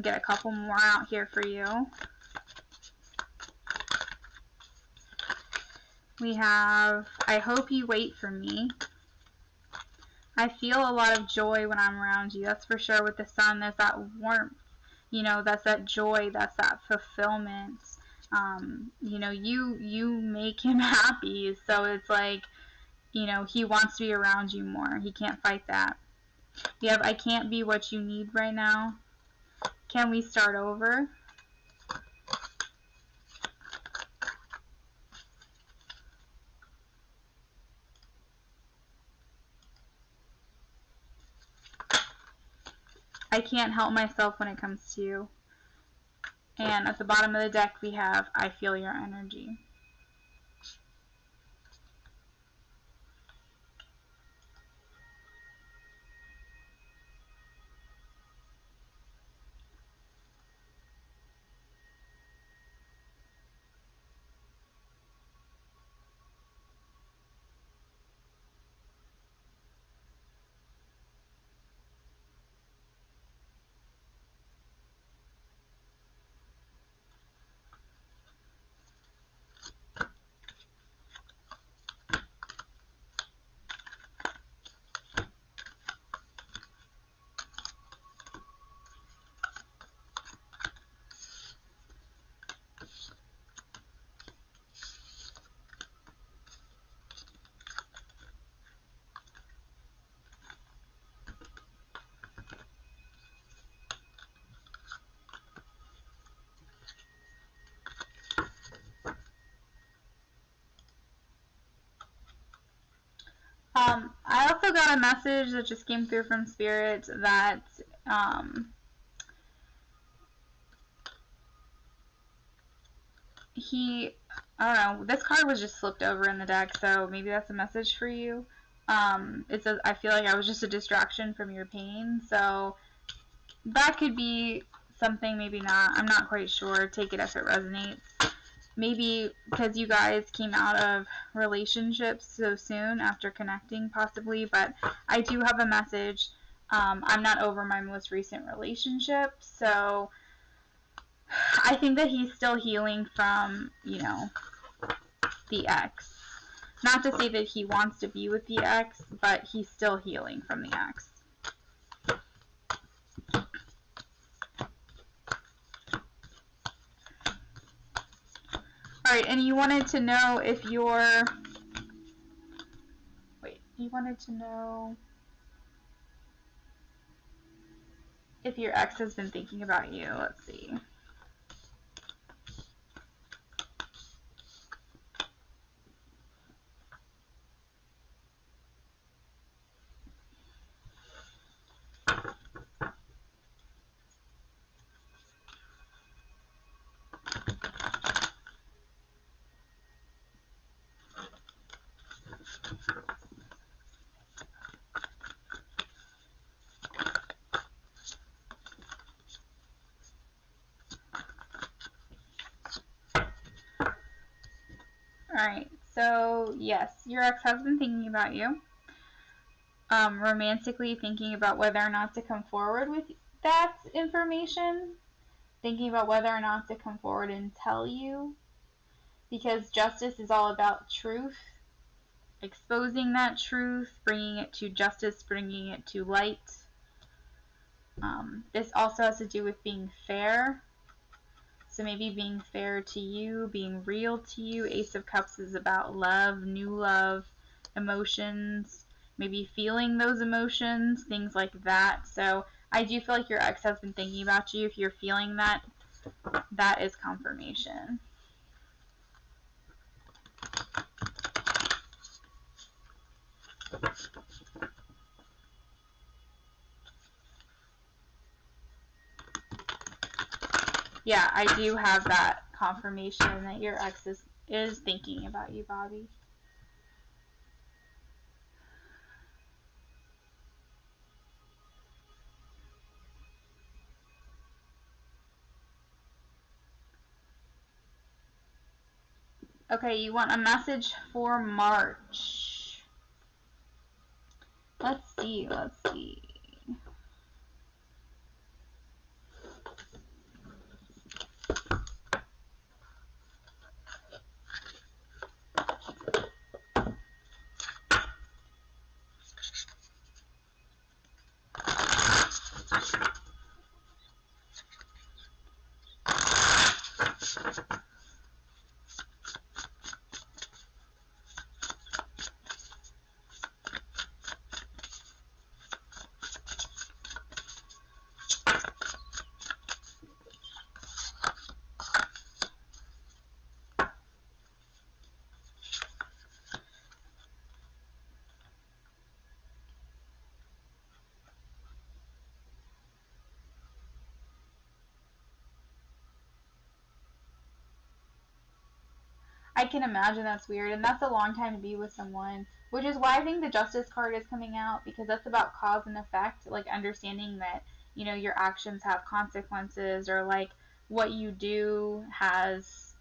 Get a couple more out here for you. We have, I hope you wait for me. I feel a lot of joy when I'm around you. That's for sure. With the sun, there's that warmth. You know, that's that joy. That's that fulfillment. You know, you make him happy. So it's like, you know, he wants to be around you more. He can't fight that. We have, I can't be what you need right now. Can we start over? I can't help myself when it comes to you. And at the bottom of the deck we have, I feel your energy. I also got a message that just came through from Spirit that I don't know, this card was just flipped over in the deck, so maybe that's a message for you. It says, I feel like I was just a distraction from your pain, so that could be something, maybe not. I'm not quite sure. Take it if it resonates. Maybe because you guys came out of relationships so soon after connecting, possibly, but I do have a message. I'm not over my most recent relationship, so I think that he's still healing from, you know, the ex. Not to say that he wants to be with the ex, but he's still healing from the ex. Alright, and you wanted to know if you're... Wait, you wanted to know if your ex has been thinking about you. Let's see. Alright, so yes, your ex has been thinking about you. Romantically thinking about whether or not to come forward with that information. Thinking about whether or not to come forward and tell you. Because justice is all about truth. Exposing that truth, bringing it to justice, bringing it to light. This also has to do with being fair. So maybe being fair to you, being real to you. Ace of Cups is about love, new love, emotions, maybe feeling those emotions, things like that. So I do feel like your ex has been thinking about you. If you're feeling that, that is confirmation. Yeah, I do have that confirmation that your ex is thinking about you, Bobby. Okay, you want a message for March. Let's see. I can imagine that's weird, and that's a long time to be with someone, which is why I think the Justice card is coming out, because that's about cause and effect, like understanding that, you know, your actions have consequences, or like what you do has,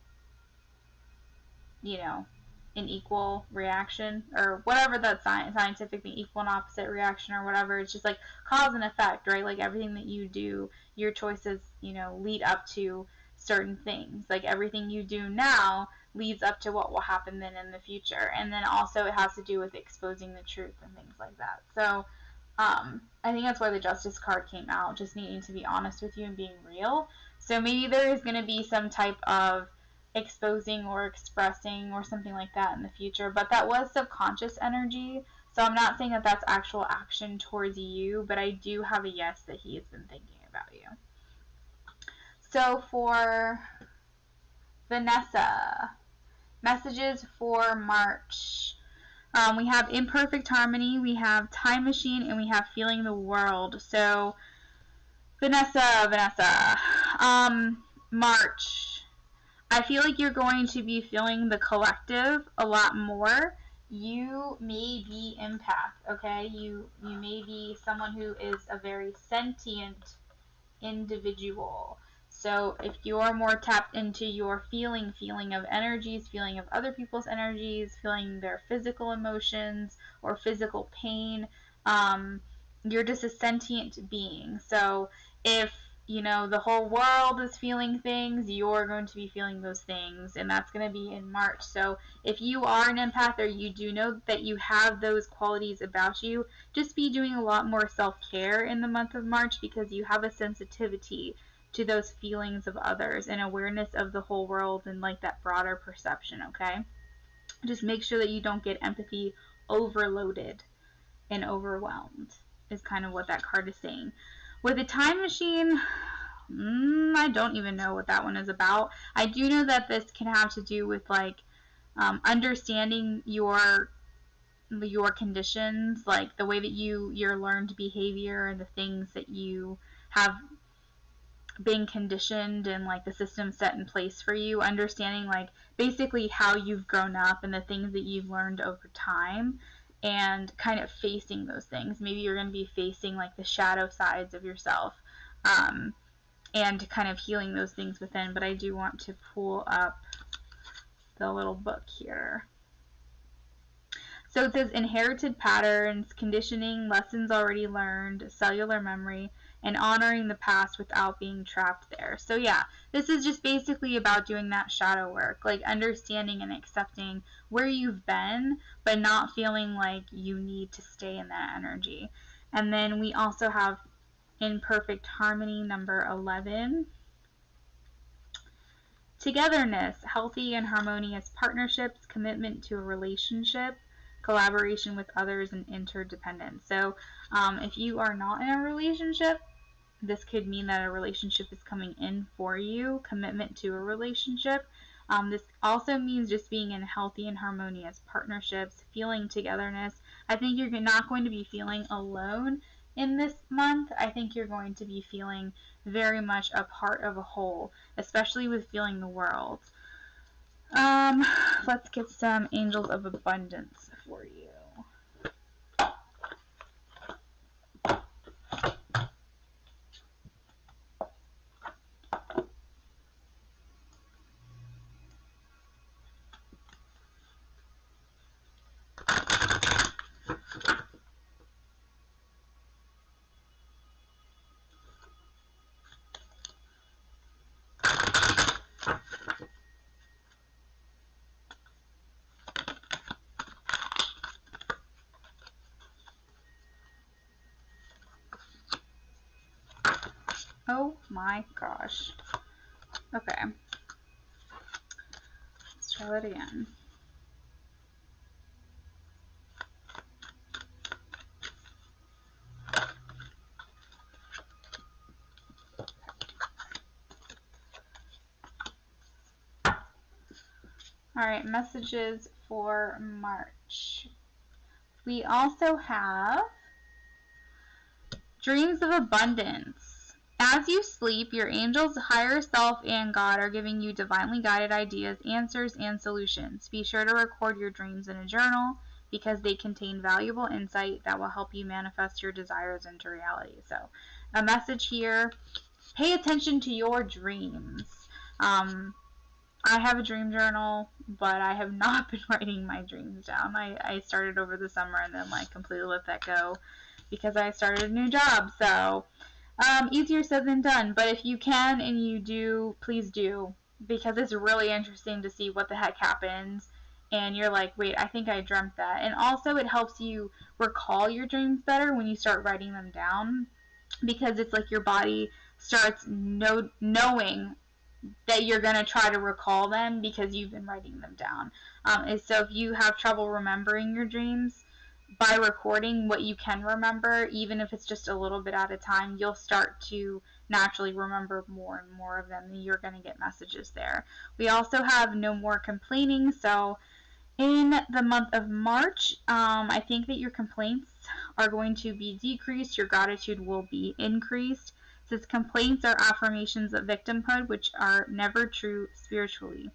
you know, an equal reaction, or whatever that scientific thing, equal and opposite reaction, or whatever. It's just like cause and effect, right? Like everything that you do, your choices, you know, lead up to certain things. Like everything you do now leads up to what will happen then in the future. And then also it has to do with exposing the truth and things like that. So I think that's why the Justice card came out, just needing to be honest with you and being real. So maybe there is going to be some type of exposing or expressing or something like that in the future, but that was subconscious energy, so I'm not saying that that's actual action towards you, but I do have a yes that he has been thinking about you. So for Vanessa, messages for March. We have imperfect harmony, we have time machine, and we have feeling the world. So, Vanessa, March. I feel like you're going to be feeling the collective a lot more. You may be empath, okay? You may be someone who is a very sentient individual. So if you're more tapped into your feeling of energies, feeling of other people's energies, feeling their physical emotions or physical pain, you're just a sentient being. So if the whole world is feeling things, you're going to be feeling those things, and that's going to be in March. So if you are an empath, or you do know that you have those qualities about you, just be doing a lot more self-care in the month of March, because you have a sensitivity to those feelings of others and awareness of the whole world and like that broader perception, okay? Just make sure that you don't get empathy overloaded and overwhelmed, is kind of what that card is saying. With the time machine, I don't even know what that one is about. I do know that this can have to do with like understanding your conditions, like the way that your learned behavior and the things that you have been conditioned and like the system set in place for you, understanding like basically how you've grown up and the things that you've learned over time, and kind of facing those things. Maybe you're going to be facing like the shadow sides of yourself, and kind of healing those things within. But I do want to pull up the little book here. So it says inherited patterns, conditioning, lessons already learned, cellular memory, and honoring the past without being trapped there. So yeah, this is just basically about doing that shadow work, like understanding and accepting where you've been, but not feeling like you need to stay in that energy. And then we also have imperfect harmony, number 11. Togetherness, healthy and harmonious partnerships, commitment to a relationship, collaboration with others, and interdependence. So if you are not in a relationship, this could mean that a relationship is coming in for you, commitment to a relationship. This also means just being in healthy and harmonious partnerships, feeling togetherness. I think you're not going to be feeling alone in this month. I think you're going to be feeling very much a part of a whole, especially with feeling the world. Let's get some angels of abundance for you. Oh my gosh. Okay. Let's try that again. Alright, messages for March. We also have dreams of abundance. As you sleep, your angels, higher self, and God are giving you divinely guided ideas, answers, and solutions. Be sure to record your dreams in a journal, because they contain valuable insight that will help you manifest your desires into reality. So, a message here: pay attention to your dreams. I have a dream journal, but I have not been writing my dreams down. I started over the summer and then like completely let that go because I started a new job. So easier said than done. But if you can and you do, please do, because it's really interesting to see what the heck happens. And you're like, wait, I think I dreamt that. And also it helps you recall your dreams better when you start writing them down, because it's like your body starts knowing that you're going to try to recall them because you've been writing them down. And so if you have trouble remembering your dreams, by recording what you can remember, even if it's just a little bit at a time, you'll start to naturally remember more and more of them, and you're going to get messages there. We also have no more complaining. So In the month of March, I think that your complaints are going to be decreased. Your gratitude will be increased. Since complaints are affirmations of victimhood, which are never true spiritually.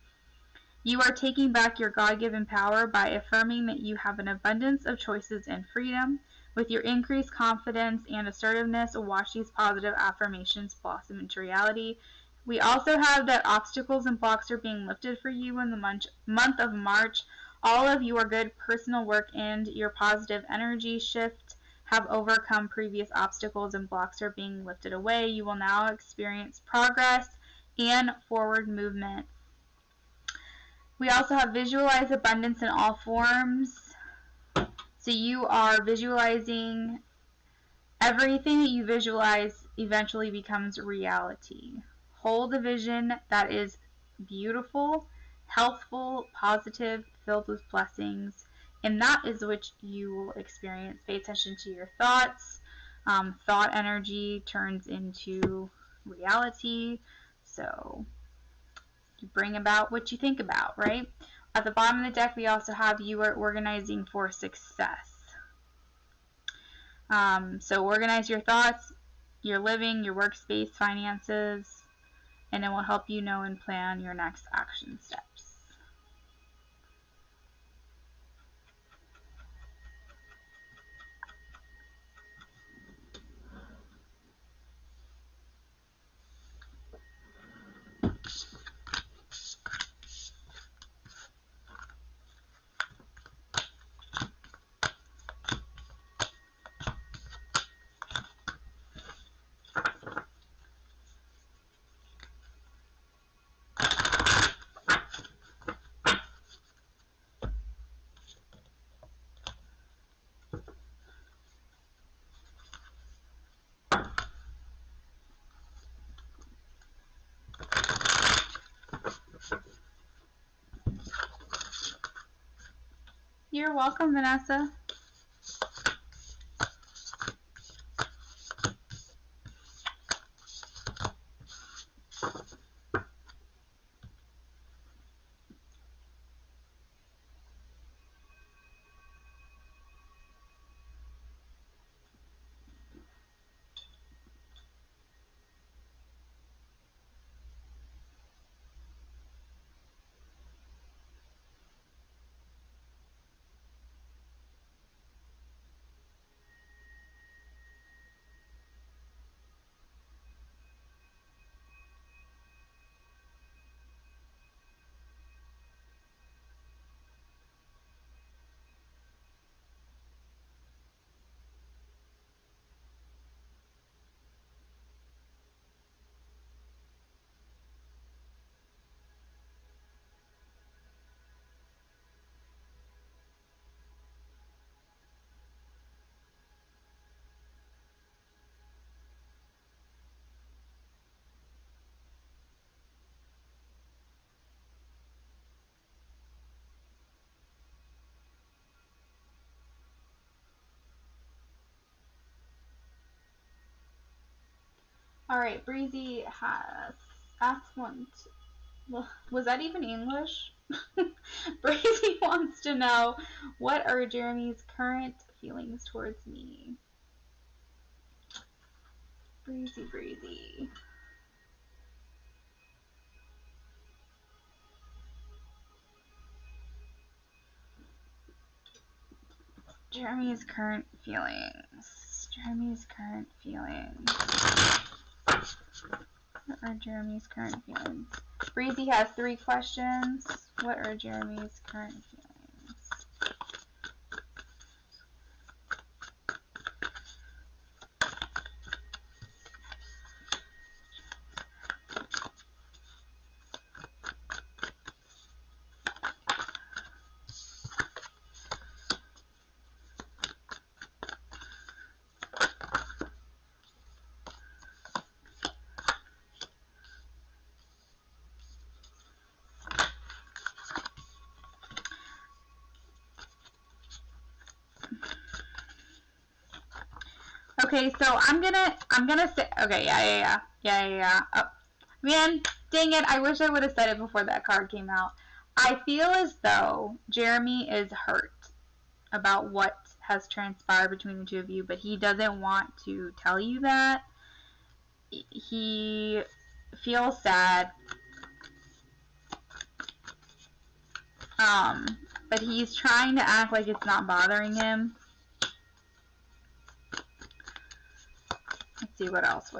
You are taking back your God-given power by affirming that you have an abundance of choices and freedom. With your increased confidence and assertiveness, watch these positive affirmations blossom into reality. We also have that obstacles and blocks are being lifted for you in the month of March. All of your good personal work and your positive energy shift have overcome previous obstacles and blocks are being lifted away. You will now experience progress and forward movement. We also have visualize abundance in all forms. So you are visualizing everything that you visualize eventually becomes reality. Hold a vision that is beautiful, healthful, positive, filled with blessings, and that is what you will experience. Pay attention to your thoughts. Thought energy turns into reality. So you bring about what you think about, right? At the bottom of the deck, we also have you are organizing for success. So organize your thoughts, your living, your workspace, finances, and it will help you know and plan your next action steps. You're welcome, Vanessa. Alright, Breezy has asked one. Was that even English? Breezy wants to know, what are Jeremy's current feelings towards me? Breezy, Breezy. Jeremy's current feelings. Jeremy's current feelings. What are Jeremy's current feelings? Breezy has 3 questions. What are Jeremy's current feelings? Okay, so I'm gonna say, okay, yeah. Oh, man, dang it, I wish I would have said it before that card came out. I feel as though Jeremy is hurt about what has transpired between the two of you, but he doesn't want to tell you that. He feels sad. But he's trying to act like it's not bothering him. Let's see, what else?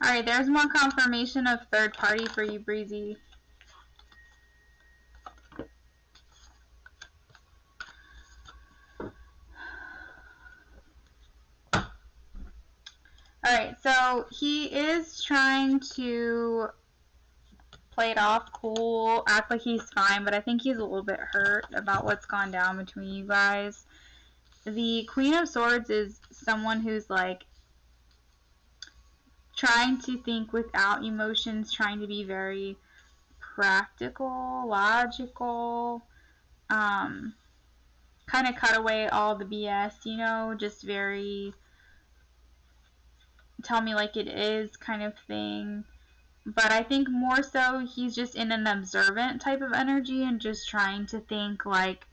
Alright, there's more confirmation of third party for you, Breezy. Alright, so he is trying to play it off cool, act like he's fine, but I think he's a little bit hurt about what's gone down between you guys. The Queen of Swords is someone who's like trying to think without emotions, trying to be very practical, logical, kind of cut away all the BS, you know, just very tell me like it is kind of thing. But I think more so he's just in an observant type of energy and just trying to think like,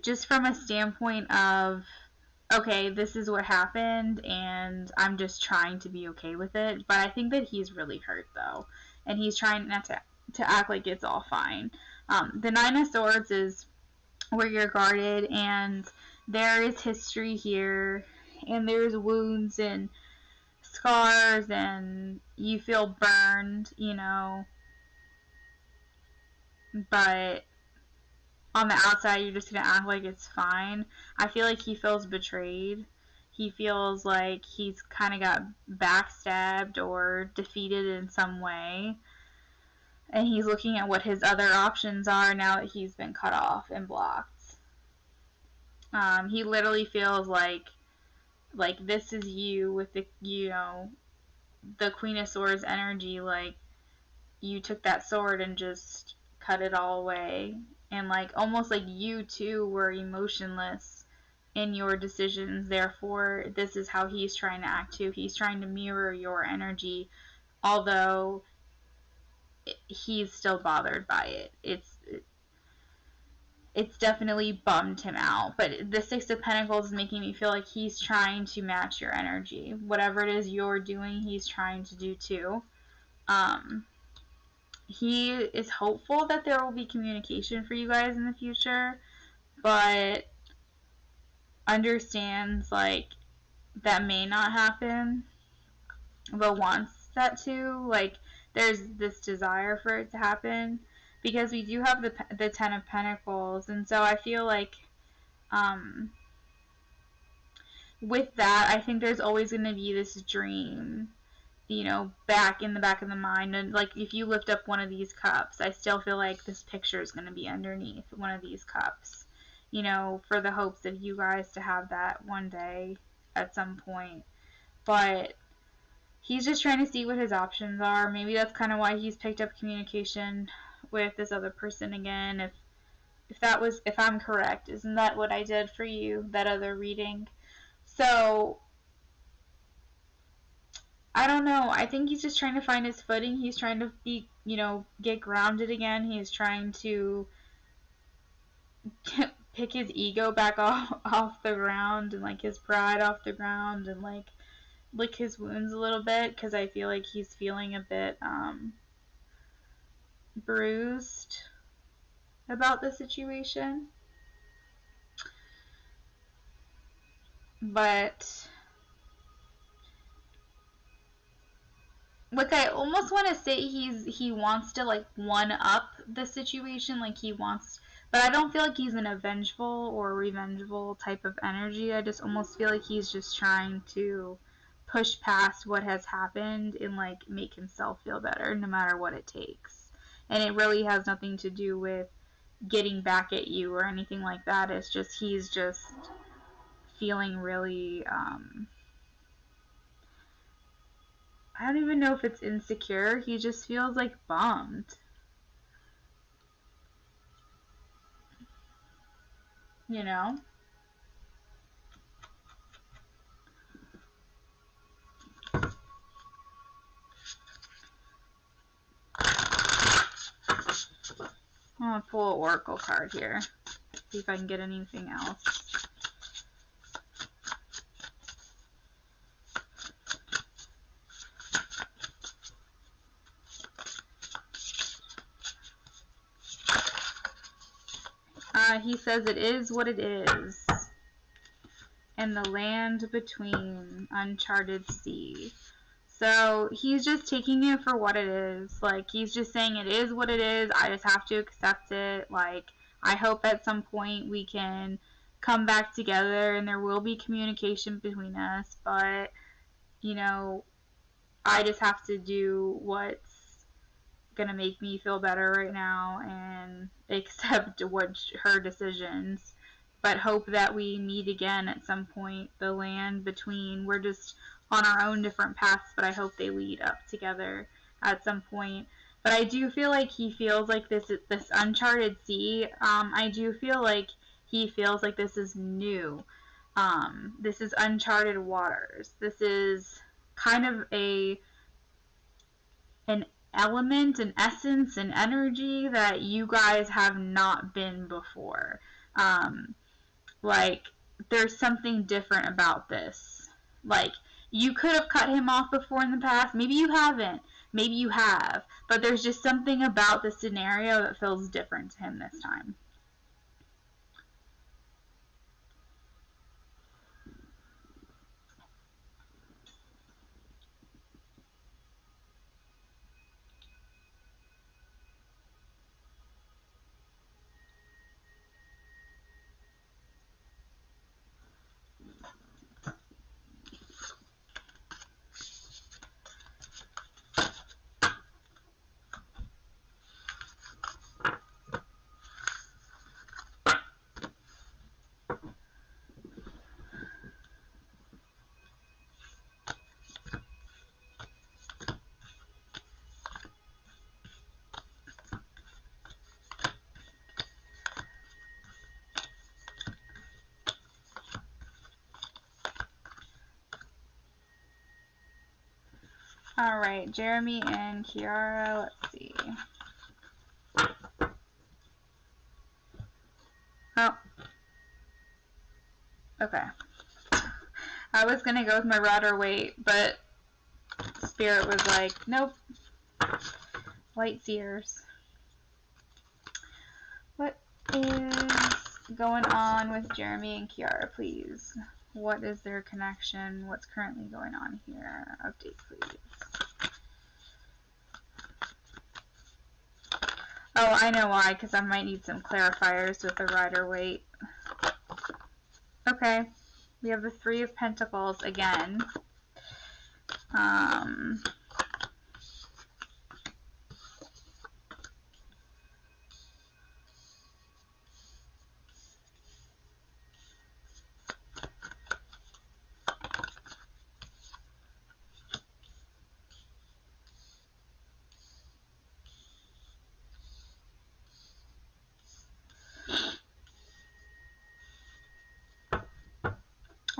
just from a standpoint of, okay, this is what happened and I'm just trying to be okay with it. But I think that he's really hurt though, and he's trying not to act like it's all fine. The Nine of Swords is where you're guarded, and there is history here, and there's wounds and scars, and you feel burned, you know, but on the outside you're just gonna act like it's fine. I feel like he feels betrayed. He feels like he's kind of got backstabbed or defeated in some way, and he's looking at what his other options are now that he's been cut off and blocked. He literally feels like this is you with the, you know, the Queen of Swords energy, like you took that sword and just cut it all away, and like almost like you too were emotionless in your decisions, therefore this is how he's trying to act too. He's trying to mirror your energy, although he's still bothered by it. It's definitely bummed him out. But the Six of Pentacles is making me feel like he's trying to match your energy. Whatever it is you're doing, he's trying to do too. He is hopeful that there will be communication for you guys in the future, but understands like that may not happen, but wants that to. Like, there's this desire for it to happen, because we do have the Ten of Pentacles, and so I feel like with that, I think there's always going to be this dream, you know, back in the back of the mind. And like, if you lift up one of these cups, I still feel like this picture is going to be underneath one of these cups, you know, for the hopes of you guys to have that one day at some point. But he's just trying to see what his options are. Maybe that's kind of why he's picked up communication with this other person again. If I'm correct, isn't that what I did for you, that other reading? So I don't know. I think he's just trying to find his footing. He's trying to be, you know, get grounded again. He's trying to pick his ego back off the ground, and like his pride off the ground, and like lick his wounds a little bit, because I feel like he's feeling a bit bruised about the situation. But like, I almost want to say he wants to like one up the situation, like he wants, but I don't feel like he's an avengeful or revengeful type of energy. I just almost feel like he's just trying to push past what has happened and like make himself feel better no matter what it takes. And it really has nothing to do with getting back at you or anything like that. It's just he's just feeling really, I don't even know if it's insecure. He just feels like bummed. You know? I'm going to pull an oracle card here. See if I can get anything else. He says it is what it is. And the land between, uncharted sea. So he's just taking it for what it is. Like, he's just saying it is what it is. I just have to accept it. Like, I hope at some point we can come back together and there will be communication between us. But, you know, I just have to do what's going to make me feel better right now and accept her decisions. But hope that we meet again at some point. The land between, we're just on our own different paths, but I hope they lead up together at some point. But I do feel like he feels like this uncharted sea. I do feel like he feels like this is new. This is uncharted waters. This is kind of an element, an essence, an energy that you guys have not been before. Like, there's something different about this. Like, you could have cut him off before in the past. Maybe you haven't. Maybe you have. But there's just something about the scenario that feels different to him this time. Alright, Jeremy and Kiara, let's see. Oh. Okay. I was gonna go with my rider weight, but Spirit was like, nope. Light Seers. What is going on with Jeremy and Kiara, please? What is their connection? What's currently going on here? Update, please. Oh, I know why, because I might need some clarifiers with the rider weight. Okay, we have the Three of Pentacles again.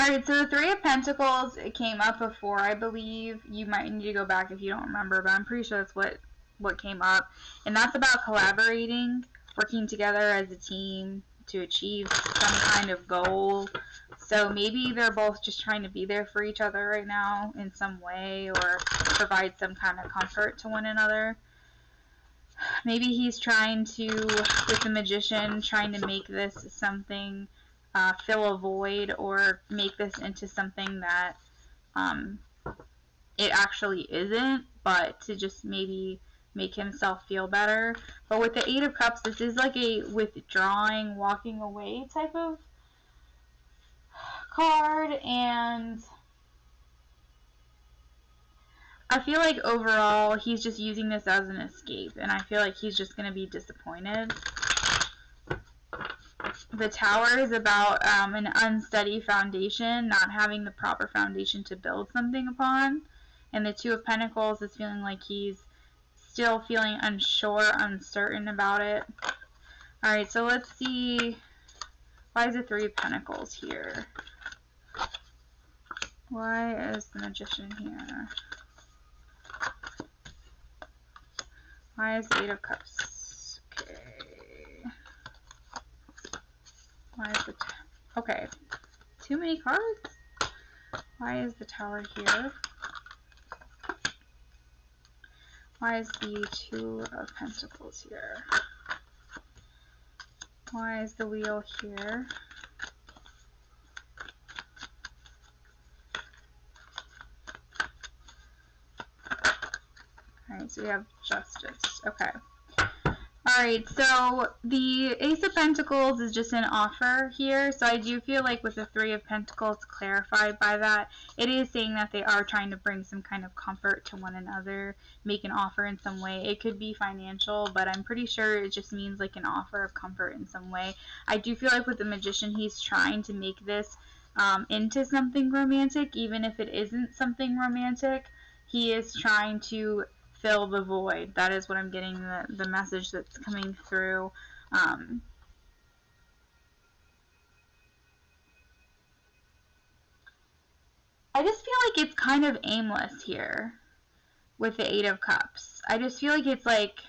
Alright, so the Three of Pentacles, it came up before, I believe. You might need to go back if you don't remember, but I'm pretty sure that's what came up. And that's about collaborating, working together as a team to achieve some kind of goal. So maybe they're both just trying to be there for each other right now in some way, or provide some kind of comfort to one another. Maybe he's trying to, with the Magician, trying to make this something, fill a void, or make this into something that it actually isn't, but to just maybe make himself feel better. But with the Eight of Cups, this is like a withdrawing, walking away type of card, and I feel like overall he's just using this as an escape, and I feel like he's just going to be disappointed. The Tower is about an unsteady foundation, not having the proper foundation to build something upon. And the Two of Pentacles is feeling like he's still feeling unsure, uncertain about it. Alright, so let's see. Why is the Three of Pentacles here? Why is the Magician here? Why is the Eight of Cups? Okay. Why is the... Okay. Too many cards? Why is the Tower here? Why is the Two of Pentacles here? Why is the Wheel here? Alright, so we have Justice. Okay. Alright, so the Ace of Pentacles is just an offer here. So I do feel like with the Three of Pentacles clarified by that, it is saying that they are trying to bring some kind of comfort to one another, make an offer in some way. It could be financial, but I'm pretty sure it just means like an offer of comfort in some way. I do feel like with the Magician, he's trying to make this into something romantic, even if it isn't something romantic. He is trying to fill the void. That is what I'm getting, the message that's coming through. I just feel like it's kind of aimless here with the Eight of Cups. I just feel like it's like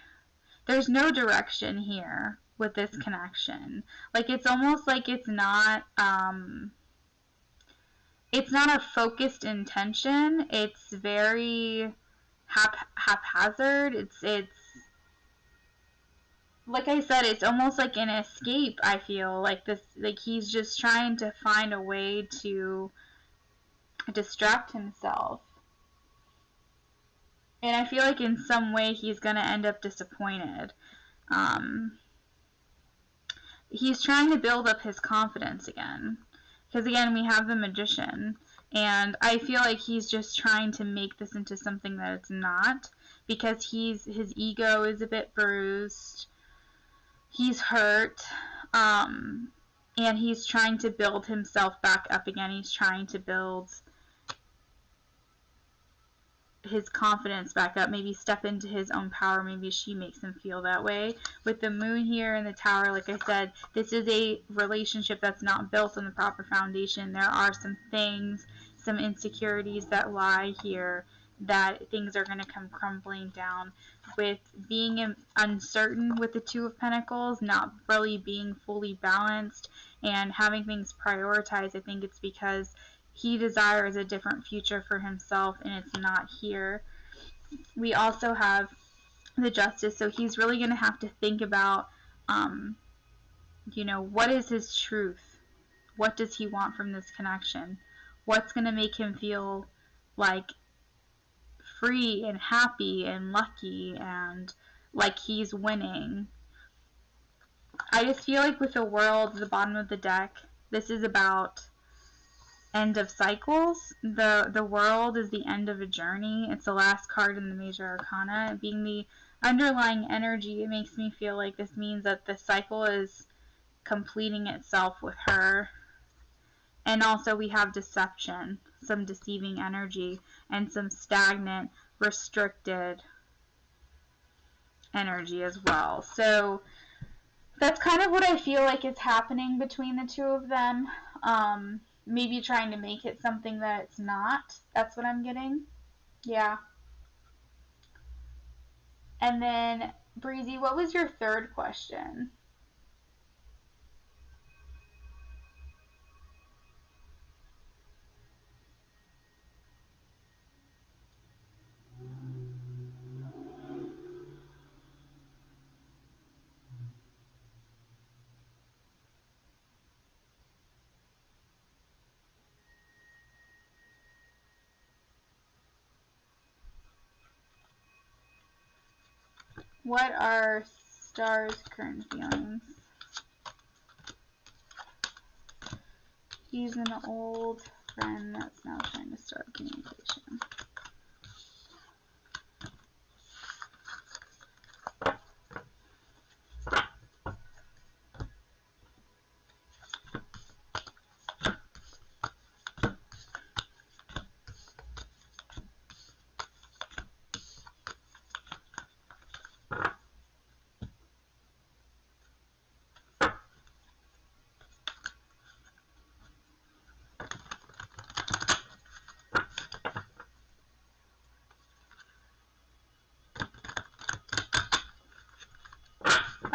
there's no direction here with this connection. Like it's almost like it's not a focused intention. It's very haphazard. It's like I said, it's almost like an escape. I feel like this, like he's just trying to find a way to distract himself. And I feel like in some way he's going to end up disappointed. He's trying to build up his confidence again. Because again, we have the Magician. And I feel like he's just trying to make this into something that it's not. Because his ego is a bit bruised. He's hurt. And he's trying to build himself back up again. He's trying to build his confidence back up, maybe step into his own power. Maybe she makes him feel that way. With the Moon here in the Tower, like I said, this is a relationship that's not built on the proper foundation. There are some things, some insecurities that lie here, that things are going to come crumbling down. With being uncertain with the Two of Pentacles, not really being fully balanced and having things prioritized, I think it's because he desires a different future for himself, and it's not here. We also have the Justice, so he's really going to have to think about, you know, what is his truth? What does he want from this connection? What's going to make him feel like free and happy and lucky and like he's winning? I just feel like with the World, the bottom of the deck, this is about end of cycles. The World is the end of a journey. It's the last card in the Major Arcana. Being the underlying energy, it makes me feel like this means that the cycle is completing itself with her. And also we have deception, some deceiving energy, and some stagnant, restricted energy as well. So that's kind of what I feel like is happening between the two of them. Maybe trying to make it something that it's not. That's what I'm getting. Yeah. And then, Breezy, what was your third question? What are Star's current feelings? He's an old friend that's now trying to start communication.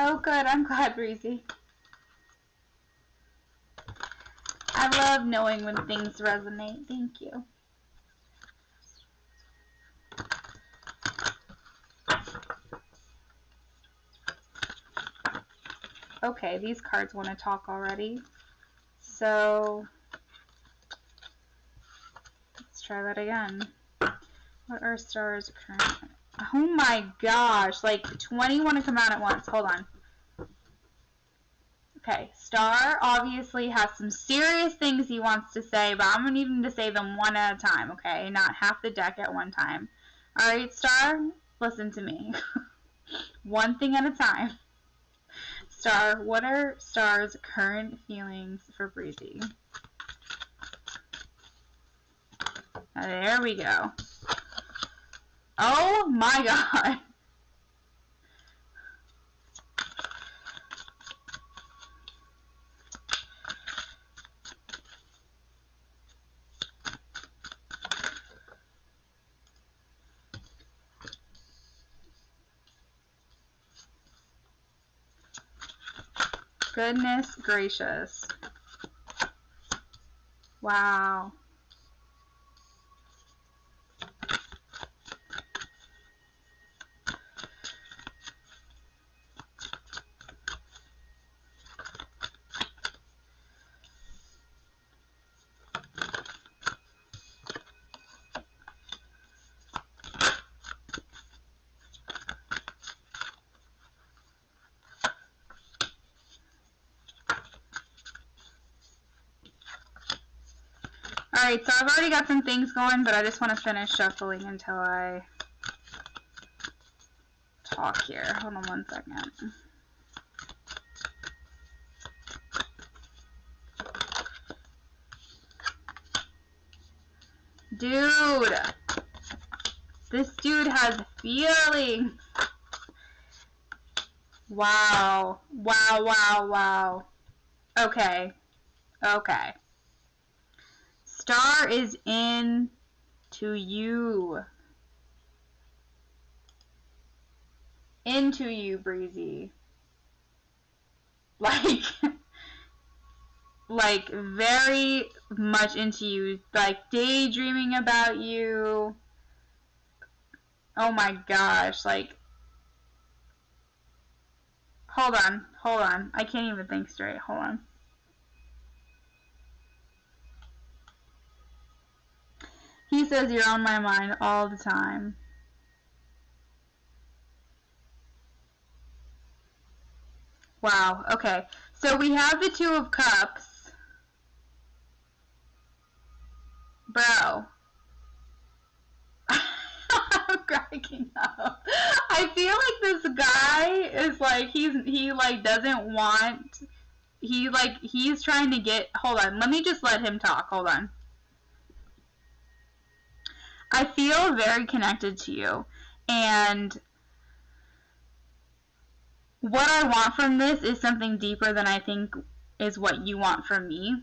Oh, good. I'm glad, Breezy. I love knowing when things resonate. Thank you. Okay, these cards want to talk already. So, let's try that again. What are stars current? Oh my gosh, like 20 want to come out at once. Hold on. Okay, Star obviously has some serious things he wants to say, but I'm going to need him to say them one at a time, okay? Not half the deck at one time. Alright, Star, listen to me. One thing at a time. Star, what are Star's current feelings for Breezy? There we go. Oh my god. Goodness gracious. Wow. Alright, so I've already got some things going, but I just want to finish shuffling until I talk here. Hold on one second. Dude! This dude has feelings! Wow. Wow, wow, wow. Okay. Okay. Star is in to you. Into you, Breezy. Like, like very much into you. Like daydreaming about you. Oh my gosh, like, hold on, hold on. I can't even think straight. Hold on. He says you're on my mind all the time. Wow, okay. So we have the Two of Cups. Bro. I'm cracking up. I feel like this guy is like, he like doesn't want, he's trying to get, hold on, let me just let him talk, hold on. I feel very connected to you, and what I want from this is something deeper than I think is what you want from me.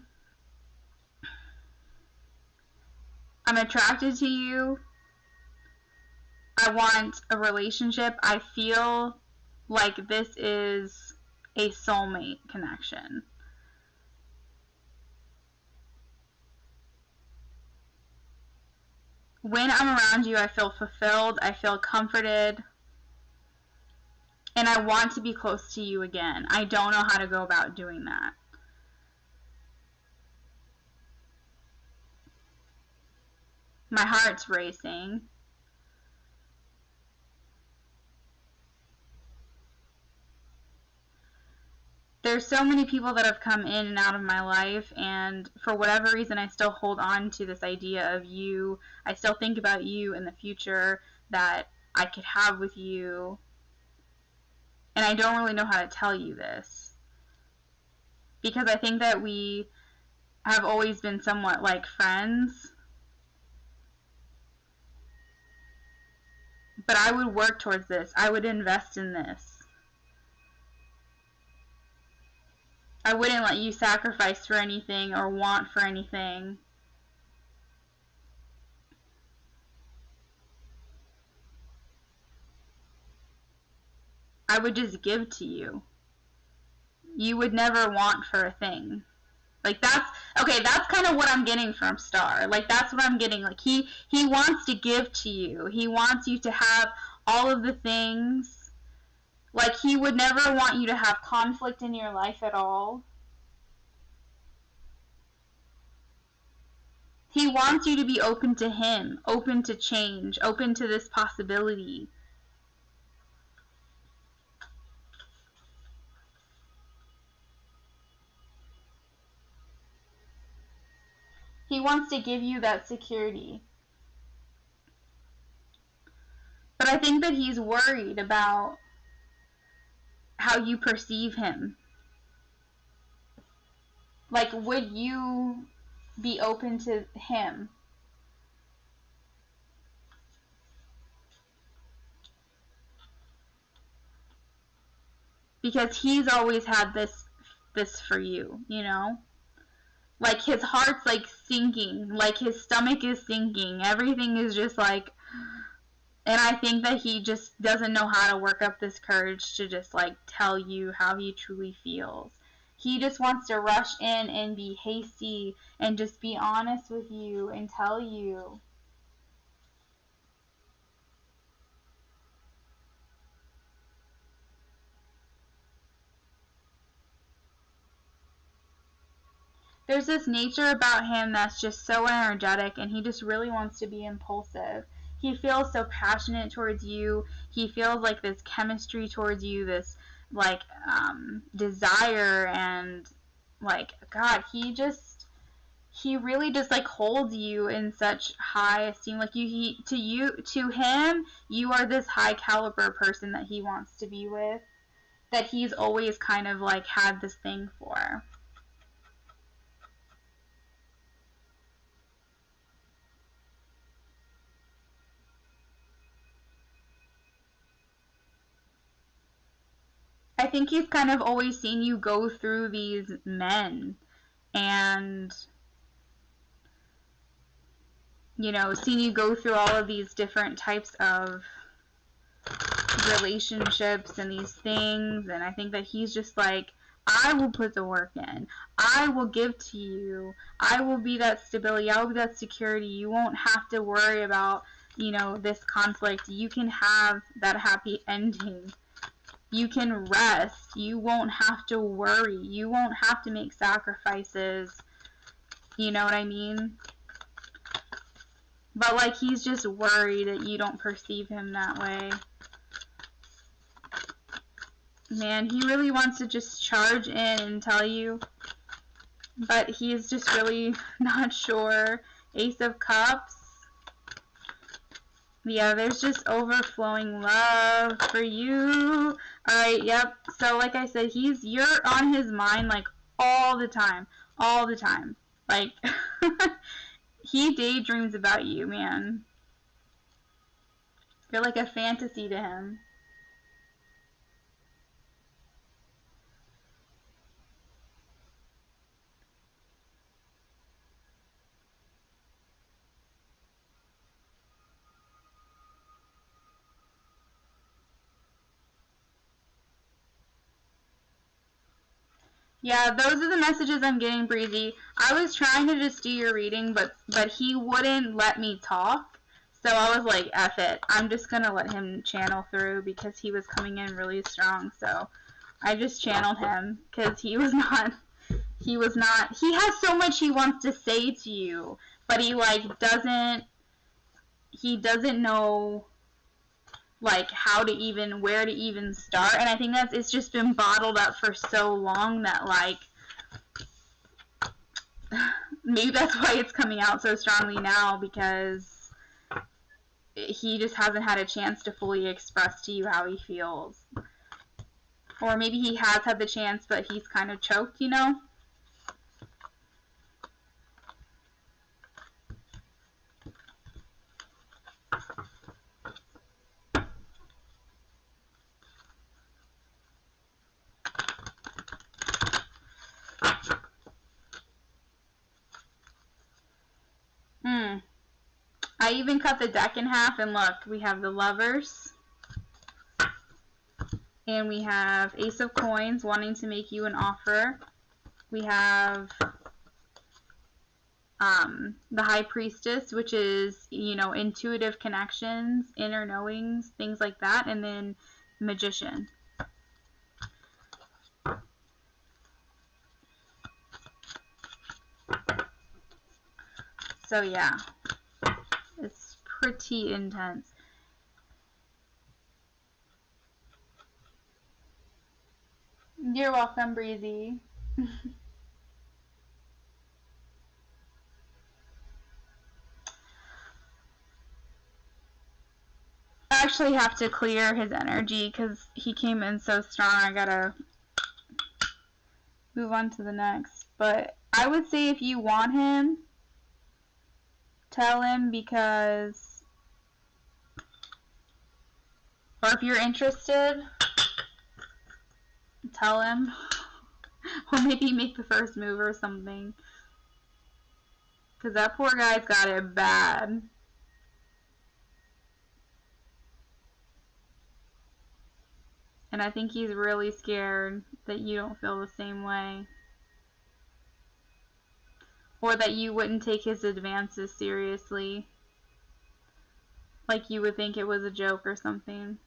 I'm attracted to you. I want a relationship. I feel like this is a soulmate connection. When I'm around you, I feel fulfilled. I feel comforted. And I want to be close to you again. I don't know how to go about doing that. My heart's racing. There's so many people that have come in and out of my life, and for whatever reason I still hold on to this idea of you. I still think about you in the future that I could have with you, and I don't really know how to tell you this because I think that we have always been somewhat like friends, but I would work towards this. I would invest in this. I wouldn't let you sacrifice for anything or want for anything. I would just give to you. You would never want for a thing. Like, that's kind of what I'm getting from Star. Like, that's what I'm getting. Like, he wants to give to you. He wants you to have all of the things. Like, he would never want you to have conflict in your life at all. He wants you to be open to him, open to change, open to this possibility. He wants to give you that security. But I think that he's worried about how you perceive him. Like, would you be open to him? Because he's always had this for you, you know? Like, his heart's like sinking, like his stomach is sinking, everything is just like, and I think that he just doesn't know how to work up this courage to just like tell you how he truly feels. He just wants to rush in and be hasty and just be honest with you and tell you. There's this nature about him that's just so energetic, and he just really wants to be impulsive. He feels so passionate towards you. He feels like this chemistry towards you, this like desire, and like, God, he really just like holds you in such high esteem. Like, to him, you are this high caliber person that he wants to be with, that he's always kind of like had this thing for. I think he's kind of always seen you go through these men, and, you know, seen you go through all of these different types of relationships and these things, and I think that he's just like, I will put the work in. I will give to you. I will be that stability. I will be that security. You won't have to worry about, you know, this conflict. You can have that happy ending. You can rest. You won't have to worry. You won't have to make sacrifices. You know what I mean? But, like, he's just worried that you don't perceive him that way. Man, he really wants to just charge in and tell you, but he's just really not sure. Ace of Cups. Yeah, there's just overflowing love for you. Alright, yep. So, like I said, you're on his mind, like, all the time. All the time. Like, he daydreams about you, man. You're like a fantasy to him. Yeah, those are the messages I'm getting, Breezy. I was trying to just do your reading, but he wouldn't let me talk. So I was like, F it. I'm just going to let him channel through because he was coming in really strong. So I just channeled him because he has so much he wants to say to you, but he like doesn't know like where to even start. And I think it's just been bottled up for so long that like maybe that's why it's coming out so strongly now, because he just hasn't had a chance to fully express to you how he feels. Or maybe he has had the chance, but he's kind of choked, you know? I even cut the deck in half, and look, we have the Lovers, And we have Ace of Coins wanting to make you an offer. We have the High Priestess, which is, you know, intuitive connections, inner knowings, things like that. And then Magician. So yeah, it's pretty intense. You're welcome, Breezy. I actually have to clear his energy because he came in so strong. I gotta move on to the next. But I would say if you want him, tell him, because, or if you're interested, tell him. Or maybe make the first move or something. Because that poor guy's got it bad. And I think he's really scared that you don't feel the same way. Or that you wouldn't take his advances seriously. Like you would think it was a joke or something.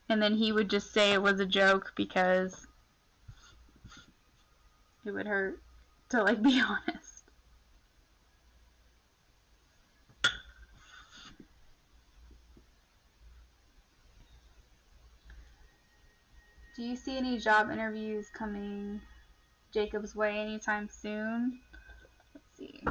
And then he would just say it was a joke because it would hurt to, like, be honest. Do you see any job interviews coming Jacob's way anytime soon? Let's see.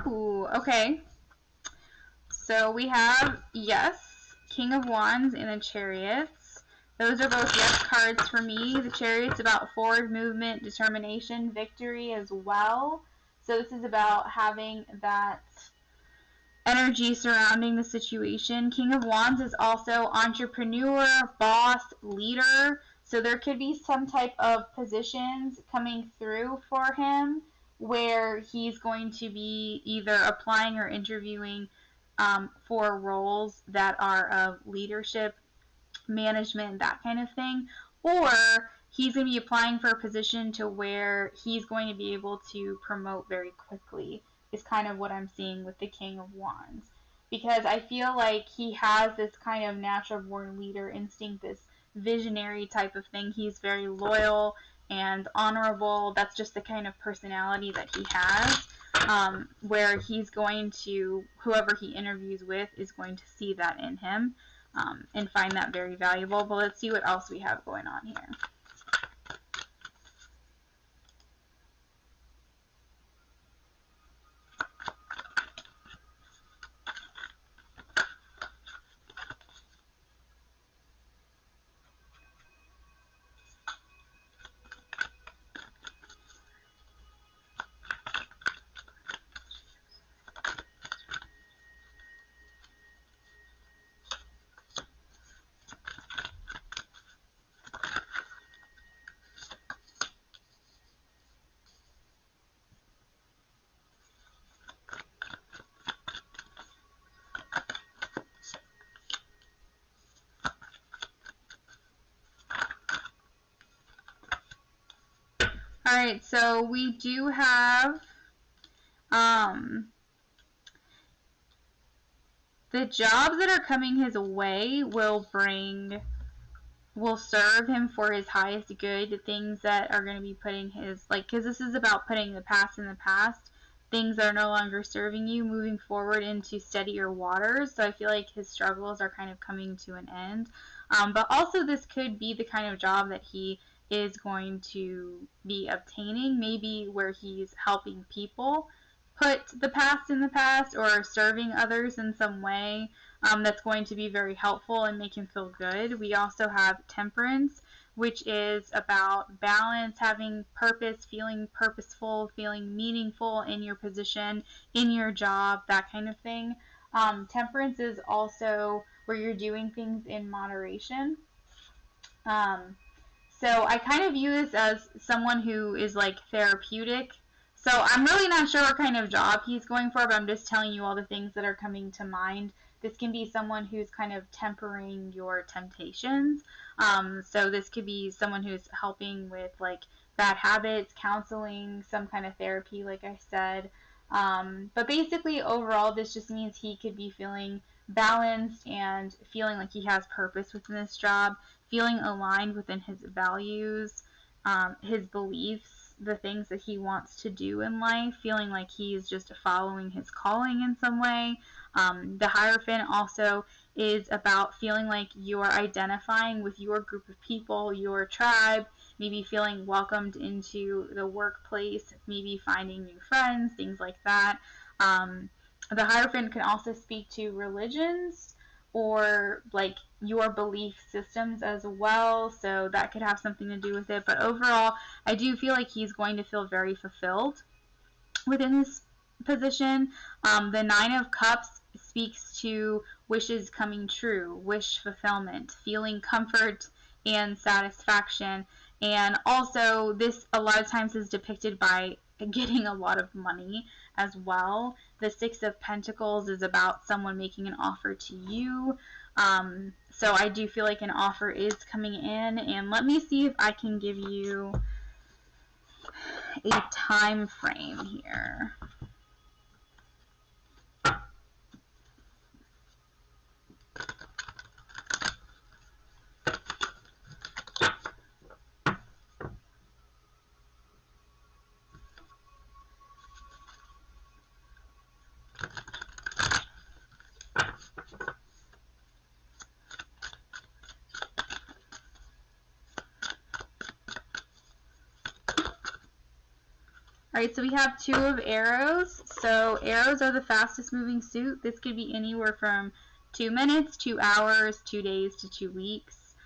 Ooh, okay. So we have yes, King of Wands, and the Chariots. Those are both yes cards for me. The Chariot's about forward movement, determination, victory as well. So this is about having that energy surrounding the situation. King of Wands is also entrepreneur, boss, leader. So there could be some type of positions coming through for him where he's going to be either applying or interviewing for roles that are of leadership, management, that kind of thing. Or he's going to be applying for a position to where he's going to be able to promote very quickly, is kind of what I'm seeing with the King of Wands. Because I feel like he has this kind of natural born leader instinct, this visionary type of thing. He's very loyal and honorable. That's just the kind of personality that he has. Where he's going to, whoever he interviews with is going to see that in him. And find that very valuable. But let's see what else we have going on here. Alright, so we do have the jobs that are coming his way will serve him for his highest good. The things that are going to be putting his, like, because this is about putting the past in the past, things that are no longer serving you, moving forward into steadier waters. So I feel like his struggles are kind of coming to an end. But also this could be the kind of job that he is going to be obtaining, maybe where he's helping people put the past in the past or serving others in some way. That's going to be very helpful and make him feel good. We also have temperance, which is about balance, having purpose, feeling purposeful, feeling meaningful in your position, in your job, that kind of thing. Temperance is also where you're doing things in moderation. So I kind of view this as someone who is like therapeutic. So I'm really not sure what kind of job he's going for, but I'm just telling you all the things that are coming to mind. This can be someone who's kind of tempering your temptations. So this could be someone who's helping with like bad habits, counseling, some kind of therapy, like I said. But basically, overall, this just means he could be feeling balanced and feeling like he has purpose within this job, feeling aligned within his values, his beliefs, the things that he wants to do in life, feeling like he's just following his calling in some way. The Hierophant also is about feeling like you're identifying with your group of people, your tribe, maybe feeling welcomed into the workplace, maybe finding new friends, things like that. The Hierophant can also speak to religions or like your belief systems as well, so that could have something to do with it. But overall, I do feel like he's going to feel very fulfilled within this position. The Nine of Cups speaks to wishes coming true, wish fulfillment, feeling comfort and satisfaction. And also, this a lot of times is depicted by getting a lot of money as well. The Six of Pentacles is about someone making an offer to you. So I do feel like an offer is coming in. And let me see if I can give you a time frame here. Alright, so we have Two of Arrows. So arrows are the fastest moving suit. This could be anywhere from 2 minutes, 2 hours, 2 days to 2 weeks.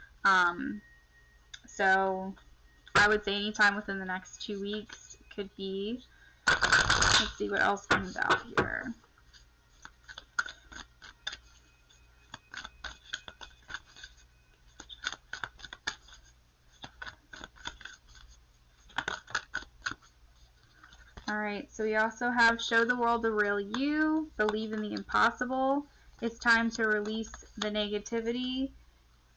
So I would say anytime within the next 2 weeks could be. Let's see what else comes out here. Alright, so we also have Show the World the Real You, Believe in the Impossible. It's time to release the negativity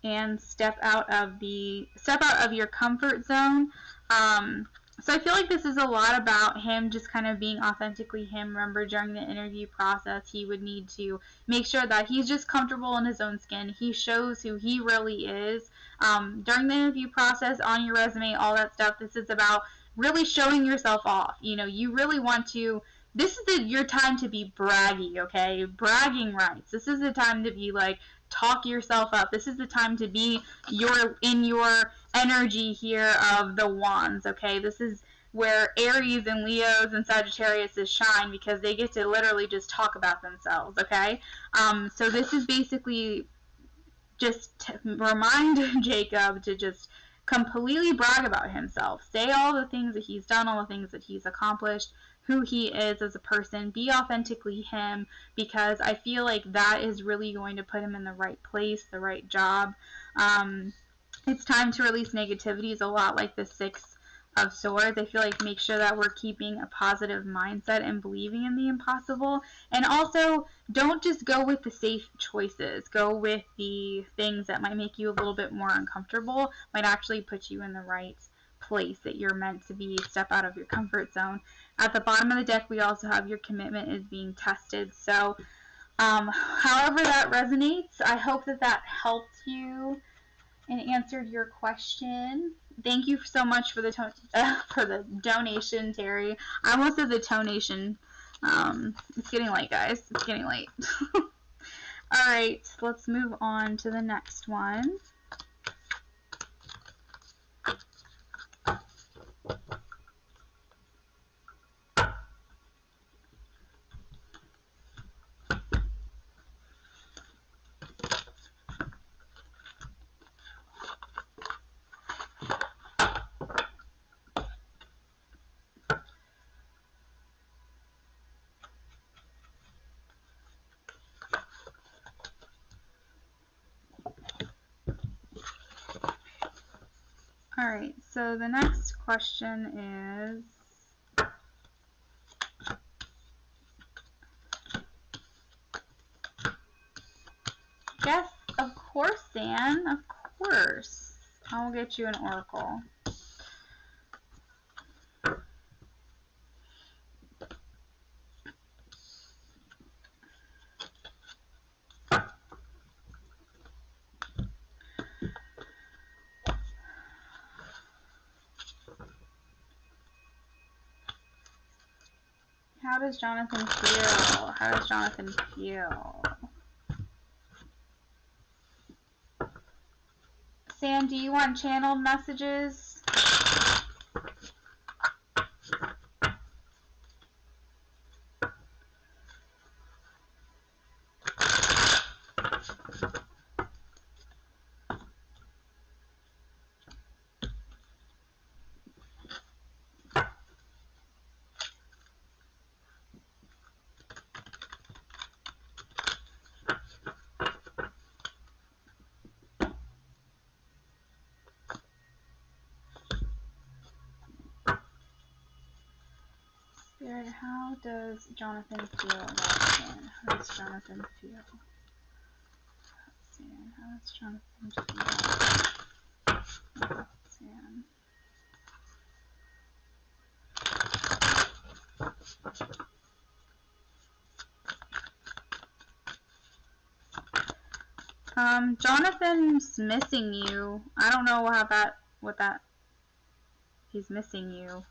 and step out of your comfort zone. So I feel like this is a lot about him just kind of being authentically him. Remember, during the interview process, he would need to make sure that he's just comfortable in his own skin. He shows who he really is. During the interview process, on your resume, all that stuff, this is about really showing yourself off. You know, you really want to, this is your time to be braggy, okay? Bragging rights. This is the time to be like, talk yourself up. This is the time to be in your energy here of the wands, okay? This is where Aries and Leos and Sagittarius shine, because they get to literally just talk about themselves, okay? So this is basically just to remind Jacob to just completely brag about himself. Say all the things that he's done, all the things that he's accomplished, who he is as a person. Be authentically him, because I feel like that is really going to put him in the right place, the right job. It's time to release negativity is a lot like the Six of Swords. I feel like make sure that we're keeping a positive mindset and believing in the impossible. And also, don't just go with the safe choices. Go with the things that might make you a little bit more uncomfortable, might actually put you in the right place that you're meant to be. Step out of your comfort zone. At the bottom of the deck, we also have your commitment is being tested. So However that resonates, I hope that that helped you and answered your question. Thank you so much for the donation, Terry. I almost said the tonation. It's getting late, guys. It's getting late. All right, let's move on to the next one. All right, so the next question is, yes, of course, Dan, of course. I will get you an oracle. How does Jonathan feel? How does Jonathan feel? Sam, do you want channeled messages? Spirit, how does Jonathan feel about Sam? How does Jonathan feel? Sam, how does Jonathan feel about Sam? Jonathan's missing you. I don't know he's missing you.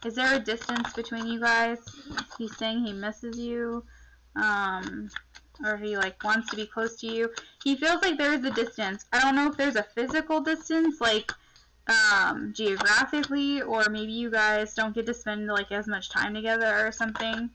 Is there a distance between you guys? He's saying he misses you, or he like wants to be close to you. He feels like there is a distance. I don't know if there's a physical distance, like geographically, or maybe you guys don't get to spend like as much time together or something.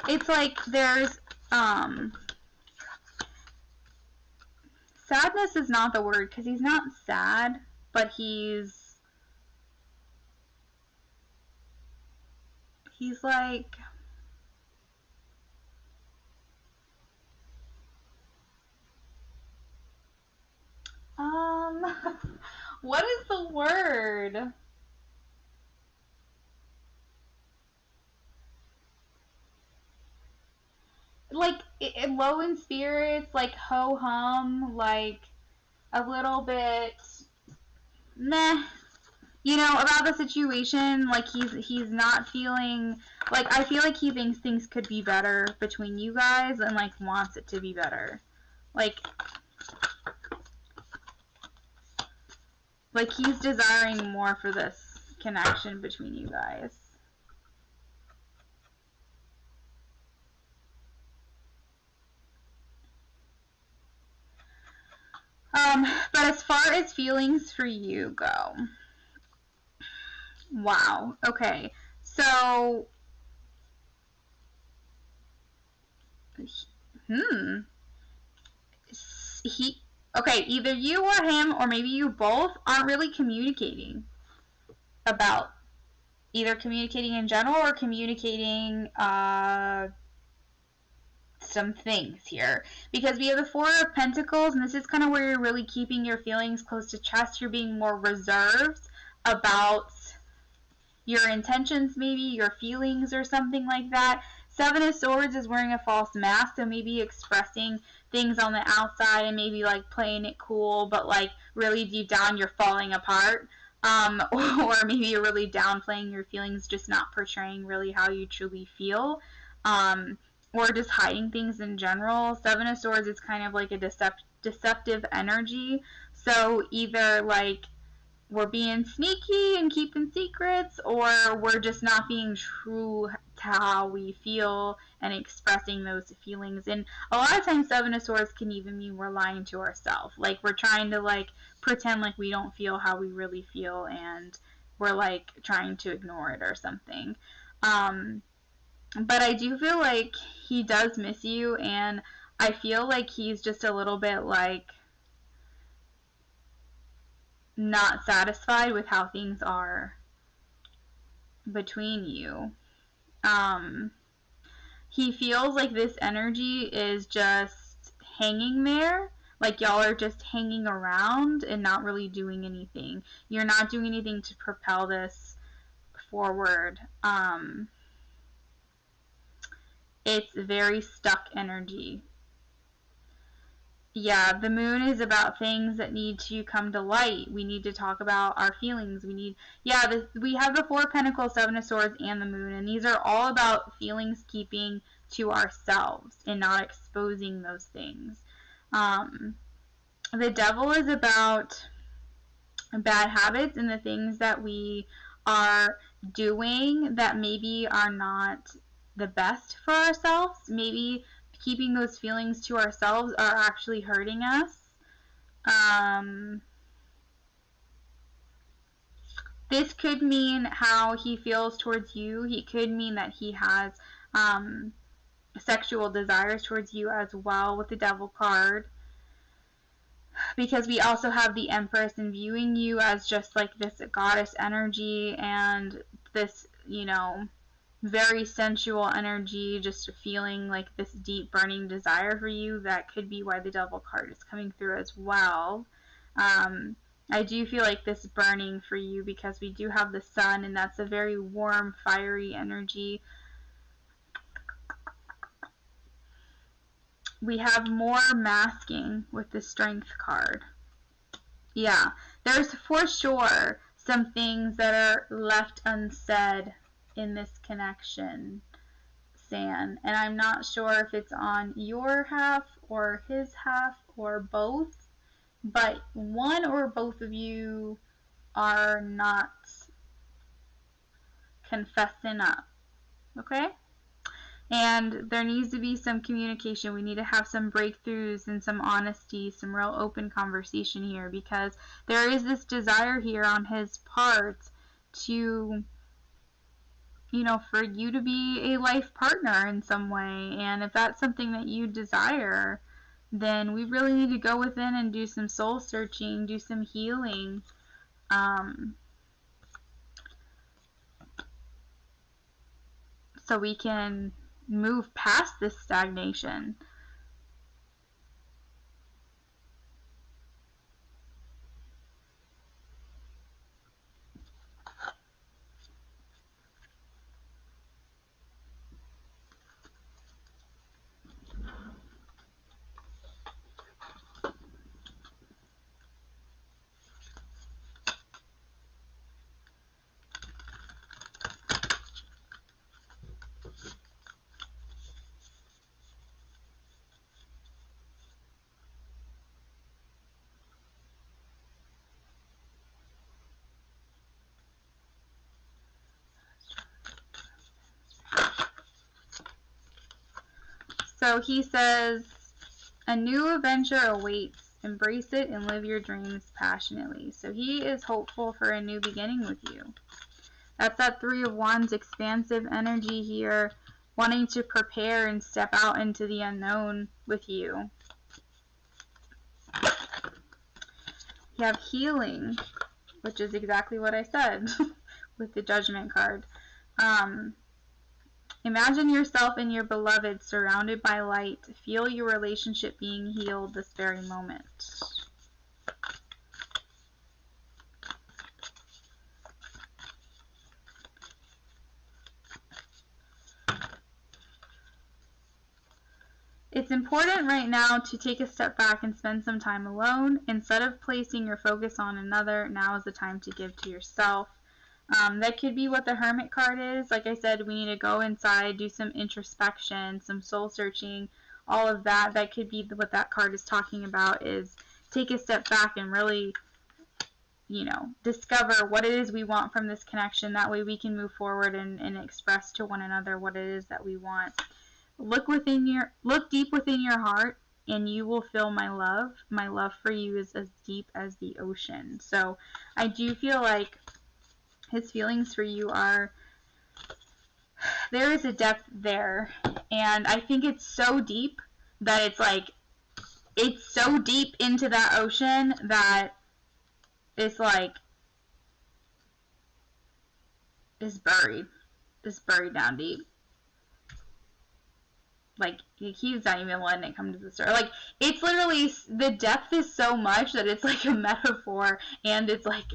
It's like there's, sadness is not the word, because he's not sad, but he's like, what is the word? Like, low in spirits, like ho-hum, like a little bit meh, you know, about the situation. Like he's not feeling, like, I feel like he thinks things could be better between you guys and like wants it to be better. Like he's desiring more for this connection between you guys. But as far as feelings for you go, wow, okay, so, okay, either you or him, or maybe you both, aren't really communicating about, either communicating in general or communicating, some things here. Because we have the Four of Pentacles, and this is kind of where you're really keeping your feelings close to chest. You're being more reserved about your intentions, maybe your feelings or something like that. Seven of Swords is wearing a false mask, so maybe expressing things on the outside and maybe like playing it cool, but like really deep down you're falling apart. Or maybe you're really downplaying your feelings, just not portraying really how you truly feel. Or just hiding things in general. Seven of Swords is kind of like a deceptive energy. So either like we're being sneaky and keeping secrets, or we're just not being true to how we feel and expressing those feelings. And a lot of times Seven of Swords can even mean we're lying to ourselves. Like we're trying to like pretend like we don't feel how we really feel, and we're like trying to ignore it or something. But I do feel like he does miss you, and I feel like he's just a little bit like not satisfied with how things are between you. He feels like this energy is just hanging there, like y'all are just hanging around and not really doing anything. You're not doing anything to propel this forward. It's very stuck energy. Yeah, the moon is about things that need to come to light. We need to talk about our feelings. We have the Four of Pentacles, Seven of Swords, and the moon, and these are all about feelings keeping to ourselves and not exposing those things. The Devil is about bad habits and the things that we are doing that maybe are not the best for ourselves. Maybe keeping those feelings to ourselves are actually hurting us. This could mean how he feels towards you. He could mean that he has sexual desires towards you as well with the Devil card. Because we also have the Empress, and viewing you as just like this goddess energy and this, very sensual energy, just feeling like this deep burning desire for you. That could be why the Devil card is coming through as well. I do feel like this burning for you because we do have the Sun, and that's a very warm, fiery energy. We have more masking with the Strength card. Yeah, there's for sure some things that are left unsaid in this connection, San, and I'm not sure if it's on your half or his half or both, but one or both of you are not confessing up, okay? And there needs to be some communication. We need to have some breakthroughs and some honesty, some real open conversation here, because there is this desire here on his part to, for you to be a life partner in some way. And if that's something that you desire, then we really need to go within and do some soul searching, do some healing. So we can move past this stagnation. So he says, a new adventure awaits. Embrace it and live your dreams passionately. So he is hopeful for a new beginning with you. That's that Three of Wands expansive energy here, wanting to prepare and step out into the unknown with you. You have healing, which is exactly what I said with the Judgment card. Imagine yourself and your beloved surrounded by light. Feel your relationship being healed this very moment. It's important right now to take a step back and spend some time alone. Instead of placing your focus on another, now is the time to give to yourself. That could be what the Hermit card is. Like I said, we need to go inside, do some introspection, some soul searching, all of that. That could be what that card is talking about, is take a step back and really, you know, discover what it is we want from this connection. That way we can move forward and express to one another what it is that we want. Look deep within your heart, and you will feel my love. My love for you is as deep as the ocean. So I do feel like his feelings for you are, there is a depth there, and I think it's so deep that it's like, it's so deep into that ocean that it's like, it's buried down deep. Like, he's not even letting it come to the surface. Like, it's literally, the depth is so much that it's like a metaphor, and it's like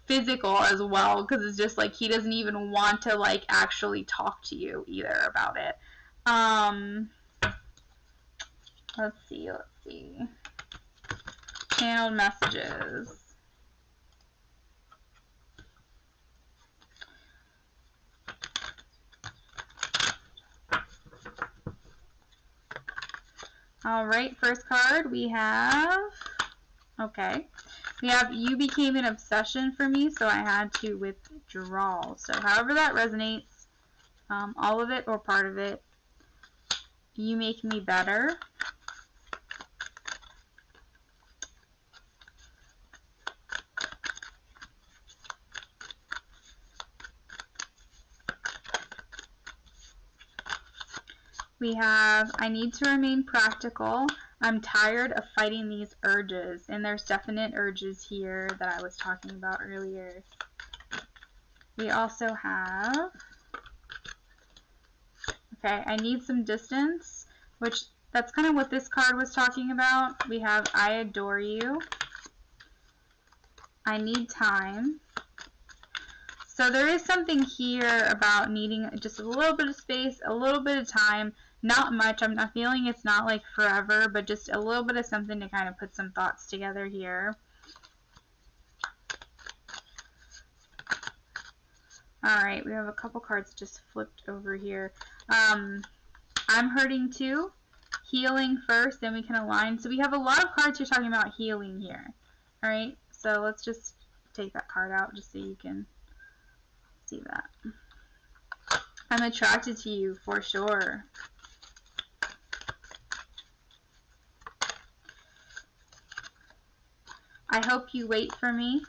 physical as well, because it's just like he doesn't even want to like actually talk to you either about it. Let's see. Channeled messages. Alright, first card we have, okay, we have you became an obsession for me, so I had to withdraw. So however that resonates, all of it or part of it, you make me better. We have, I need to remain practical. I'm tired of fighting these urges. And there's definite urges here that I was talking about earlier. We also have, okay, I need some distance, which that's kind of what this card was talking about. We have, I adore you. I need time. So there is something here about needing just a little bit of space, a little bit of time. Not much. I'm not feeling it's not like forever, but just a little bit of something to kind of put some thoughts together here. Alright, we have a couple cards just flipped over here. I'm hurting too. Healing first, then we can align. So we have a lot of cards here talking about healing here. Alright, so let's just take that card out just so you can see that. I'm attracted to you for sure. I hope you wait for me.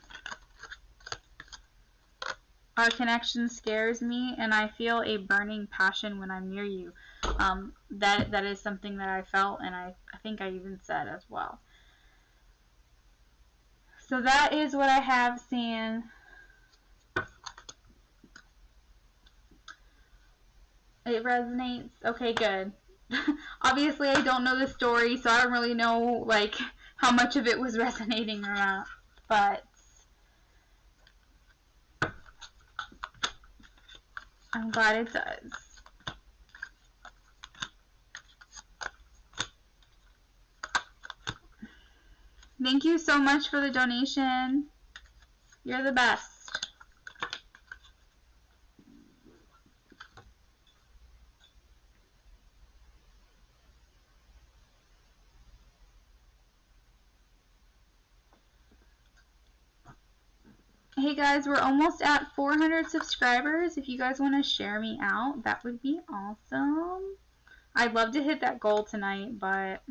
Our connection scares me, and I feel a burning passion when I'm near you. That is something that I felt, and I think I even said as well. So that is what I have saying. It resonates. Okay, good. Obviously, I don't know the story, so I don't really know like how much of it was resonating or not. But I'm glad it does. Thank you so much for the donation. You're the best. Hey guys, we're almost at 400 subscribers. If you guys want to share me out, that would be awesome. I'd love to hit that goal tonight, but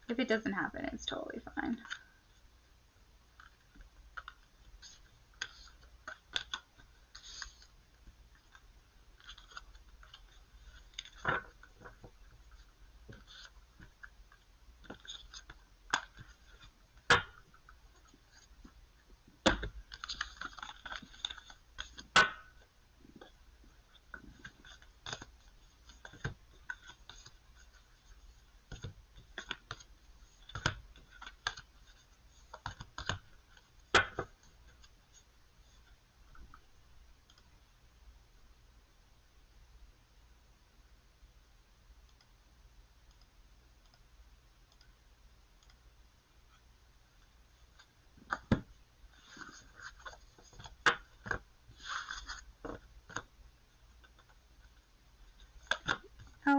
if it doesn't happen, it's totally fine.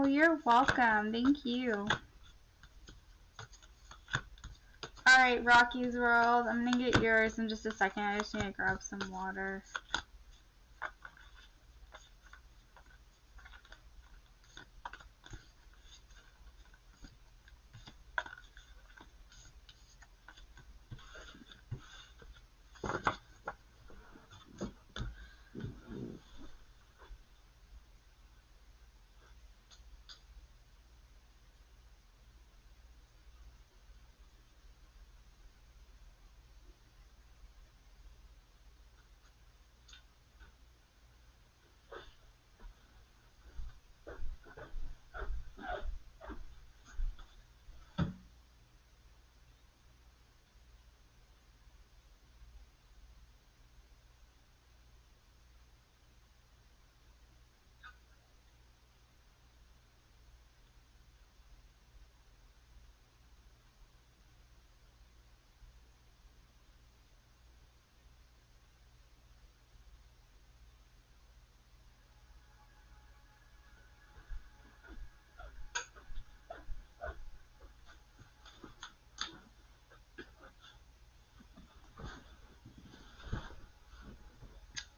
Oh, you're welcome. Thank you. Alright, Rocky's World. I'm gonna get yours in just a second. I just need to grab some water.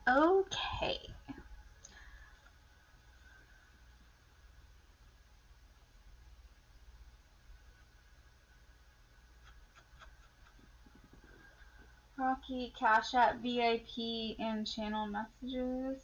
Okay. Rocky, Cash App, VIP, and channel messages.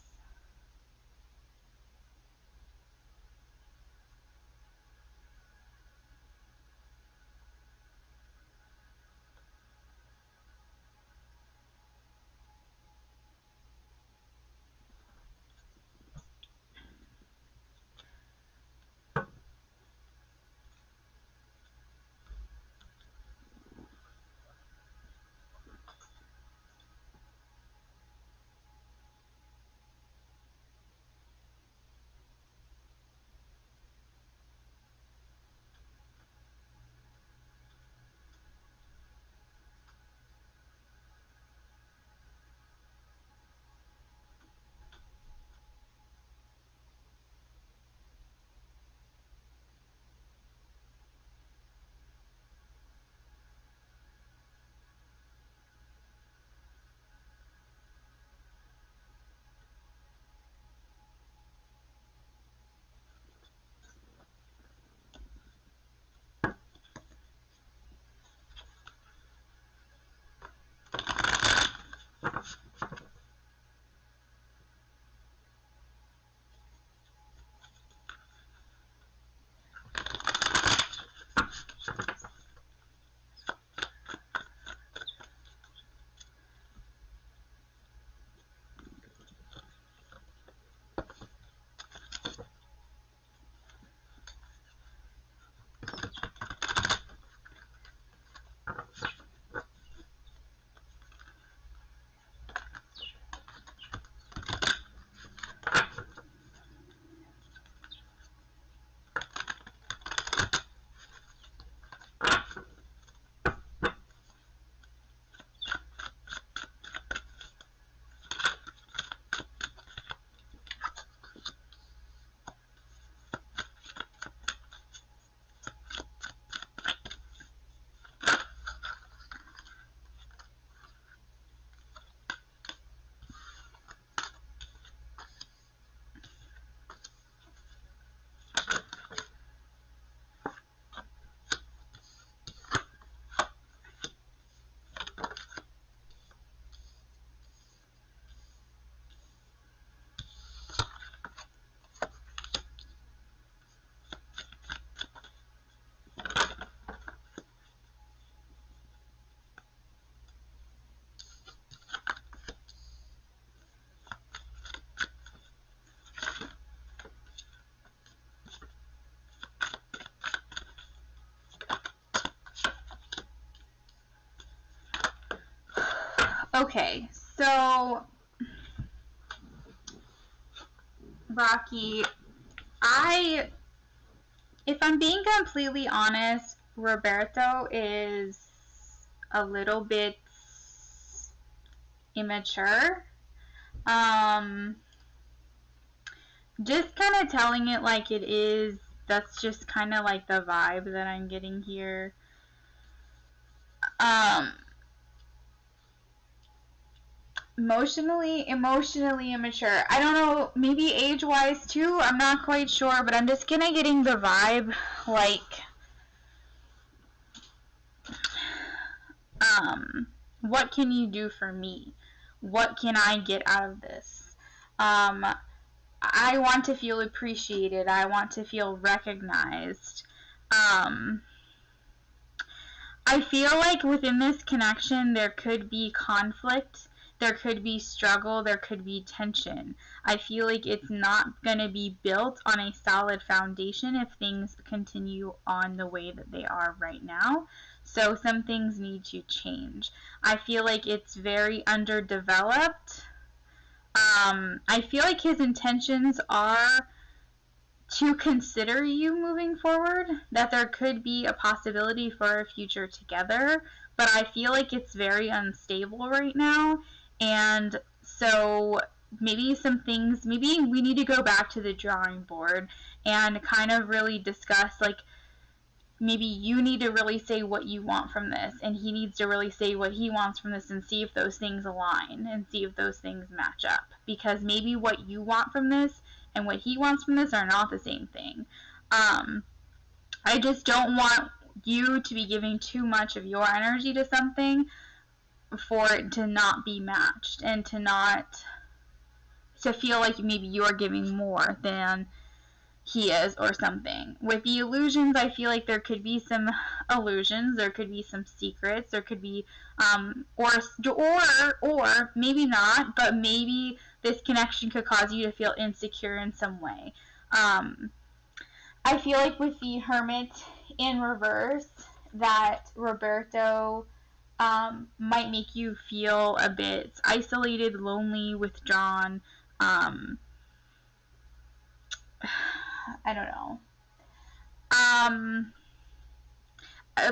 Okay, so Rocky, if I'm being completely honest, Roberto is a little bit immature. Just kind of telling it like it is, That's just kind of like the vibe that I'm getting here. Emotionally immature. I don't know, maybe age-wise too, I'm not quite sure, but I'm just kind of getting the vibe, like, what can you do for me? What can I get out of this? I want to feel appreciated. I want to feel recognized. I feel like within this connection there could be conflict, there could be struggle, there could be tension. I feel like it's not going to be built on a solid foundation if things continue on the way that they are right now. So some things need to change. I feel like it's very underdeveloped. I feel like his intentions are to consider you moving forward, that there could be a possibility for a future together, but I feel like it's very unstable right now, and so maybe some things, maybe we need to go back to the drawing board and kind of really discuss, like, maybe you need to really say what you want from this, and he needs to really say what he wants from this, and see if those things align and see if those things match up. Because maybe what you want from this and what he wants from this are not the same thing. I just don't want you to be giving too much of your energy to something for it to not be matched, and to feel like maybe you're giving more than he is or something. With the illusions, I feel like there could be some illusions, there could be some secrets, there could be or maybe not, but maybe this connection could cause you to feel insecure in some way. I feel like with the Hermit in reverse, that Roberto might make you feel a bit isolated, lonely, withdrawn. I don't know.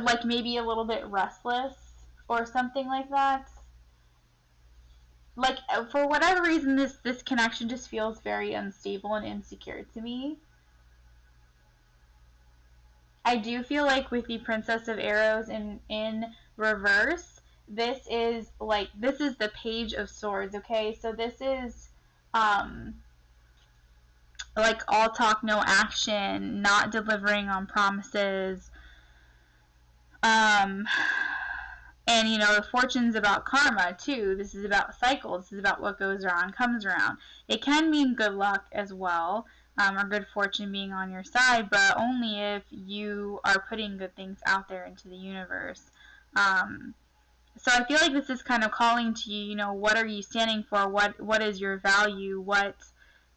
Like maybe a little bit restless or something like that. Like, for whatever reason, this connection just feels very unstable and insecure to me. I do feel like with the Princess of Arrows in reverse, this is the Page of Swords. Okay, so this is like all talk, no action, not delivering on promises. And the fortune's about karma too. This is about cycles. This is about what goes around comes around. It can mean good luck as well, or good fortune being on your side, but only if you are putting good things out there into the universe. So I feel like this is kind of calling to you. What are you standing for? What is your value? What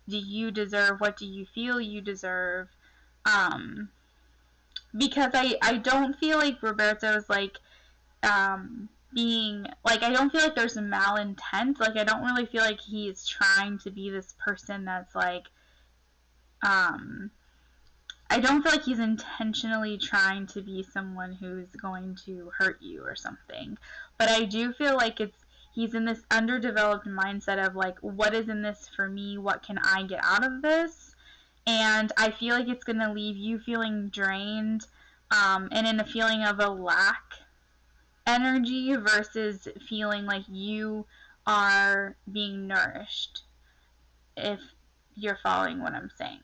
do you deserve? What do you feel you deserve? Because I don't feel like Roberto's like being like, I don't feel like there's a malintent. Like, I don't really feel like he's trying to be this person that's like I don't feel like he's intentionally trying to be someone who's going to hurt you or something. But I do feel like he's in this underdeveloped mindset of like, what is in this for me? What can I get out of this? And I feel like it's going to leave you feeling drained, and in a feeling of a lack energy versus feeling like you are being nourished, if you're following what I'm saying.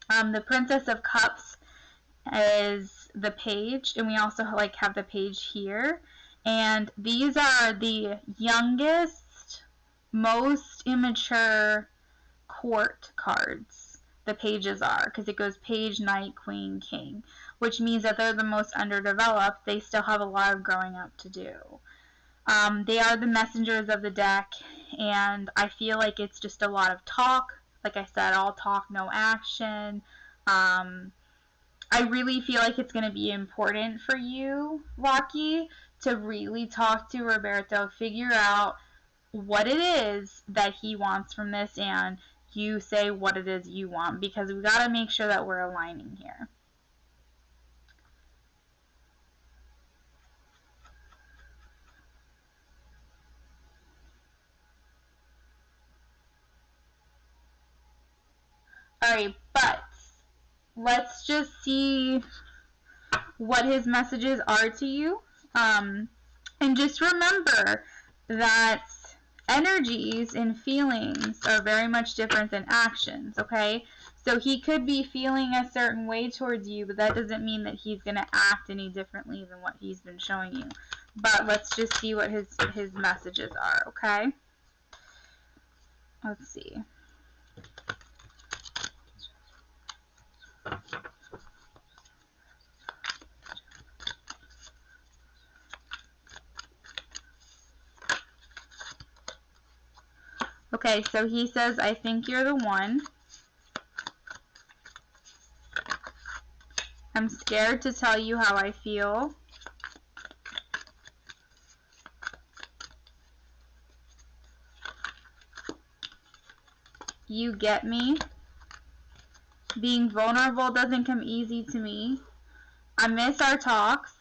The Princess of Cups is the page, and we also have the page here, and these are the youngest, most immature court cards. The pages are, because it goes page, knight, queen, king, which means that they're the most underdeveloped. They still have a lot of growing up to do. They are the messengers of the deck, and I feel like it's just a lot of talk. Like I said, all talk, no action. I really feel like it's going to be important for you, Rocky, to really talk to Roberto, figure out what it is that he wants from this, and you say what it is you want, because we got to make sure that we're aligning here. Alright, but let's just see what his messages are to you. And just remember that energies and feelings are very much different than actions, okay? So he could be feeling a certain way towards you, but that doesn't mean that he's going to act any differently than what he's been showing you. But let's just see what his messages are, okay? Let's see. Okay, so he says, I think you're the one. I'm scared to tell you how I feel. You get me. Being vulnerable doesn't come easy to me. I miss our talks.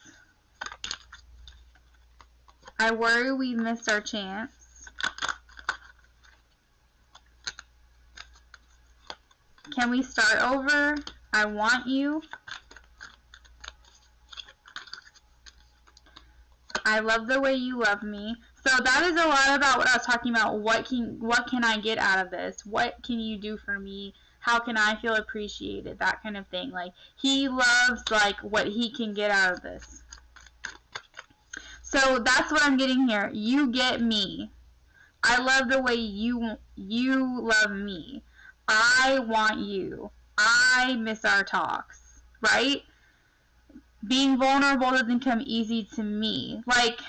I worry we missed our chance. Can we start over? I want you. I love the way you love me. So that is a lot about what I was talking about. What can I get out of this? What can you do for me? How can I feel appreciated? That kind of thing. Like, he loves, like, what he can get out of this. So that's what I'm getting here. You get me. I love the way you love me. I want you. I miss our talks. Right? Being vulnerable doesn't come easy to me. Like,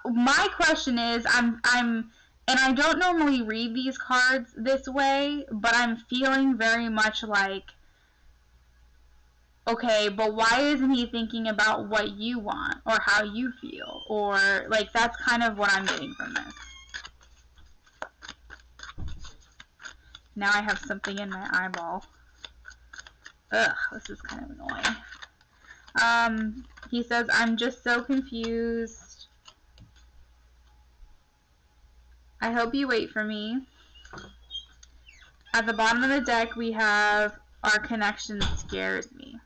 my question is, and I don't normally read these cards this way, but I'm feeling very much like, okay, but why isn't he thinking about what you want or how you feel? Or, like, that's kind of what I'm getting from this. Now I have something in my eyeball. Ugh, this is kind of annoying. He says, I'm just so confused. I hope you wait for me. At the bottom of the deck, we have our connection scares me.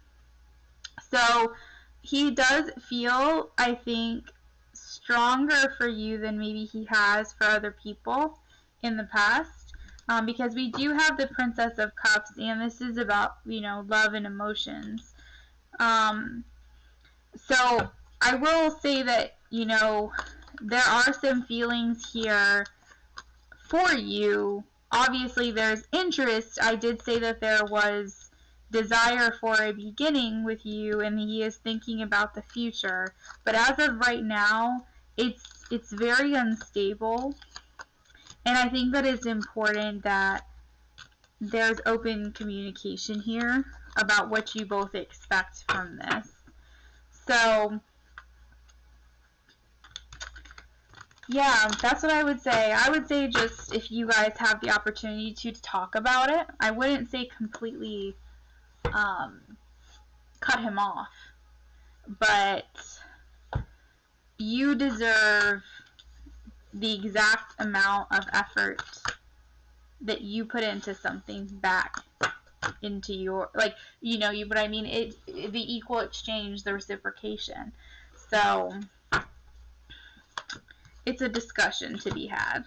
So he does feel, I think, stronger for you than maybe he has for other people in the past. Because we do have the Princess of Cups, and this is about, you know, love and emotions. So I will say that, you know, there are some feelings here for you. Obviously, there's interest. I did say that there was desire for a beginning with you, and he is thinking about the future. But as of right now, it's very unstable. And I think that it's important that there's open communication here about what you both expect from this. So, yeah, that's what I would say. I would say just if you guys have the opportunity to talk about it, I wouldn't say completely cut him off. But you deserve the exact amount of effort that you put into something back into your, like, you know, but I mean, the equal exchange, the reciprocation. So it's a discussion to be had.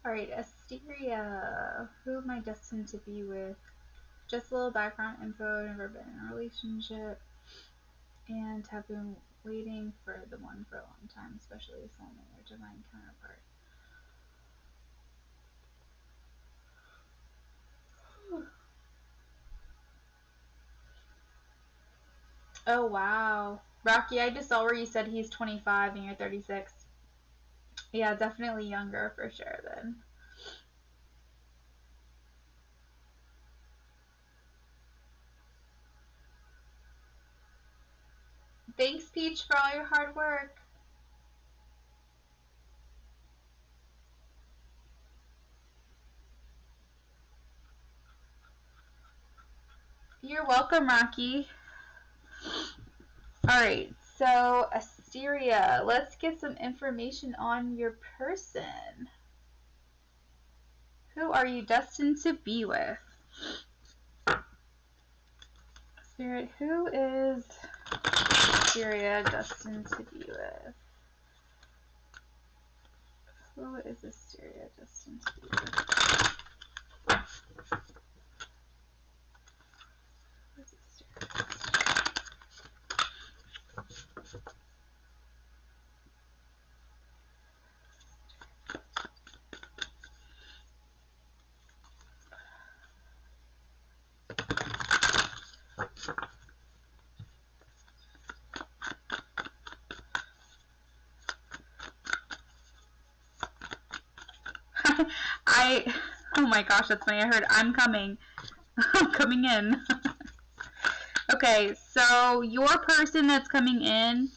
Alright, Asteria. Who am I destined to be with? Just a little background info. Never been in a relationship. And have been waiting for the one for a long time, especially a soulmate or divine counterpart. Oh, wow. Rocky, I just saw where you said he's 25 and you're 36. Yeah, definitely younger for sure then. Thanks, Peach, for all your hard work. You're welcome, Rocky. Alright, so Asteria, let's get some information on your person. Who are you destined to be with? Spirit, who is Asteria destined to be with? Who is Asteria destined to be with? Who is Asteria? Oh my gosh, that's funny. I heard I'm coming. I'm coming in. Okay, so your person that's coming in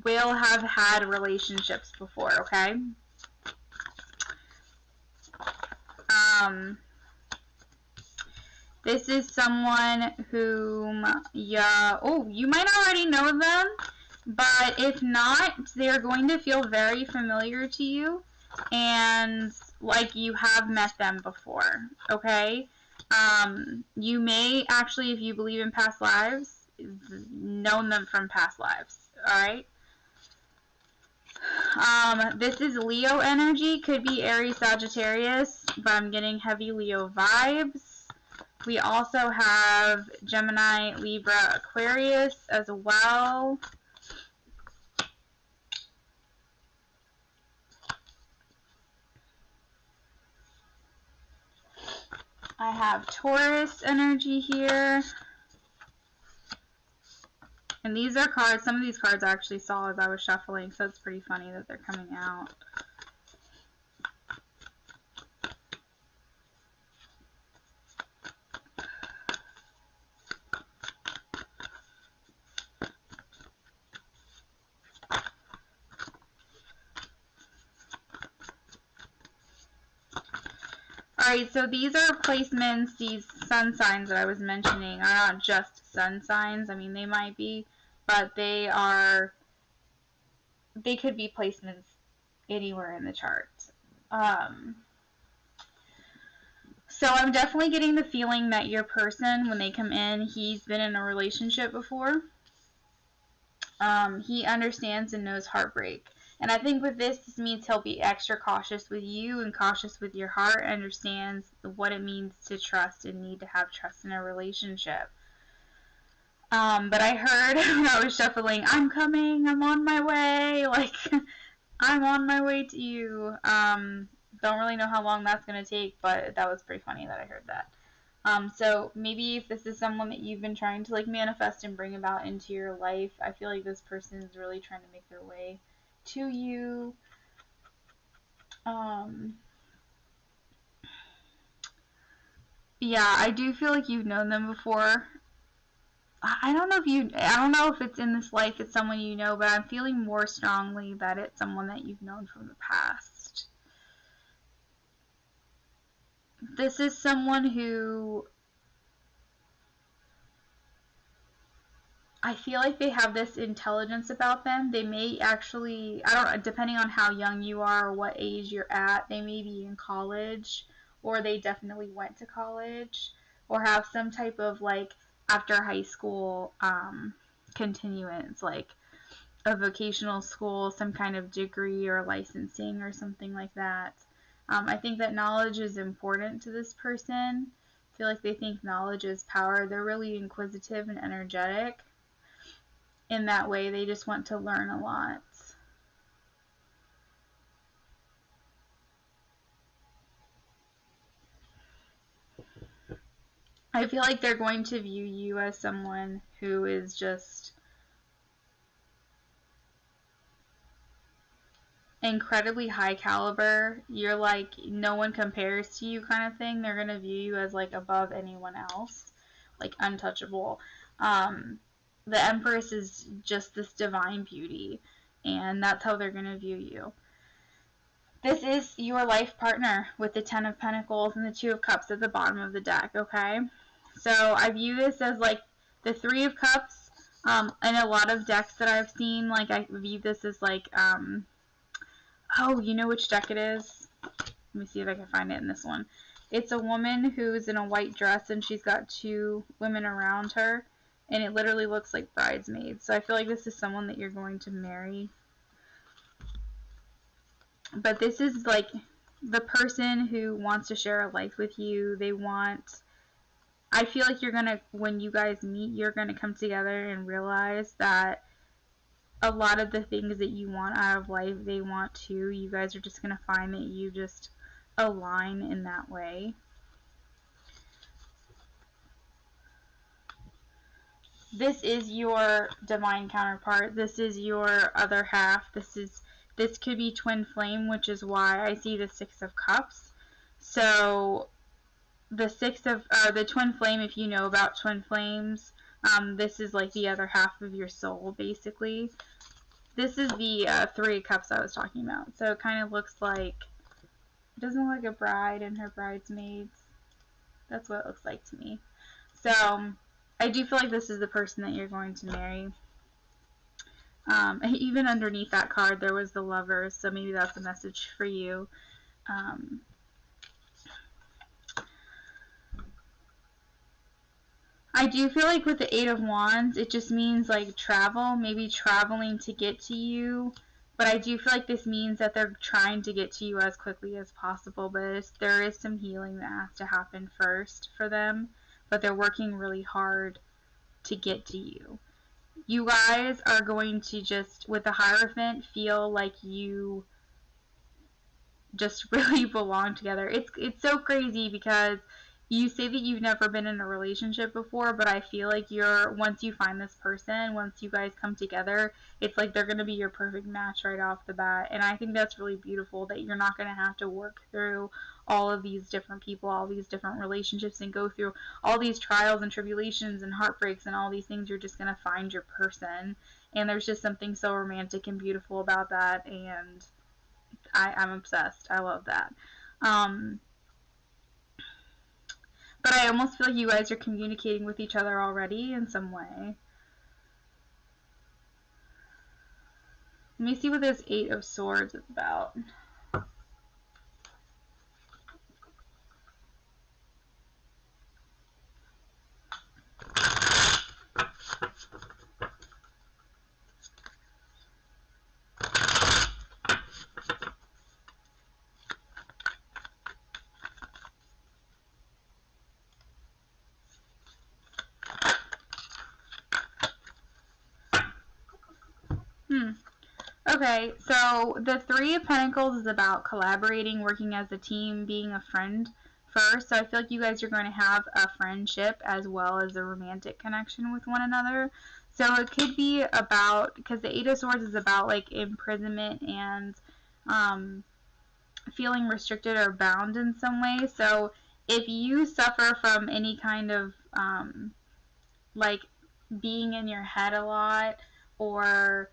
will have had relationships before, okay? This is someone whom you might already know them, but if not, they're going to feel very familiar to you and like you have met them before, okay? You may actually, if you believe in past lives, known them from past lives, alright? This is Leo energy, could be Aries, Sagittarius, but I'm getting heavy Leo vibes. We also have Gemini, Libra, Aquarius as well. I have Taurus energy here. And these are cards, some of these cards I actually saw as I was shuffling, so it's pretty funny that they're coming out. Alright, so these are placements, these sun signs that I was mentioning are not just sun signs. I mean, they might be, but they could be placements anywhere in the chart. So I'm definitely getting the feeling that your person, when they come in, he's been in a relationship before. He understands and knows heartbreak. And I think with this means he'll be extra cautious with you and cautious with your heart, understands what it means to trust and need to have trust in a relationship. But I heard when I was shuffling, I'm coming, I'm on my way, like, I'm on my way to you. Don't really know how long that's going to take, but that was pretty funny that I heard that. So maybe if this is someone that you've been trying to like manifest and bring about into your life, I feel like this person is really trying to make their way to you. Yeah, I do feel like you've known them before. I don't know if it's in this life it's someone you know, but I'm feeling more strongly that it's someone that you've known from the past. This is someone who I feel like they have this intelligence about them. They may actually, depending on how young you are or what age you're at, they may be in college, or they definitely went to college, or have some type of like after high school continuance, like a vocational school, some kind of degree or licensing or something like that. I think that knowledge is important to this person. I feel like they think knowledge is power. They're really inquisitive and energetic. In that way, they just want to learn a lot. I feel like they're going to view you as someone who is just incredibly high caliber. You're like, no one compares to you kind of thing. They're going to view you as like above anyone else, like untouchable. The Empress is just this divine beauty, and that's how they're going to view you. This is your life partner with the Ten of Pentacles and the Two of Cups at the bottom of the deck, okay? So I view this as like the Three of Cups. In a lot of decks that I've seen, like I view this as like, oh, you know which deck it is? Let me see if I can find it in this one. It's a woman who's in a white dress and she's got two women around her, and it literally looks like bridesmaids. So I feel like this is someone that you're going to marry. But this is like the person who wants to share a life with you. They want, I feel like you're going to, when you guys meet, you're going to come together and realize that a lot of the things that you want out of life, they want too. You guys are just going to find that you just align in that way. This is your divine counterpart. This is your other half. This could be twin flame, which is why I see the Six of Cups. So the twin flame, if you know about twin flames, this is like the other half of your soul, basically. This is the Three of Cups I was talking about. So it kind of looks like, it doesn't look like a bride and her bridesmaids. That's what it looks like to me. So I do feel like this is the person that you're going to marry. Even underneath that card, there was the Lovers, so maybe that's a message for you. I do feel like with the Eight of Wands, it just means like travel, maybe traveling to get to you. But I do feel like this means that they're trying to get to you as quickly as possible. But there is some healing that has to happen first for them. But they're working really hard to get to you. You guys are going to just, with the Hierophant, feel like you just really belong together. It's so crazy because you say that you've never been in a relationship before, but I feel like once you find this person, once you guys come together, it's like they're going to be your perfect match right off the bat. And I think that's really beautiful that you're not going to have to work through all of these different people, all these different relationships, and go through all these trials and tribulations and heartbreaks and all these things. You're just going to find your person. And there's just something so romantic and beautiful about that, and I'm obsessed. I love that. But I almost feel like you guys are communicating with each other already in some way. Let me see what this Eight of Swords is about. Okay, so the Three of Pentacles is about collaborating, working as a team, being a friend first. So I feel like you guys are going to have a friendship as well as a romantic connection with one another. So it could be about, because the Eight of Swords is about like imprisonment and feeling restricted or bound in some way. So if you suffer from any kind of like being in your head a lot, or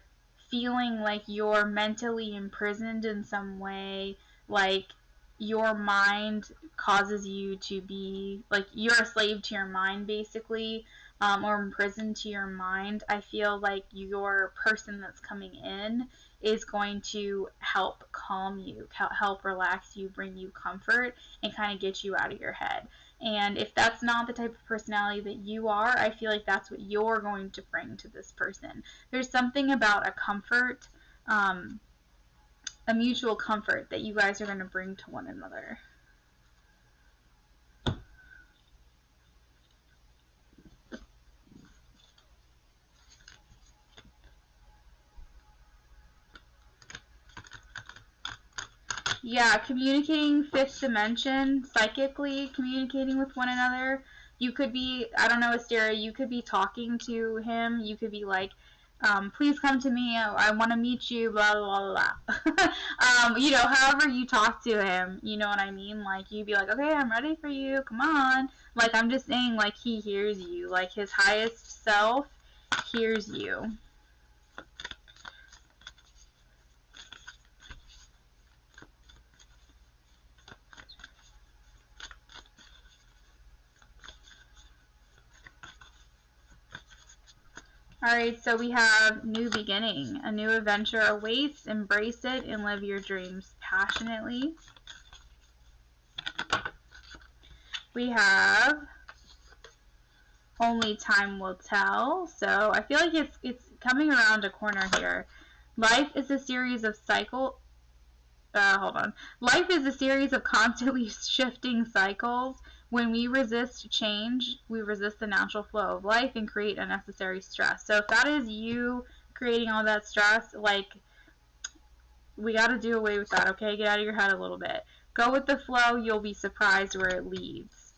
feeling like you're mentally imprisoned in some way, like your mind causes you to be like you're a slave to your mind, basically, or imprisoned to your mind, I feel like your person that's coming in is going to help calm you, help relax you, bring you comfort, and kind of get you out of your head. And if that's not the type of personality that you are, I feel like that's what you're going to bring to this person. There's something about a comfort a mutual comfort that you guys are going to bring to one another. Yeah, communicating fifth dimension, psychically communicating with one another. You could be, I don't know, Asteria, you could be talking to him. You could be like, please come to me. I want to meet you, blah, blah, blah. You know, however you talk to him, you know what I mean? Like, you'd be like, okay, I'm ready for you. Come on. Like, I'm just saying, like, he hears you. Like, his highest self hears you. Alright, so we have new beginning. A new adventure awaits. Embrace it and live your dreams passionately. We have only time will tell. So I feel like it's coming around a corner here. Life is a series of Life is a series of constantly shifting cycles. When we resist change, we resist the natural flow of life and create unnecessary stress. So if that is you creating all that stress, like, we got to do away with that, okay? Get out of your head a little bit. Go with the flow. You'll be surprised where it leads.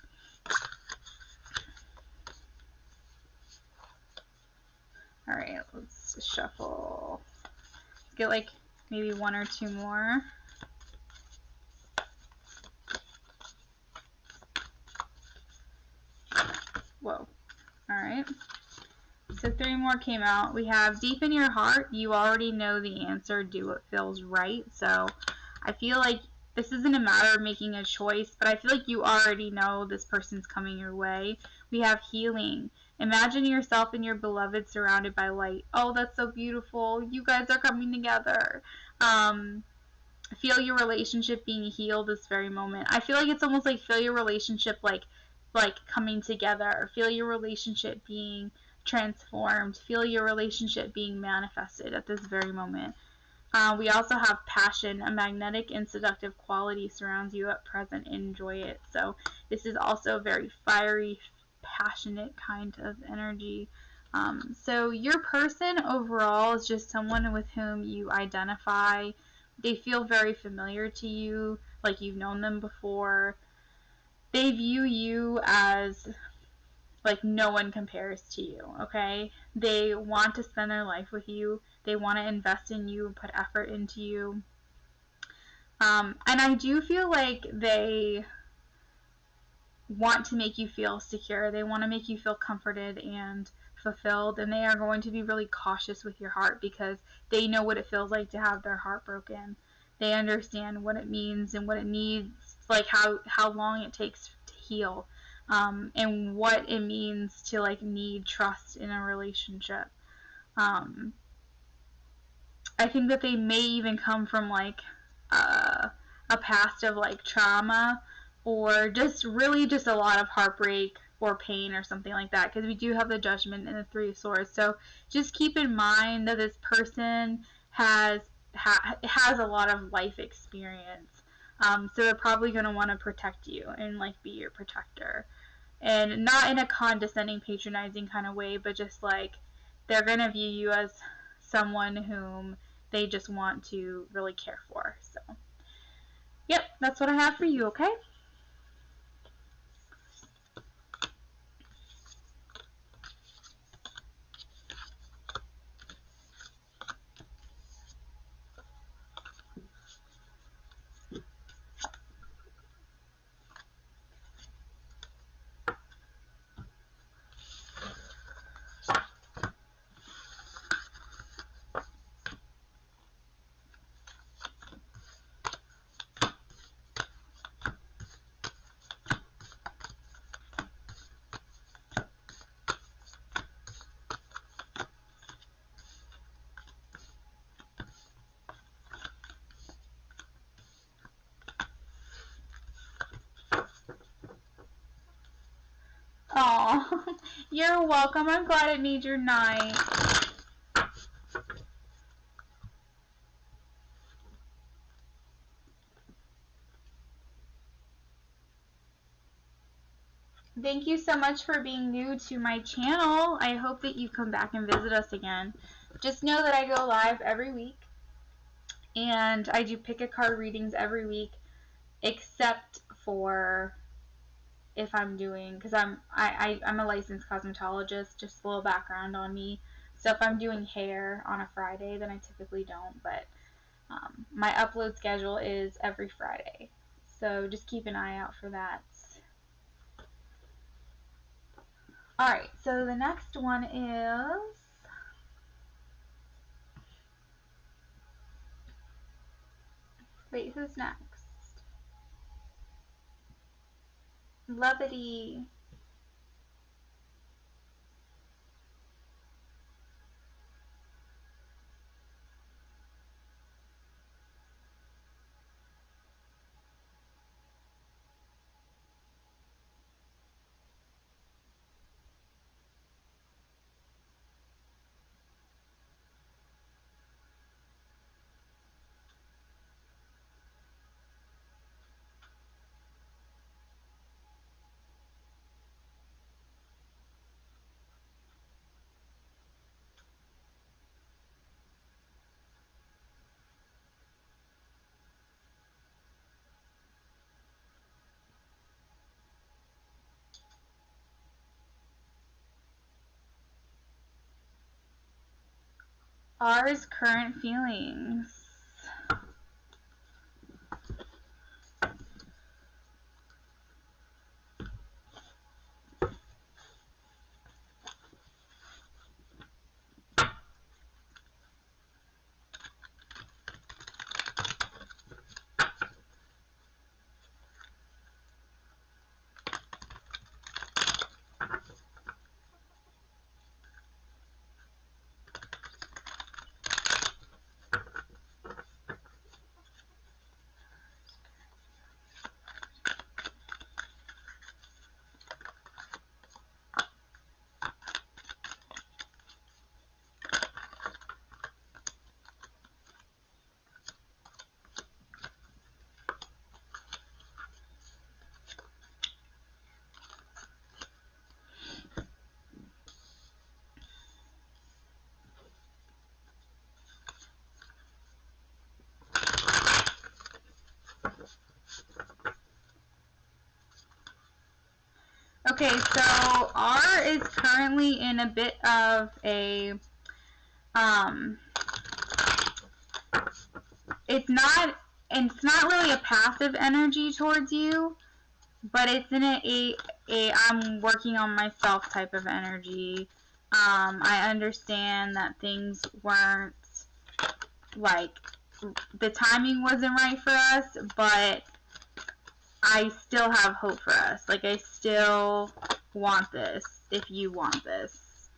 Alright, let's shuffle. Let's get like maybe one or two more. Whoa. Alright. So 3 more came out. We have deep in your heart, you already know the answer. Do what feels right. So I feel like this isn't a matter of making a choice, but I feel like you already know this person's coming your way. We have healing. Imagine yourself and your beloved surrounded by light. Oh, that's so beautiful. You guys are coming together. Feel your relationship being healed this very moment. I feel like it's almost like feel your relationship like coming together. Feel your relationship being transformed. Feel your relationship being manifested at this very moment. We also have passion. A magnetic and seductive quality surrounds you at present. Enjoy it. So this is also a very fiery, passionate kind of energy. So your person overall is just someone with whom you identify. They feel very familiar to you, like you've known them before. They view you as like no one compares to you, okay? They want to spend their life with you. They want to invest in you and put effort into you. And I do feel like they want to make you feel secure. They want to make you feel comforted and fulfilled, and they are going to be really cautious with your heart because they know what it feels like to have their heart broken. They understand what it means and what it needs, like how long it takes to heal, and what it means to like need trust in a relationship. I think that they may even come from like a past of like trauma or just really just a lot of heartbreak or pain or something like that, because we do have the Judgment and the Three of Swords. So just keep in mind that this person has a lot of life experience. So they're probably going to want to protect you and like be your protector, and not in a condescending, patronizing kind of way, but just like they're going to view you as someone whom they just want to really care for. So yep, that's what I have for you, okay? Aw, you're welcome. I'm glad it made your night. Thank you so much for being new to my channel. I hope that you come back and visit us again. Just know that I go live every week, and I do pick a card readings every week, except for if I'm doing, because I'm a licensed cosmetologist. Just a little background on me. So if I'm doing hair on a Friday, then I typically don't. But my upload schedule is every Friday, so just keep an eye out for that. Alright, so the next one is wait, who's next? Levity. R's current feelings. Okay, so R is currently in a bit of a it's not really a passive energy towards you, but it's in a I'm working on myself type of energy. I understand that things weren't, like, the timing wasn't right for us, but I still have hope for us. Like, I still want this if you want this.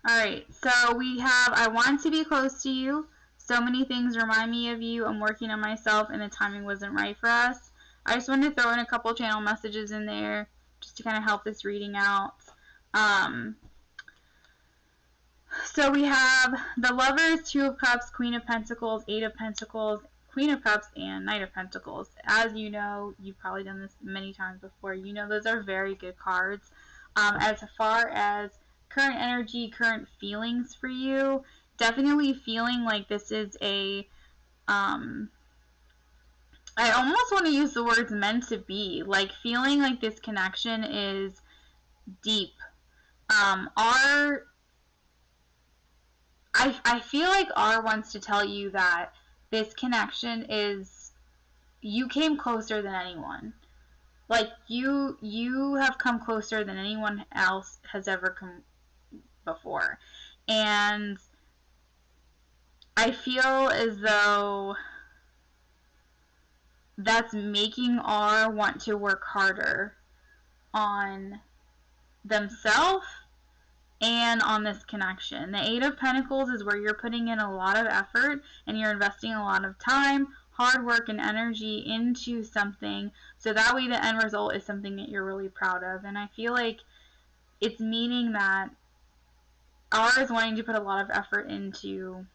Alright, so we have, I want to be close to you. So many things remind me of you. I'm working on myself, and the timing wasn't right for us. I just wanted to throw in a couple channel messages in there just to kind of help this reading out. So we have the Lovers, Two of Cups, Queen of Pentacles, Eight of Pentacles, Queen of Cups, and Knight of Pentacles. As you know, you've probably done this many times before, you know those are very good cards. As far as current energy, current feelings for you, definitely feeling like this is a, I almost want to use the words meant to be, like feeling like this connection is deep. I feel like R wants to tell you that this connection is, you came closer than anyone. Like, you have come closer than anyone else has ever come before. And I feel as though that's making R want to work harder on themselves and on this connection. The Eight of Pentacles is where you're putting in a lot of effort and you're investing a lot of time, hard work, and energy into something, so that way the end result is something that you're really proud of. And I feel like it's meaning that R is wanting to put a lot of effort into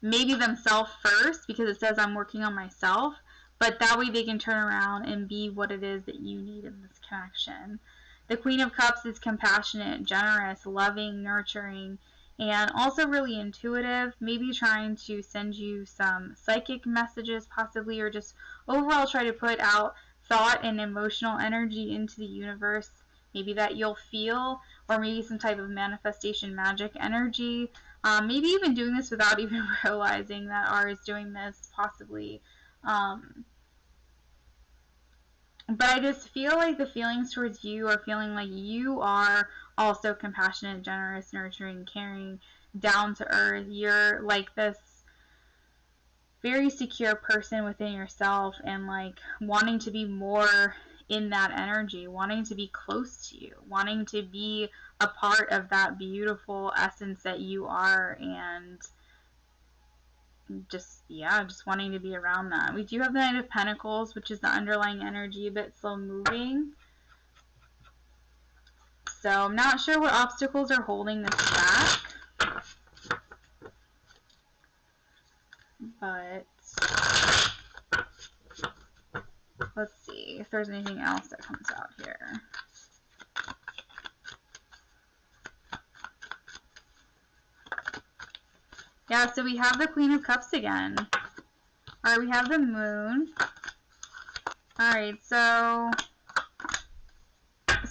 maybe themselves first, because it says I'm working on myself, but that way they can turn around and be what it is that you need in this connection. The Queen of Cups is compassionate, generous, loving, nurturing, and also really intuitive, maybe trying to send you some psychic messages possibly, or just overall try to put out thought and emotional energy into the universe, maybe that you'll feel, or maybe some type of manifestation magic energy. Maybe even doing this without even realizing that R is doing this, possibly. But I just feel like the feelings towards you are feeling like you are also compassionate, generous, nurturing, caring, down to earth. You're like this very secure person within yourself, and like wanting to be more in that energy, wanting to be close to you, wanting to be a part of that beautiful essence that you are, and just, yeah, just wanting to be around that. We do have the Knight of Pentacles, which is the underlying energy, a bit slow moving. So I'm not sure what obstacles are holding this back, but let's see if there's anything else that comes out here. Yeah, so we have the Queen of Cups again. Alright, we have the Moon. Alright, so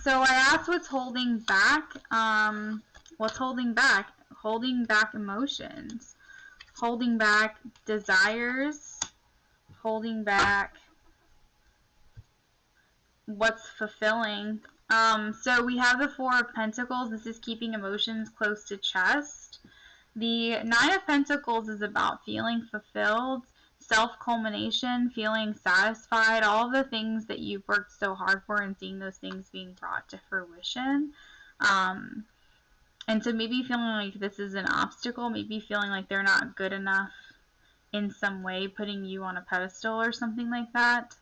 I asked what's holding back. What's holding back? Holding back emotions. Holding back desires. Holding back what's fulfilling. So we have the Four of Pentacles. This is keeping emotions close to chest. The Nine of Pentacles is about feeling fulfilled, self-culmination, feeling satisfied, all the things that you've worked so hard for, and seeing those things being brought to fruition. And so maybe feeling like this is an obstacle, maybe feeling like they're not good enough in some way, putting you on a pedestal or something like that.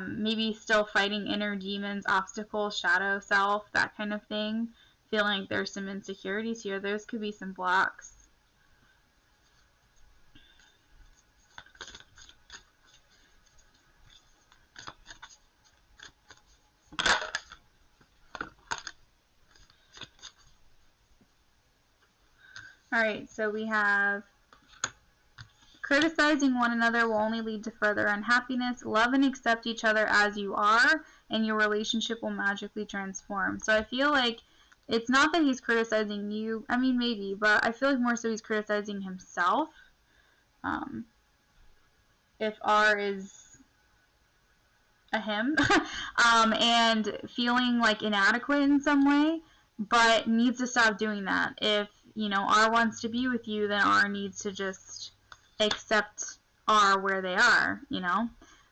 Maybe still fighting inner demons, obstacles, shadow self, that kind of thing. Feeling like there's some insecurities here. Those could be some blocks. Alright, so we have criticizing one another will only lead to further unhappiness. Love and accept each other as you are, and your relationship will magically transform. So I feel like it's not that he's criticizing you. I mean, maybe, but I feel like more so he's criticizing himself. If R is a him, and feeling like inadequate in some way, but needs to stop doing that. If, you know, R wants to be with you, then R needs to just accept R where they are, you know.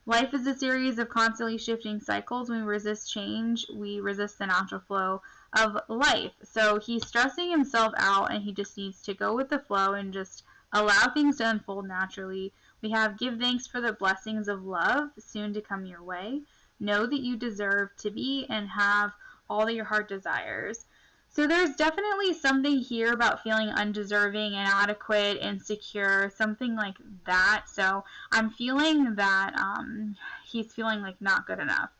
Life is a series of constantly shifting cycles. When we resist change, we resist the natural flow of life. So he's stressing himself out, and he just needs to go with the flow and just allow things to unfold naturally. We have give thanks for the blessings of love soon to come your way. Know that you deserve to be and have all that your heart desires. So there's definitely something here about feeling undeserving, inadequate, insecure, something like that. So I'm feeling that he's feeling like not good enough.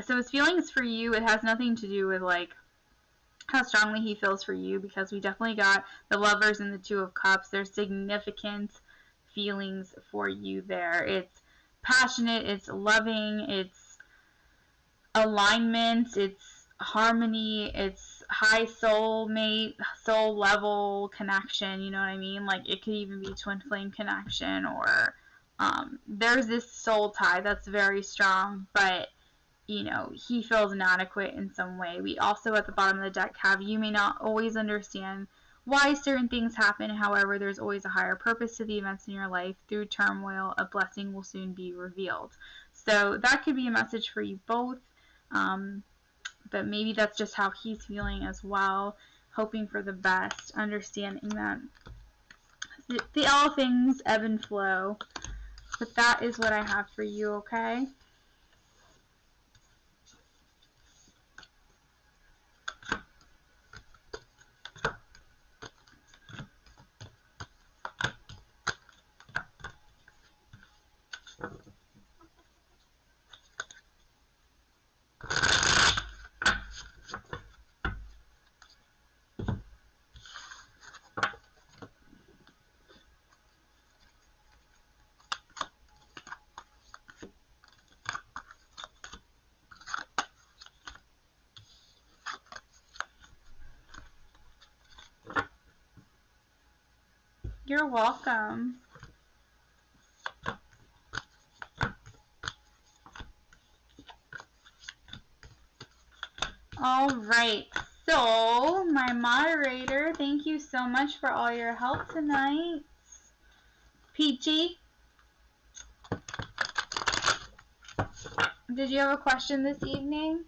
So his feelings for you, it has nothing to do with like how strongly he feels for you, because we definitely got the Lovers and the Two of Cups. There's significant feelings for you there. It's passionate, it's loving, it's alignment, it's harmony, it's high soul level connection, you know what I mean? Like, it could even be twin flame connection, or there's this soul tie that's very strong, but you know, he feels inadequate in some way. We also at the bottom of the deck have, you may not always understand why certain things happen, however, there's always a higher purpose to the events in your life. Through turmoil, a blessing will soon be revealed. So that could be a message for you both, but maybe that's just how he's feeling as well, hoping for the best, understanding that all things ebb and flow. But that is what I have for you, okay? You're welcome. All right. So, my moderator, thank you so much for all your help tonight. Peachy, did you have a question this evening?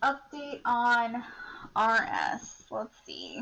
Update on RS. Let's see.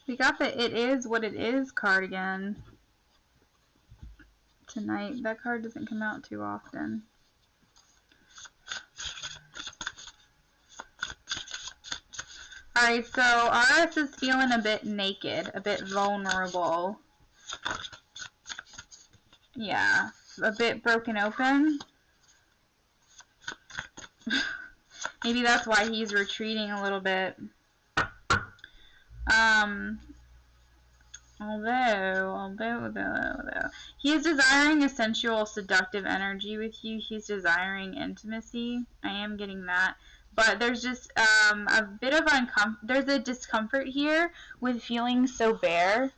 We got the It Is What It Is card again tonight. That card doesn't come out too often. Alright, so RS is feeling a bit naked, a bit vulnerable. Yeah, a bit broken open. Maybe that's why he's retreating a little bit. Although he is desiring a sensual, seductive energy with you. He's desiring intimacy. I am getting that. But there's just a bit of there's a discomfort here with feeling so bare,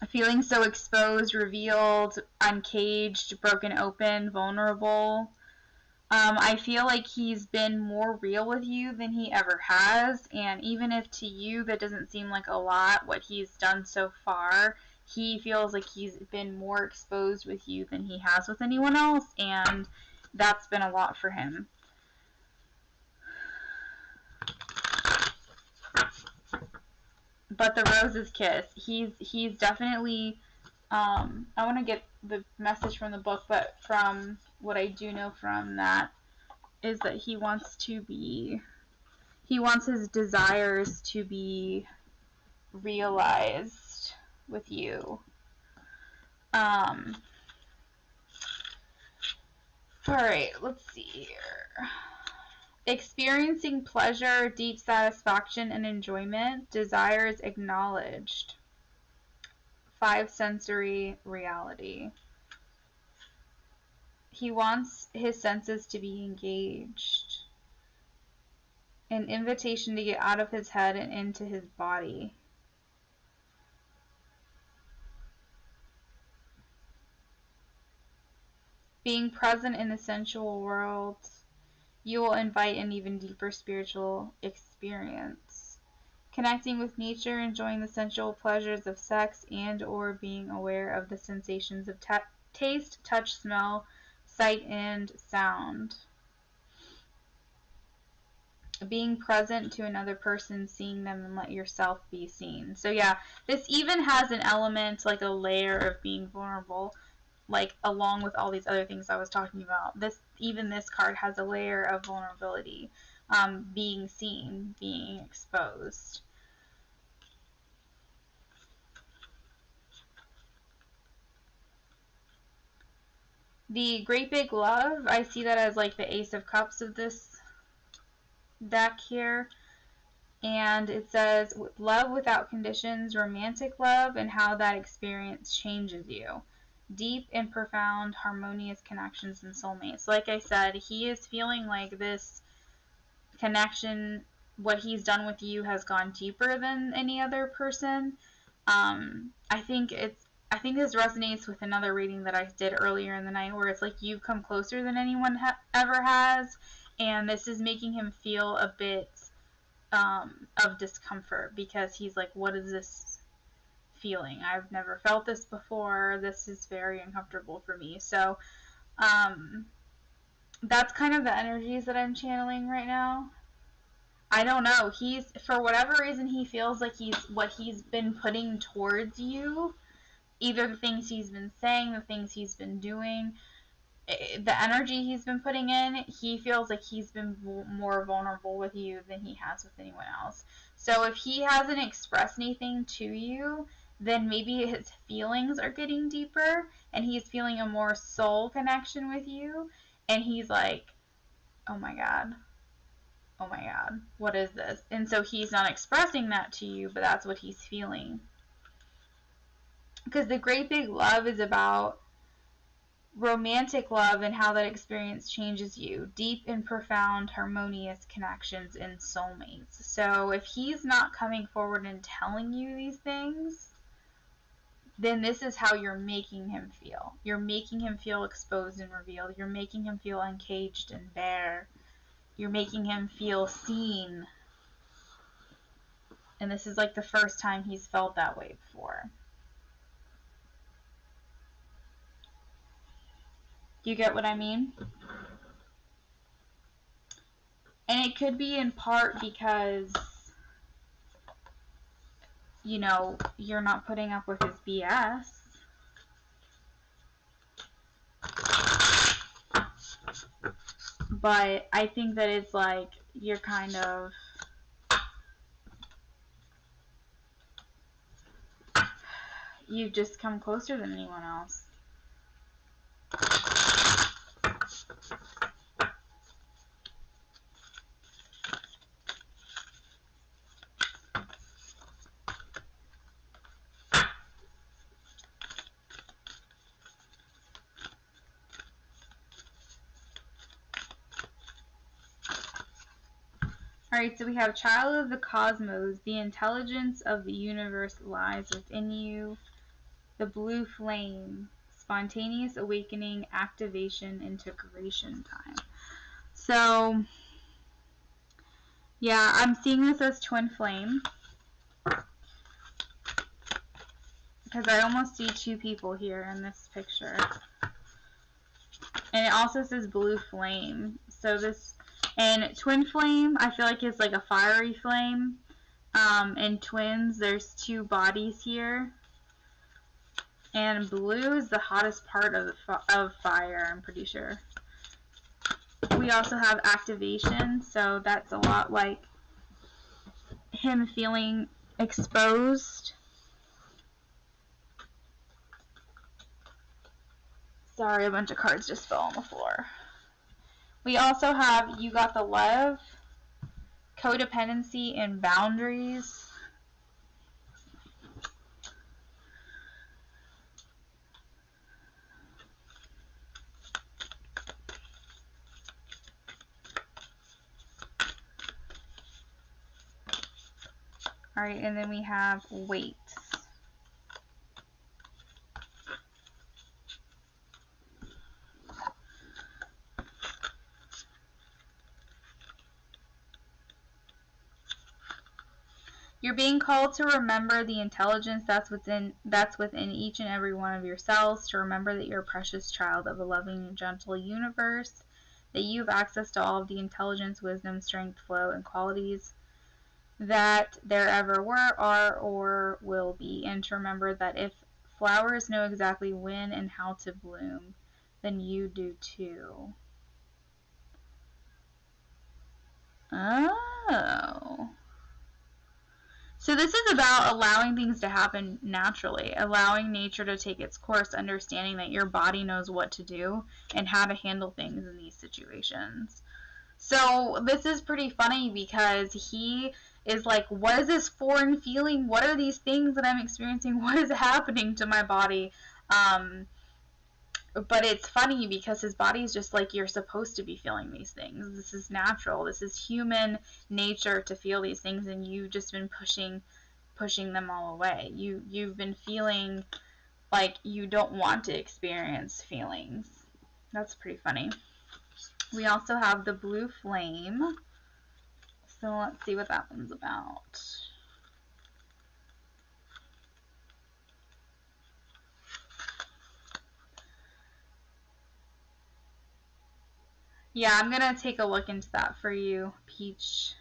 feeling so exposed, revealed, uncaged, broken open, vulnerable. I feel like he's been more real with you than he ever has, and even if to you that doesn't seem like a lot, what he's done so far, he feels like he's been more exposed with you than he has with anyone else, and that's been a lot for him. But the Rose's Kiss, he's definitely, I want to get the message from the book, but from what I do know from that is that he wants his desires to be realized with you. Alright, let's see here. Experiencing pleasure, deep satisfaction, and enjoyment. Desires acknowledged. 5 sensory reality. He wants his senses to be engaged. An invitation to get out of his head and into his body. Being present in the sensual world, you will invite an even deeper spiritual experience. Connecting with nature, enjoying the sensual pleasures of sex, and or being aware of the sensations of taste, touch, smell, sight, and sound. being present to another person, seeing them, and let yourself be seen. So yeah, this even has an element, like a layer of being vulnerable, like along with all these other things I was talking about. This card has a layer of vulnerability, being seen, being exposed. The Great Big Love, I see that as like the Ace of Cups of this deck here. And it says, love without conditions, romantic love, and how that experience changes you. Deep and profound, harmonious connections and soulmates. Like I said, he is feeling like this connection, what he's done with you has gone deeper than any other person. I think this resonates with another reading that I did earlier in the night, where it's like you've come closer than anyone ever has, and this is making him feel a bit of discomfort, because he's like, what is this feeling? I've never felt this before. This is very uncomfortable for me. So that's kind of the energies that I'm channeling right now. I don't know. He's, for whatever reason, he feels like what he's been putting towards you, either the things he's been saying, the things he's been doing, the energy he's been putting in, he feels like he's been more vulnerable with you than he has with anyone else. So if he hasn't expressed anything to you, then maybe his feelings are getting deeper, and he's feeling a more soul connection with you, and he's like, oh my god, what is this? And so he's not expressing that to you, but that's what he's feeling. Because the Great Big Love is about romantic love and how that experience changes you. Deep and profound, harmonious connections and soulmates. So if he's not coming forward and telling you these things, then this is how you're making him feel. You're making him feel exposed and revealed. You're making him feel uncaged and bare. You're making him feel seen. And this is like the first time he's felt that way before. Do you get what I mean? And it could be in part because, you know, you're not putting up with his BS. But I think that it's like you're kind of, you've just come closer than anyone else. Alright, so we have Child of the Cosmos. The intelligence of the universe lies within you. The blue flame. Spontaneous awakening, activation, integration time. So, yeah, I'm seeing this as twin flame. Because I almost see two people here in this picture. And it also says blue flame. So this, and twin flame, I feel like it's like a fiery flame. And twins, there's two bodies here. And blue is the hottest part of fire, I'm pretty sure. We also have activation, so that's a lot like him feeling exposed. Sorry, a bunch of cards just fell on the floor. We also have You Got the Love, Codependency, and Boundaries. Alright, and then we have Wait. You're being called to remember the intelligence that's within each and every one of your cells, to remember that you're a precious child of a loving and gentle universe, that you have access to all of the intelligence, wisdom, strength, flow, and qualities that there ever were, are, or will be. And to remember that if flowers know exactly when and how to bloom, then you do too. Oh. So this is about allowing things to happen naturally, allowing nature to take its course, understanding that your body knows what to do and how to handle things in these situations. So this is pretty funny because he is like, what is this foreign feeling? What are these things that I'm experiencing? What is happening to my body? But it's funny because his body is just like, you're supposed to be feeling these things. This is natural. This is human nature to feel these things, and you've just been pushing them all away. You've been feeling like you don't want to experience feelings. That's pretty funny. We also have the blue flame. So let's see what that one's about. Yeah, I'm going to take a look into that for you, Peach.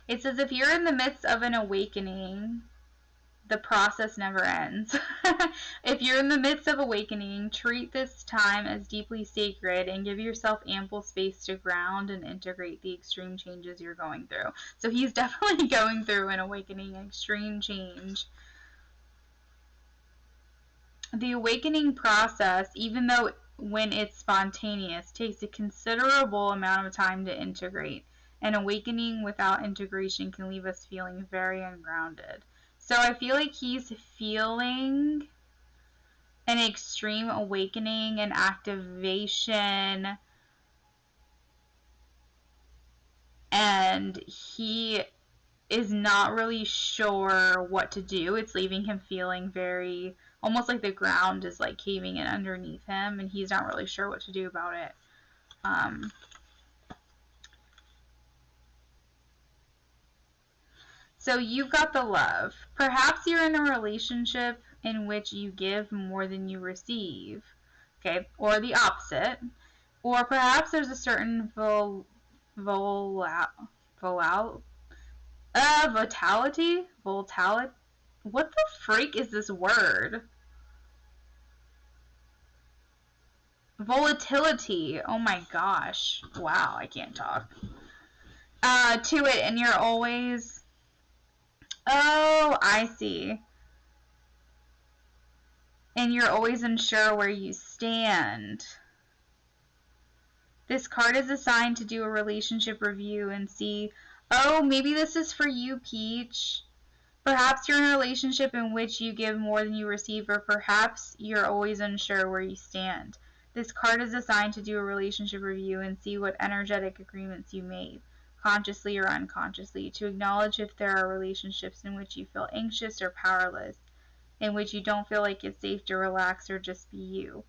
It says if you're in the midst of an awakening, the process never ends. If you're in the midst of awakening, treat this time as deeply sacred and give yourself ample space to ground and integrate the extreme changes you're going through. So he's definitely going through an awakening, an extreme change. The awakening process, even though when it's spontaneous, takes a considerable amount of time to integrate. An awakening without integration can leave us feeling very ungrounded. So I feel like he's feeling an extreme awakening and activation, and he is not really sure what to do. It's leaving him feeling very, almost like the ground is like caving in underneath him, and he's not really sure what to do about it. So you've got the love. Perhaps you're in a relationship in which you give more than you receive, okay, or the opposite. Or perhaps there's a certain vitality? What the freak is this word? Volatility. Oh my gosh. Wow, I can't talk. To it, and you're always... Oh, I see. And you're always unsure where you stand. This card is assigned to do a relationship review and see, oh, maybe this is for you, Peach. Perhaps you're in a relationship in which you give more than you receive, or perhaps you're always unsure where you stand. This card is assigned to do a relationship review and see what energetic agreements you made, consciously or unconsciously, to acknowledge if there are relationships in which you feel anxious or powerless, in which you don't feel like it's safe to relax or just be you.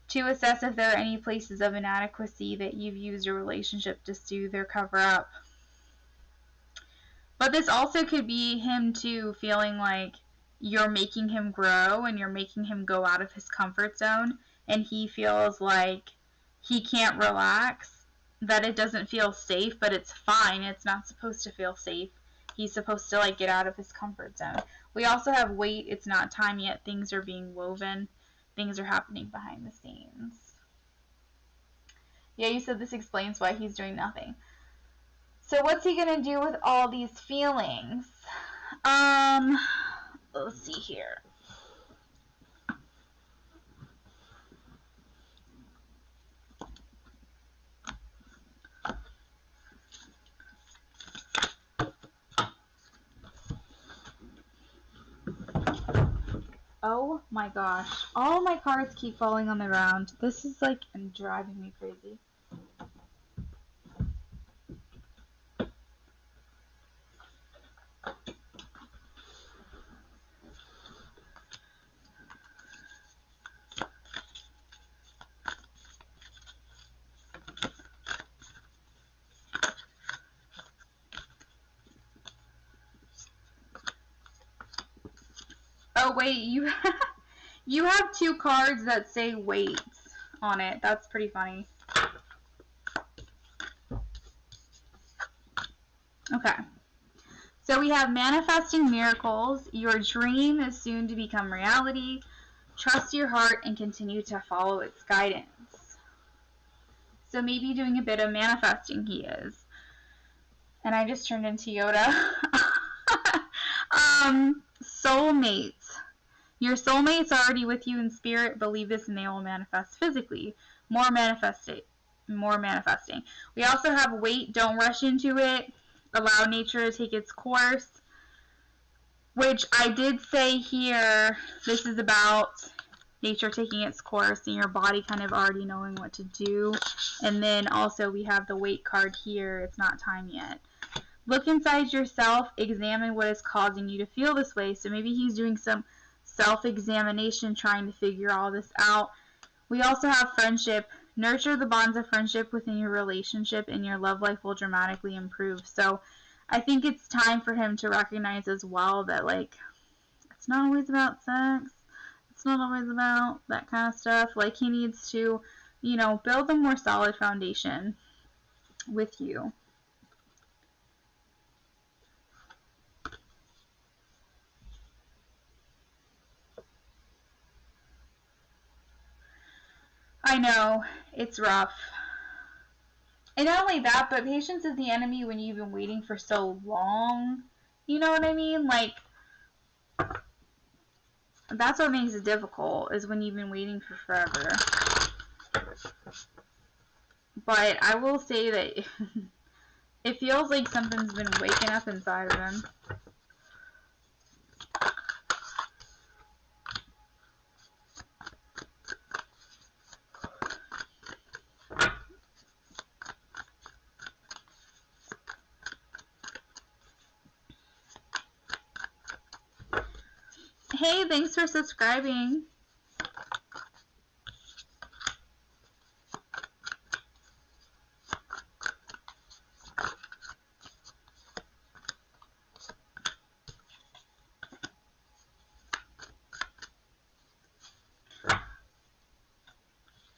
To assess if there are any places of inadequacy that you've used your relationship to soothe or cover up. But this also could be him too feeling like you're making him grow and you're making him go out of his comfort zone, and he feels like he can't relax, that it doesn't feel safe, but it's fine. It's not supposed to feel safe. He's supposed to like get out of his comfort zone. We also have wait, it's not time yet. Things are being woven. Things are happening behind the scenes. Yeah, you said this explains why he's doing nothing. So what's he gonna do with all these feelings? Let's see here. Oh my gosh. All my cards keep falling on the ground. This is like driving me crazy. Oh wait, you You have 2 cards that say wait on it. That's pretty funny. Okay. So we have manifesting miracles. Your dream is soon to become reality. Trust your heart and continue to follow its guidance. So maybe doing a bit of manifesting he is. And I just turned into Yoda. Soulmates. Your soulmate's already with you in spirit. Believe this and they will manifest physically. More manifesting. We also have wait. Don't rush into it. Allow nature to take its course. Which I did say here, this is about nature taking its course and your body kind of already knowing what to do. And then also we have the wait card here. It's not time yet. Look inside yourself. Examine what is causing you to feel this way. So maybe he's doing some self-examination, trying to figure all this out. We also have friendship. Nurture the bonds of friendship within your relationship and your love life will dramatically improve. So I think it's time for him to recognize as well that, like, it's not always about sex. It's not always about that kind of stuff. Like, he needs to, you know, build a more solid foundation with you. I know, it's rough. And not only that, but patience is the enemy when you've been waiting for so long. You know what I mean? Like, that's what makes it difficult, is when you've been waiting for forever. But I will say that it feels like something's been waking up inside of him. Hey, thanks for subscribing.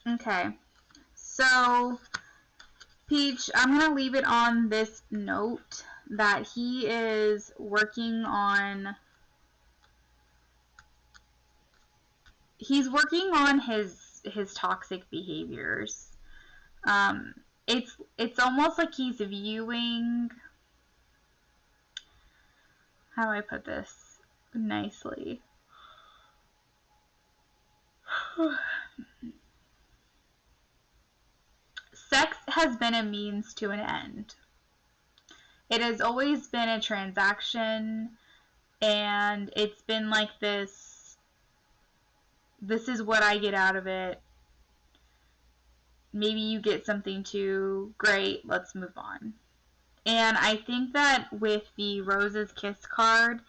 Okay, so Peach, I'm going to leave it on this note that he is working on, his toxic behaviors. It's almost like he's viewing, how do I put this nicely? Sex has been a means to an end. It has always been a transaction, and it's been like this is what I get out of it. Maybe you get something too, great, let's move on. And I think that with the Rose's Kiss card,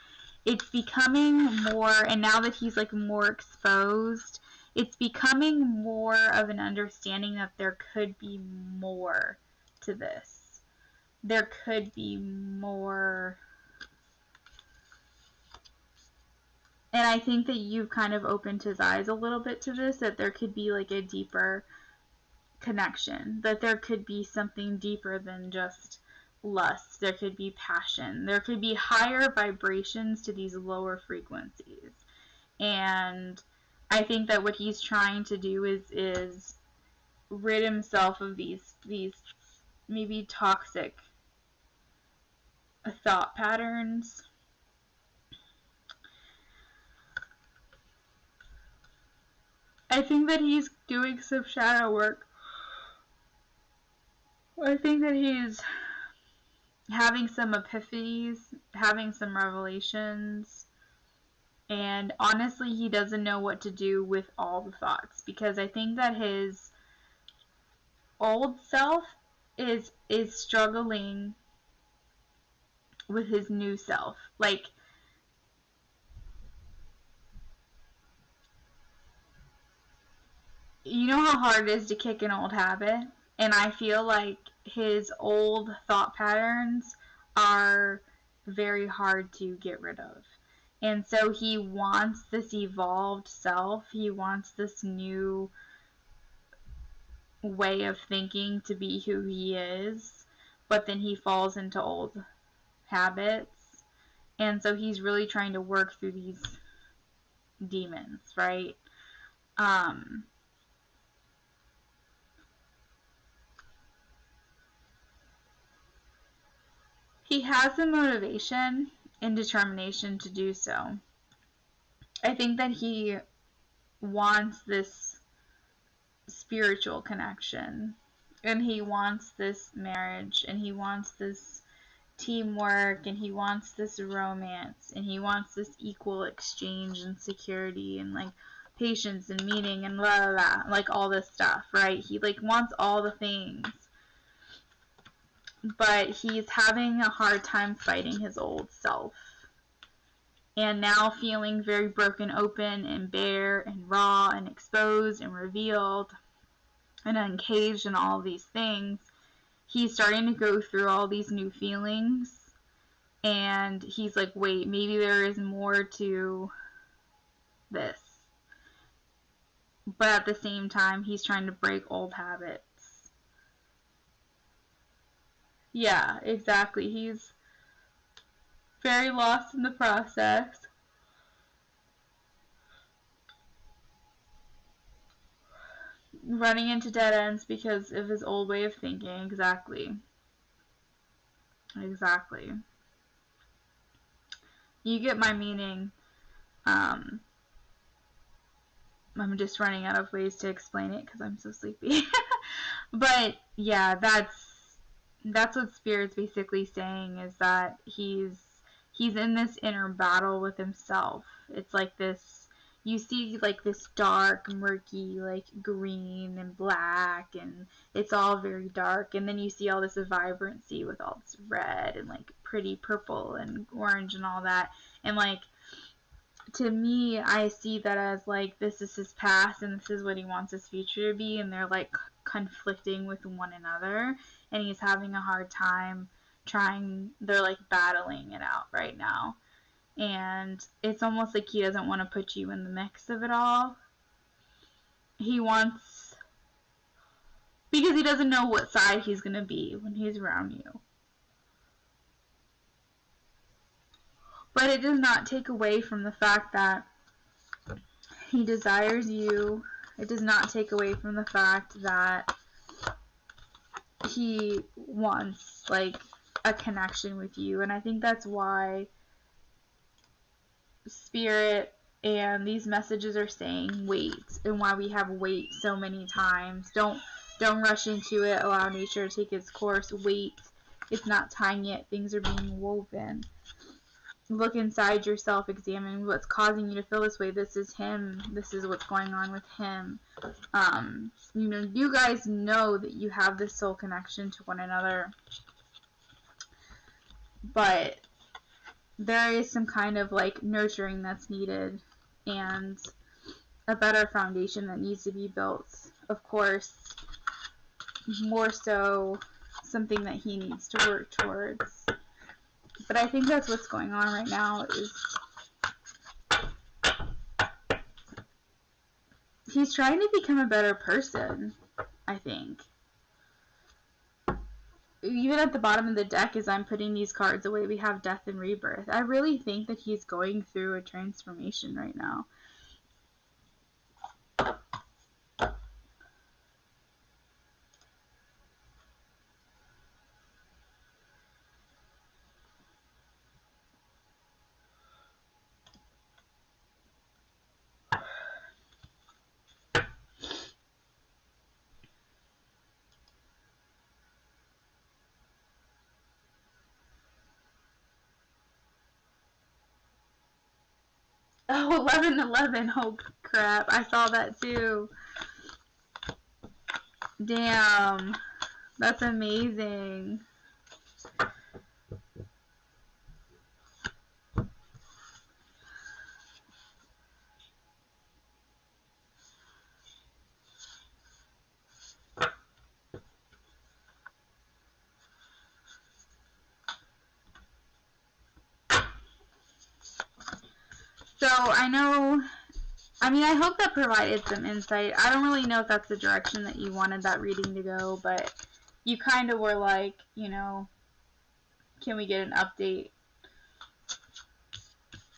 it's becoming more, and now that he's like more exposed, it's becoming more of an understanding that there could be more to this. There could be more. And I think that you've kind of opened his eyes a little bit to this, that there could be like a deeper connection, that there could be something deeper than just lust. There could be passion. There could be higher vibrations to these lower frequencies. And I think that what he's trying to do is rid himself of these maybe toxic thought patterns. I think that he's doing some shadow work. I think that he's having some epiphanies, having some revelations, and honestly he doesn't know what to do with all the thoughts, because I think that his old self is struggling with his new self. Like, you know how hard it is to kick an old habit? And I feel like his old thought patterns are very hard to get rid of. And so he wants this evolved self. He wants this new way of thinking to be who he is. But then he falls into old habits. And so he's really trying to work through these demons, right? He has the motivation and determination to do so. I think that he wants this spiritual connection, and he wants this marriage, and he wants this teamwork, and he wants this romance, and he wants this equal exchange and security and like patience and meaning and blah blah blah, like all this stuff, right? He like wants all the things, but he's having a hard time fighting his old self. And now feeling very broken open and bare and raw and exposed and revealed and uncaged and all these things, he's starting to go through all these new feelings. And he's like, wait, maybe there is more to this. But at the same time, he's trying to break old habits. Yeah, exactly. He's very lost in the process. Running into dead ends because of his old way of thinking. Exactly. Exactly. You get my meaning. I'm just running out of ways to explain it because I'm so sleepy. But yeah, that's what Spirit's basically saying, is that he's in this inner battle with himself. It's like this, you see like this dark, murky, like green and black, and it's all very dark, and then you see all this vibrancy with all this red and like pretty purple and orange and all that. And like, to me, I see that as like, this is his past and this is what he wants his future to be, and they're like conflicting with one another, and he's having a hard time they're like battling it out right now. And it's almost like he doesn't want to put you in the mix of it all. He wants, because he doesn't know what side he's going to be when he's around you. But it does not take away from the fact that he desires you. It does not take away from the fact that he wants like a connection with you. And I think that's why Spirit and these messages are saying wait, and why we have wait so many times. Don't rush into it. Allow nature to take its course. Wait. It's not time yet. Things are being woven. Look inside yourself. Examine what's causing you to feel this way. This is him. This is what's going on with him. You guys know that you have this soul connection to one another, but there is some kind of like nurturing that's needed, and a better foundation that needs to be built. Of course, more so something that he needs to work towards. But I think that's what's going on right now, is he's trying to become a better person, I think. Even at the bottom of the deck, as I'm putting these cards away, we have death and rebirth. I really think that he's going through a transformation right now. Oh, 11/11. Oh, crap. I saw that too. Damn. That's amazing. I know, I mean, I hope that provided some insight. I don't really know if that's the direction that you wanted that reading to go, but you kind of were like, you know, can we get an update?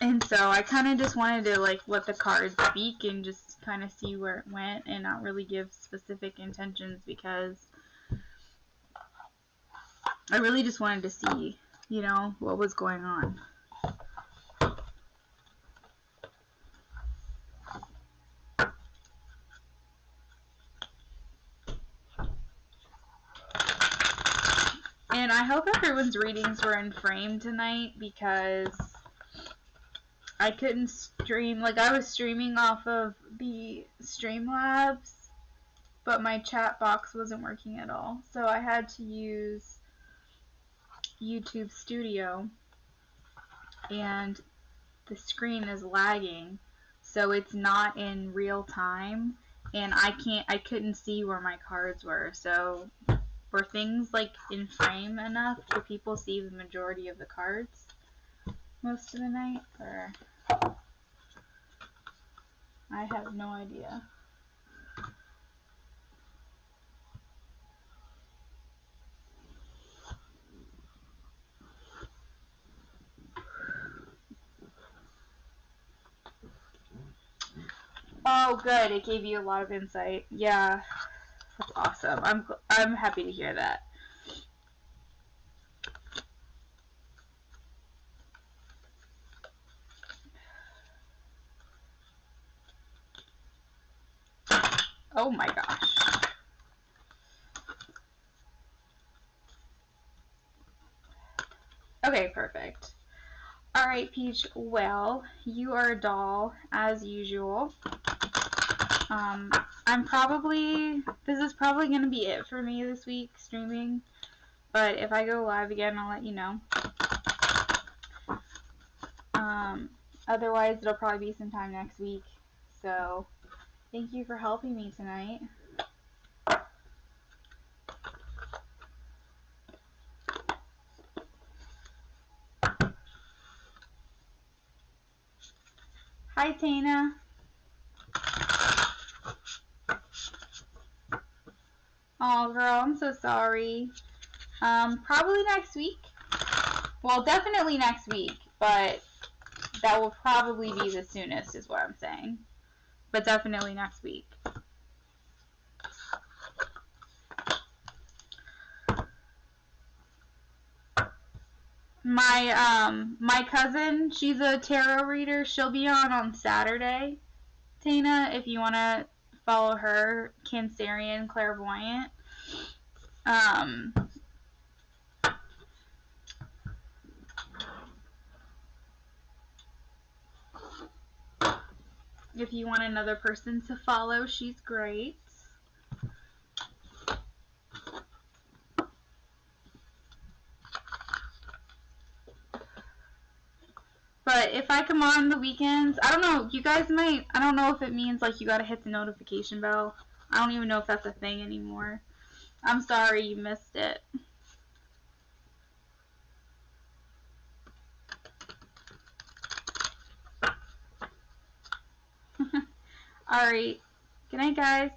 And so I kind of just wanted to like let the cards speak and just kind of see where it went and not really give specific intentions, because I really just wanted to see, you know, what was going on. And I hope everyone's readings were in frame tonight, because I couldn't stream, like I was streaming off of the Streamlabs, but my chat box wasn't working at all. So I had to use YouTube Studio, and the screen is lagging, so it's not in real time, and I couldn't see where my cards were. So were things like in frame enough for people to see the majority of the cards most of the night, or I have no idea. Oh, good. It gave you a lot of insight. Yeah, that's awesome. I'm happy to hear that. Oh my gosh. Okay, perfect. Alright, Peach. Well, you are a doll, as usual. This is probably going to be it for me this week, streaming. But if I go live again, I'll let you know. Otherwise, it'll probably be sometime next week. So, thank you for helping me tonight. Hi, Tana. Oh, girl, I'm so sorry. Probably next week. Well, definitely next week, but that will probably be the soonest, is what I'm saying. But definitely next week. My cousin, she's a tarot reader. She'll be on Saturday. Tana, if you want to follow her, Cancerian Clairvoyant. If you want another person to follow, she's great. But if I come on the weekends, I don't know, you guys might, I don't know if it means like you gotta hit the notification bell. I don't even know if that's a thing anymore. I'm sorry you missed it. Alright. Good night, guys.